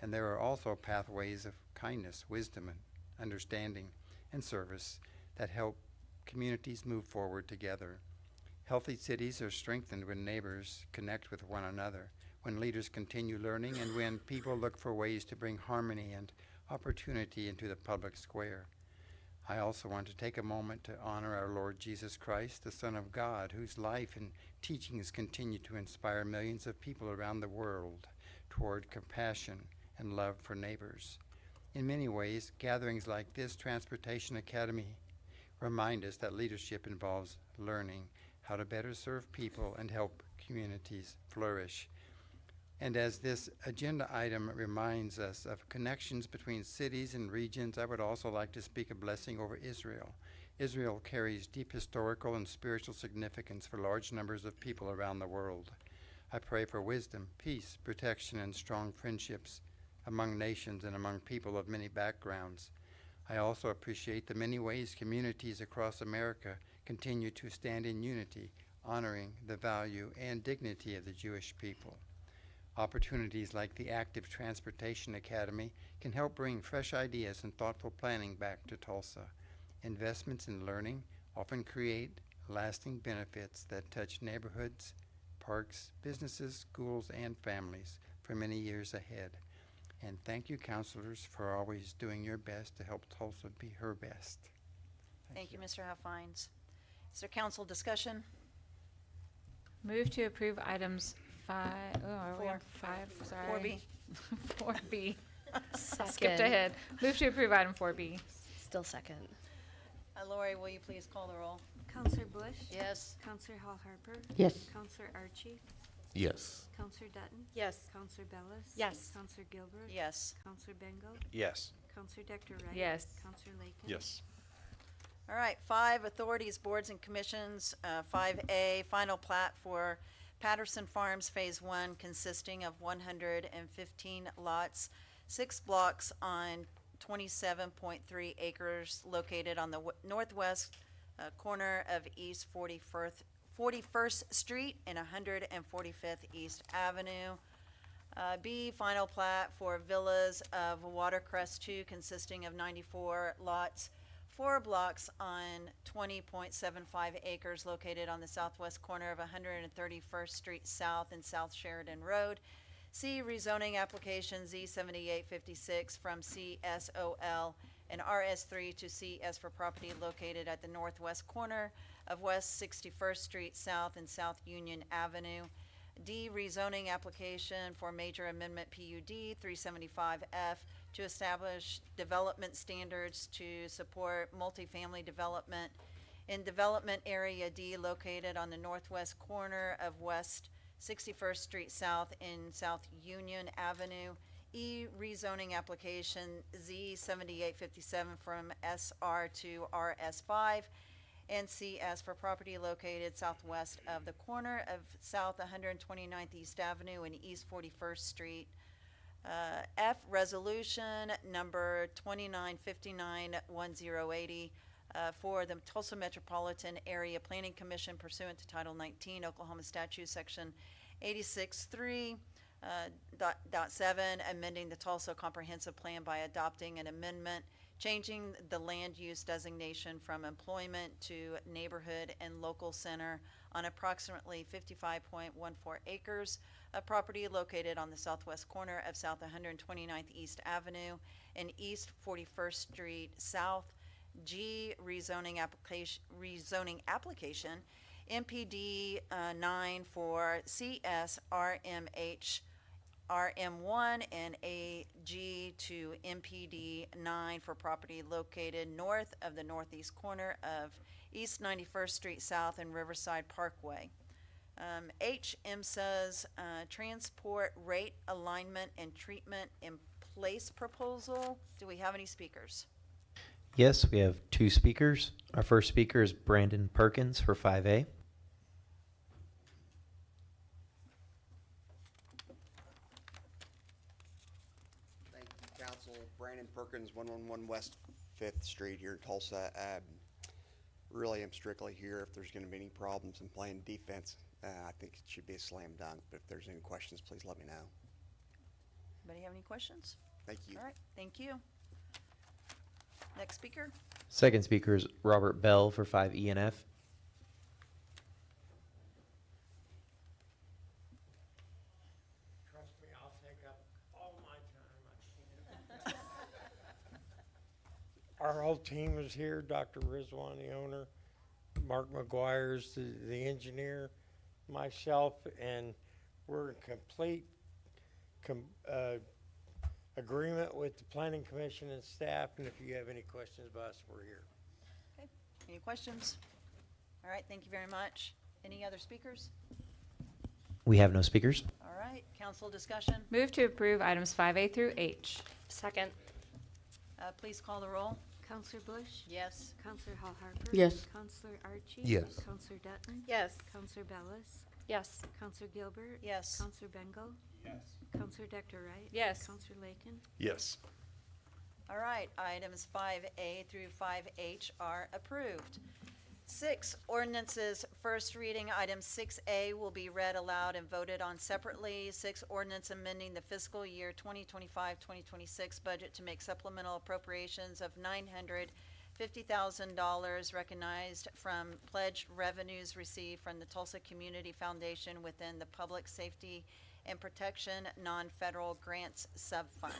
And there are also pathways of kindness, wisdom, and understanding and service that help communities move forward together. Healthy cities are strengthened when neighbors connect with one another, when leaders continue learning, and when people look for ways to bring harmony and opportunity into the public square. I also want to take a moment to honor our Lord Jesus Christ, the Son of God, whose life and teachings continue to inspire millions of people around the world toward compassion and love for neighbors. In many ways, gatherings like this Transportation Academy remind us that leadership involves learning how to better serve people and help communities flourish. And as this agenda item reminds us of connections between cities and regions, I would also like to speak a blessing over Israel. Israel carries deep historical and spiritual significance for large numbers of people around the world. I pray for wisdom, peace, protection, and strong friendships among nations and among people of many backgrounds. I also appreciate the many ways communities across America continue to stand in unity, honoring the value and dignity of the Jewish people. Opportunities like the Active Transportation Academy can help bring fresh ideas and thoughtful planning back to Tulsa. Investments in learning often create lasting benefits that touch neighborhoods, parks, businesses, schools, and families for many years ahead. And thank you, counselors, for always doing your best to help Tulsa be her best. Thank you, Mr. Huffines. Is there council discussion? Move to approve items five, oh, are we on five? Sorry. 4B. 4B. Skipped Second. ahead. Move to approve item 4B. Still second. Lori, will you please call the roll? Counselor Bush? Yes. Counselor Hall Harper? Yes. Counselor Archie? Yes. Counselor Dutton? Yes. Counselor Bellis? Yes. Counselor Gilbert? Yes. Counselor Bengal? Yes. Counselor Dr. Wright? Yes. Counselor Lakin? Yes. All right, 5 authorities, boards, and commissions. 5A, final plat for Patterson Farms Phase 1, consisting of 115 lots, 6 blocks on 27.3 acres, located on the northwest corner of East 41st Street and 145th East Avenue. B, final plat for Villas of Watercrest 2, consisting of 94 lots, 4 blocks on 20.75 acres, located on the southwest corner of 131st Street South and South Sheridan Road. C, rezoning application Z7856 from CSOL and RS3 to CS for property located at the northwest corner of West 61st Street South and South Union Avenue. D, rezoning application for major amendment PUD 375F to establish development standards to support multifamily development in Development Area D located on the northwest corner of West 61st Street South in South Union Avenue. E, rezoning application Z 7857 from SR to RS5. And CS for property located southwest of the corner of South 129th East Avenue and East 41st Street. F, resolution number 2959-1080 for the Tulsa Metropolitan Area Planning Commission pursuant to Title 19 Oklahoma Statute Section 86.3. Dot 7, amending the Tulsa Comprehensive Plan by adopting an amendment changing the land use designation from employment to neighborhood and local center on approximately 55.14 acres of property located on the southwest corner of South 129th East Avenue and East 41st Street South. G, rezoning application MPD 9 for CS RMH RM1 and AG to MPD 9 for property located north of the northeast corner of East 91st Street South and Riverside Parkway. H, MSA's transport rate alignment and treatment in place proposal. Do we have any speakers? Yes, we have 2 speakers. Our first speaker is Brandon Perkins for 5A. Council, Brandon Perkins, 111 West 5th Street here in Tulsa. Really am strictly here if there's going to be any problems in playing defense. I think it should be a slam dunk, but if there's any questions, please let me know. Anybody have any questions? Thank you. All right, thank you. Next speaker. Second speaker is Robert Bell for 5E and F. Trust me, I'll take up all my time. Our whole team is here. Dr. Rizwan, the owner, Mark McGuire's the engineer, myself, and we're in complete agreement with the Planning Commission and staff, and if you have any questions about us, we're here. Okay, any questions? All right, thank you very much. Any other speakers? We have no speakers. All right, council discussion. Move to approve items 5A through H. Second. Please call the roll. Counselor Bush? Yes. Counselor Hall Harper? Yes. Counselor Archie? Yes. Counselor Dutton? Yes. Counselor Bellis? Yes. Counselor Gilbert? Yes. Counselor Bengal? Yes. Counselor Dr. Wright? Yes. Counselor Lakin? Yes. All right, items 5A through 5H are approved. 6, ordinances, first reading. Item 6A will be read aloud and voted on separately. 6, ordinance amending the fiscal year 2025-2026 budget to make supplemental appropriations of $950,000 recognized from pledged revenues received from the Tulsa Community Foundation within the Public Safety and Protection Non-Federal Grants Subfund.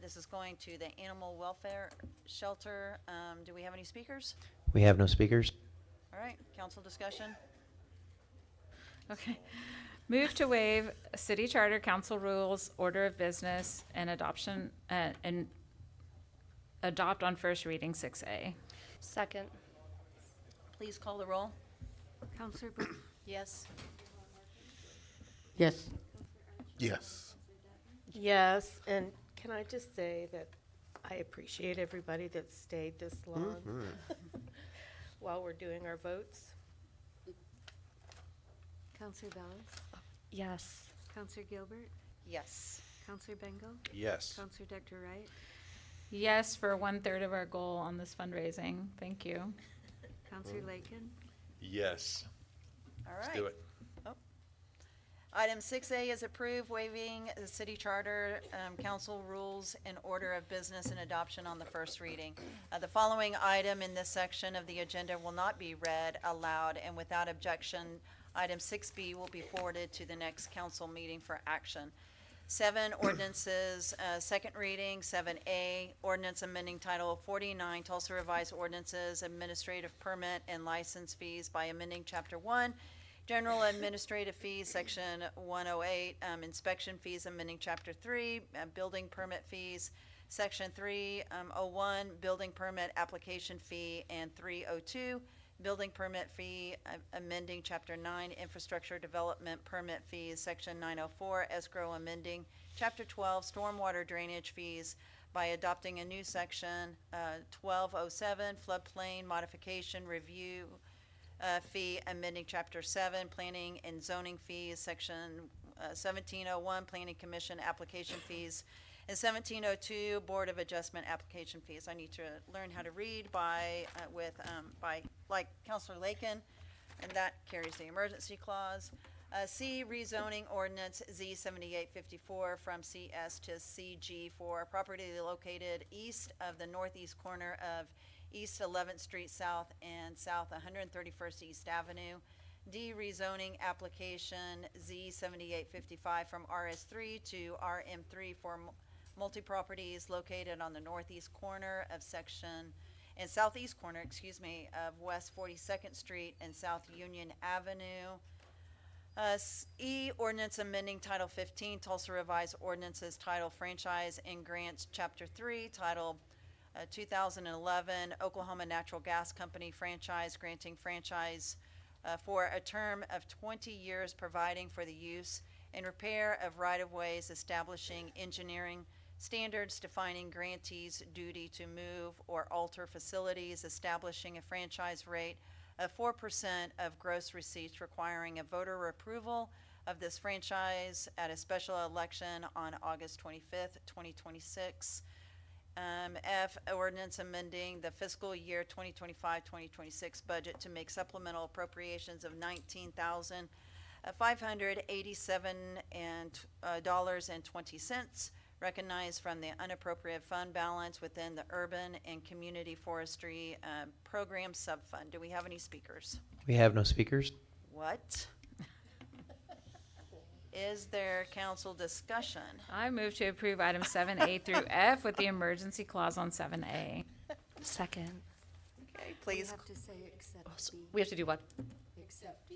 This is going to the Animal Welfare Shelter. Do we have any speakers? We have no speakers. All right, council discussion. Okay. Move to waive city charter, council rules, order of business, and adoption, and adopt on first reading 6A. Second. Please call the roll. Counselor Bush? Yes. Yes. Yes. Yes, and can I just say that I appreciate everybody that stayed this long while we're doing our votes. Counselor Bellis? Yes. Counselor Gilbert? Yes. Counselor Bengal? Yes. Counselor Dr. Wright? Yes, for 1/3 of our goal on this fundraising. Thank you. Counselor Lakin? Yes. All right. Let's do it. Item 6A is approved, waiving the city charter, council rules, and order of business and adoption on the first reading. The following item in this section of the agenda will not be read aloud, and without objection, item 6B will be forwarded to the next council meeting for action. 7, ordinances, second reading. 7A, ordinance amending Title 49, Tulsa Revised Ordinances, Administrative Permit and License Fees by amending Chapter 1, General Administrative Fees, Section 108, inspection fees, amending Chapter 3, building permit fees, Section 301, building permit application fee, and 302, building permit fee, amending Chapter 9, infrastructure development permit fees, Section 904, escrow amending Chapter 12, stormwater drainage fees by adopting a new Section 1207, floodplain modification review fee, amending Chapter 7, planning and zoning fees, Section 1701, planning commission application fees, and 1702, Board of Adjustment application fees. I need to learn how to read by like Counselor Lakin, and that carries the emergency clause. C, rezoning ordinance Z 7854 from CS to CG for property located east of the northeast corner of East 11th Street South and South 131st East Avenue. D, rezoning application Z 7855 from RS3 to RM3 for multi-properties located on the northeast corner of southeast corner, of West 42nd Street and South Union Avenue. E, ordinance amending Title 15, Tulsa Revised Ordinances, Title Franchise and Grants, Chapter 3, Title 2011, Oklahoma Natural Gas Company franchise, granting franchise for a term of 20 years, providing for the use and repair of right-of-ways, establishing engineering standards, defining grantees' duty to move or alter facilities, establishing a franchise rate of 4% of gross receipts, requiring a voter approval of this franchise at a special election on August 25th, 2026. F, ordinance amending the fiscal year 2025-2026 budget to make supplemental appropriations of $19,587.20 recognized from the unappropriated fund balance within the Urban and Community Forestry Program Subfund. Do we have any speakers? We have no speakers. What? Is there council discussion? I move to approve items 7A through F with the emergency clause on 7A. Second. Okay, We please. have to say except B. We have to do what? Except B.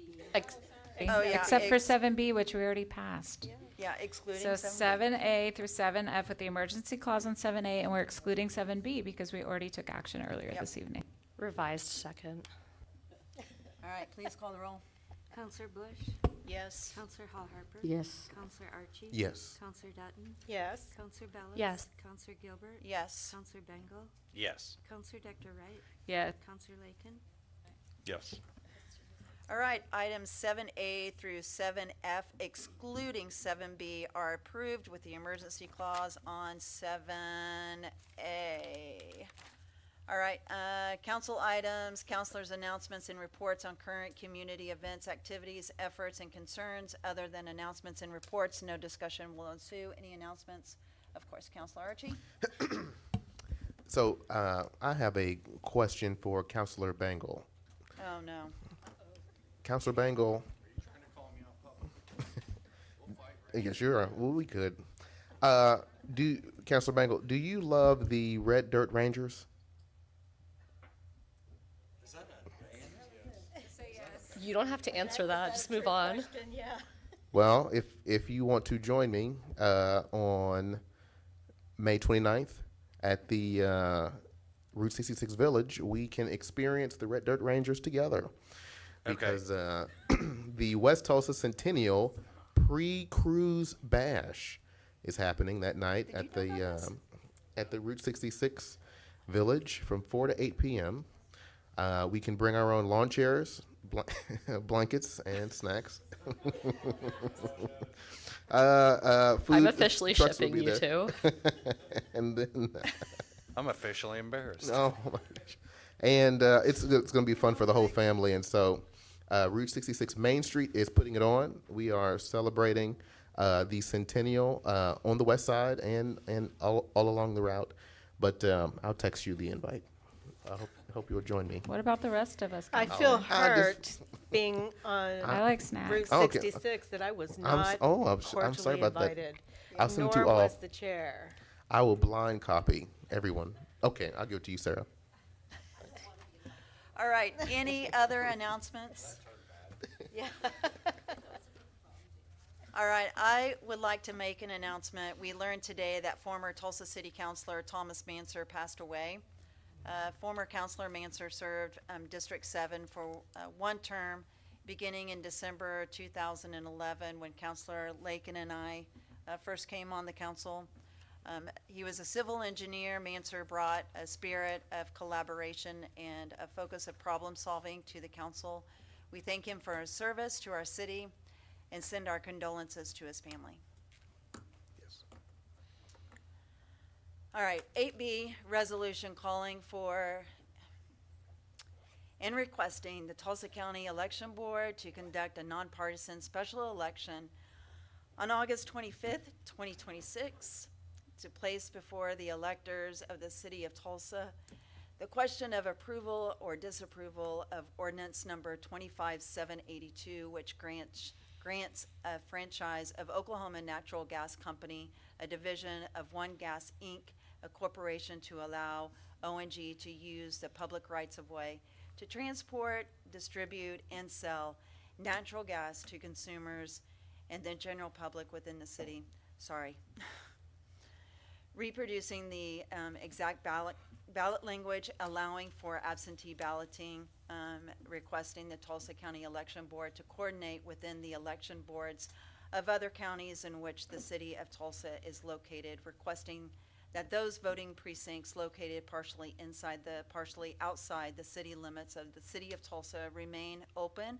Oh, yeah, Except for 7B, which we already passed. Yeah, excluding So 7. 7A through 7F with the emergency clause on 7A, and we're excluding 7B because we already took action earlier Yep. this evening. Revised second. All right, please call the roll. Counselor Bush? Yes. Counselor Hall Harper? Yes. Counselor Archie? Yes. Counselor Dutton? Yes. Counselor Bellis? Yes. Counselor Gilbert? Yes. Counselor Bengal? Yes. Counselor Dr. Wright? Yeah. Counselor Lakin? Yes. All right, items 7A through 7F, excluding 7B, are approved with the emergency clause on 7A. All right, council items, counselors' announcements and reports on current community events, activities, efforts, and concerns. Other than announcements and reports, no discussion will ensue. Any announcements? Of course, Counselor Archie. So I have a question for Counselor Bangle. Oh, no. Counselor Bangle. Yeah, sure. Well, we could. Counselor Bangle, do you love the Red Dirt Rangers? You don't have to answer that. Just move on. Well, if you want to join me on May 29th at the Route 66 Village, we can experience the Red Dirt Rangers together. Because the West Tulsa Centennial Pre-Cruise Bash is happening that night at the Route 66 Village from 4 to 8 p.m. We can bring our own lawn chairs, blankets, and snacks. Food I'm officially trucks will shipping be you there. two. And then I'm officially embarrassed. oh my gosh. And it's going to be fun for the whole family. And so Route 66 Main Street is putting it on. We are celebrating the centennial on the west side and all along the route. But I'll text you the invite. I hope you'll join me. What about the rest of us? I Counselor? feel hurt being on I like snacks. Route Oh, okay. 66 that I was I'm not I'm cordially sorry about that. invited. I'll send it to Nor you all. was the chair. I will blind copy everyone. Okay, I'll give it to you, Sarah. All right, any other announcements? Yeah. All right, I would like to make an announcement. We learned today that former Tulsa City Councilor Thomas Manser passed away. Former Councilor Manser served District 7 for one term, beginning in December 2011 when Councilor Lakin and I first came on the council. He was a civil engineer. Manser brought a spirit of collaboration and a focus of problem solving to the council. We thank him for his service to our city and send our condolences to his family. Yes. All right, 8B, resolution calling for and requesting the Tulsa County Election Board to conduct a nonpartisan special election on August 25th, 2026, to place before the electors of the city of Tulsa the question of approval or disapproval of ordinance number 25782, which grants a franchise of Oklahoma Natural Gas Company, a division of One Gas Inc., a corporation, to allow ONG to use the public rights-of-way to transport, distribute, and sell natural gas to consumers and the general public within the city. Sorry. Reproducing the exact ballot language, allowing for absentee balloting, requesting the Tulsa County Election Board to coordinate within the election boards of other counties in which the city of Tulsa is located, requesting that those voting precincts located partially inside partially outside the city limits of the city of Tulsa remain open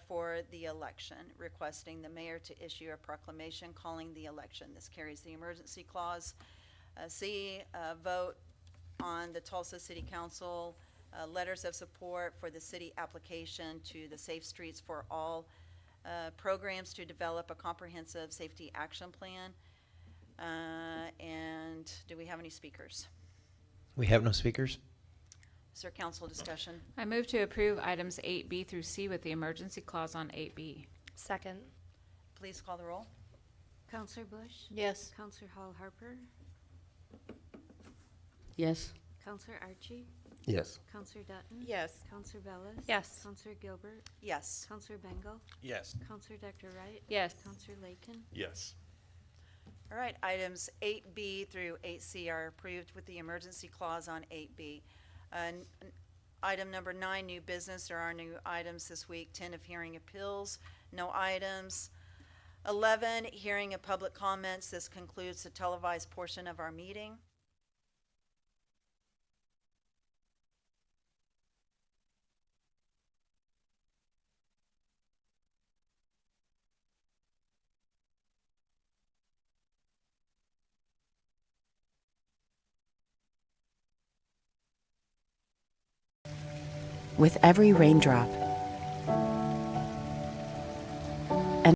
for the election, requesting the mayor to issue a proclamation calling the election. This carries the emergency clause. C, vote on the Tulsa City Council letters of support for the city application to the Safe Streets for All programs to develop a comprehensive safety action plan. And do we have any speakers? We have no speakers. Is there council discussion? I move to approve items 8B through C with the emergency clause on 8B. Second. Please call the roll. Counselor Bush? Yes. Counselor Hall Harper? Yes. Counselor Archie? Yes. Counselor Dutton? Yes. Counselor Bellis? Yes. Counselor Gilbert? Yes. Counselor Bengal? Yes. Counselor Dr. Wright? Yes. Counselor Lakin? Yes. All right, items 8B through 8C are approved with the emergency clause on 8B. Item number 9, new business. There are new items this week. 10 of hearing appeals, no items. 11, hearing of public comments. This concludes the televised portion of our meeting. With every raindrop,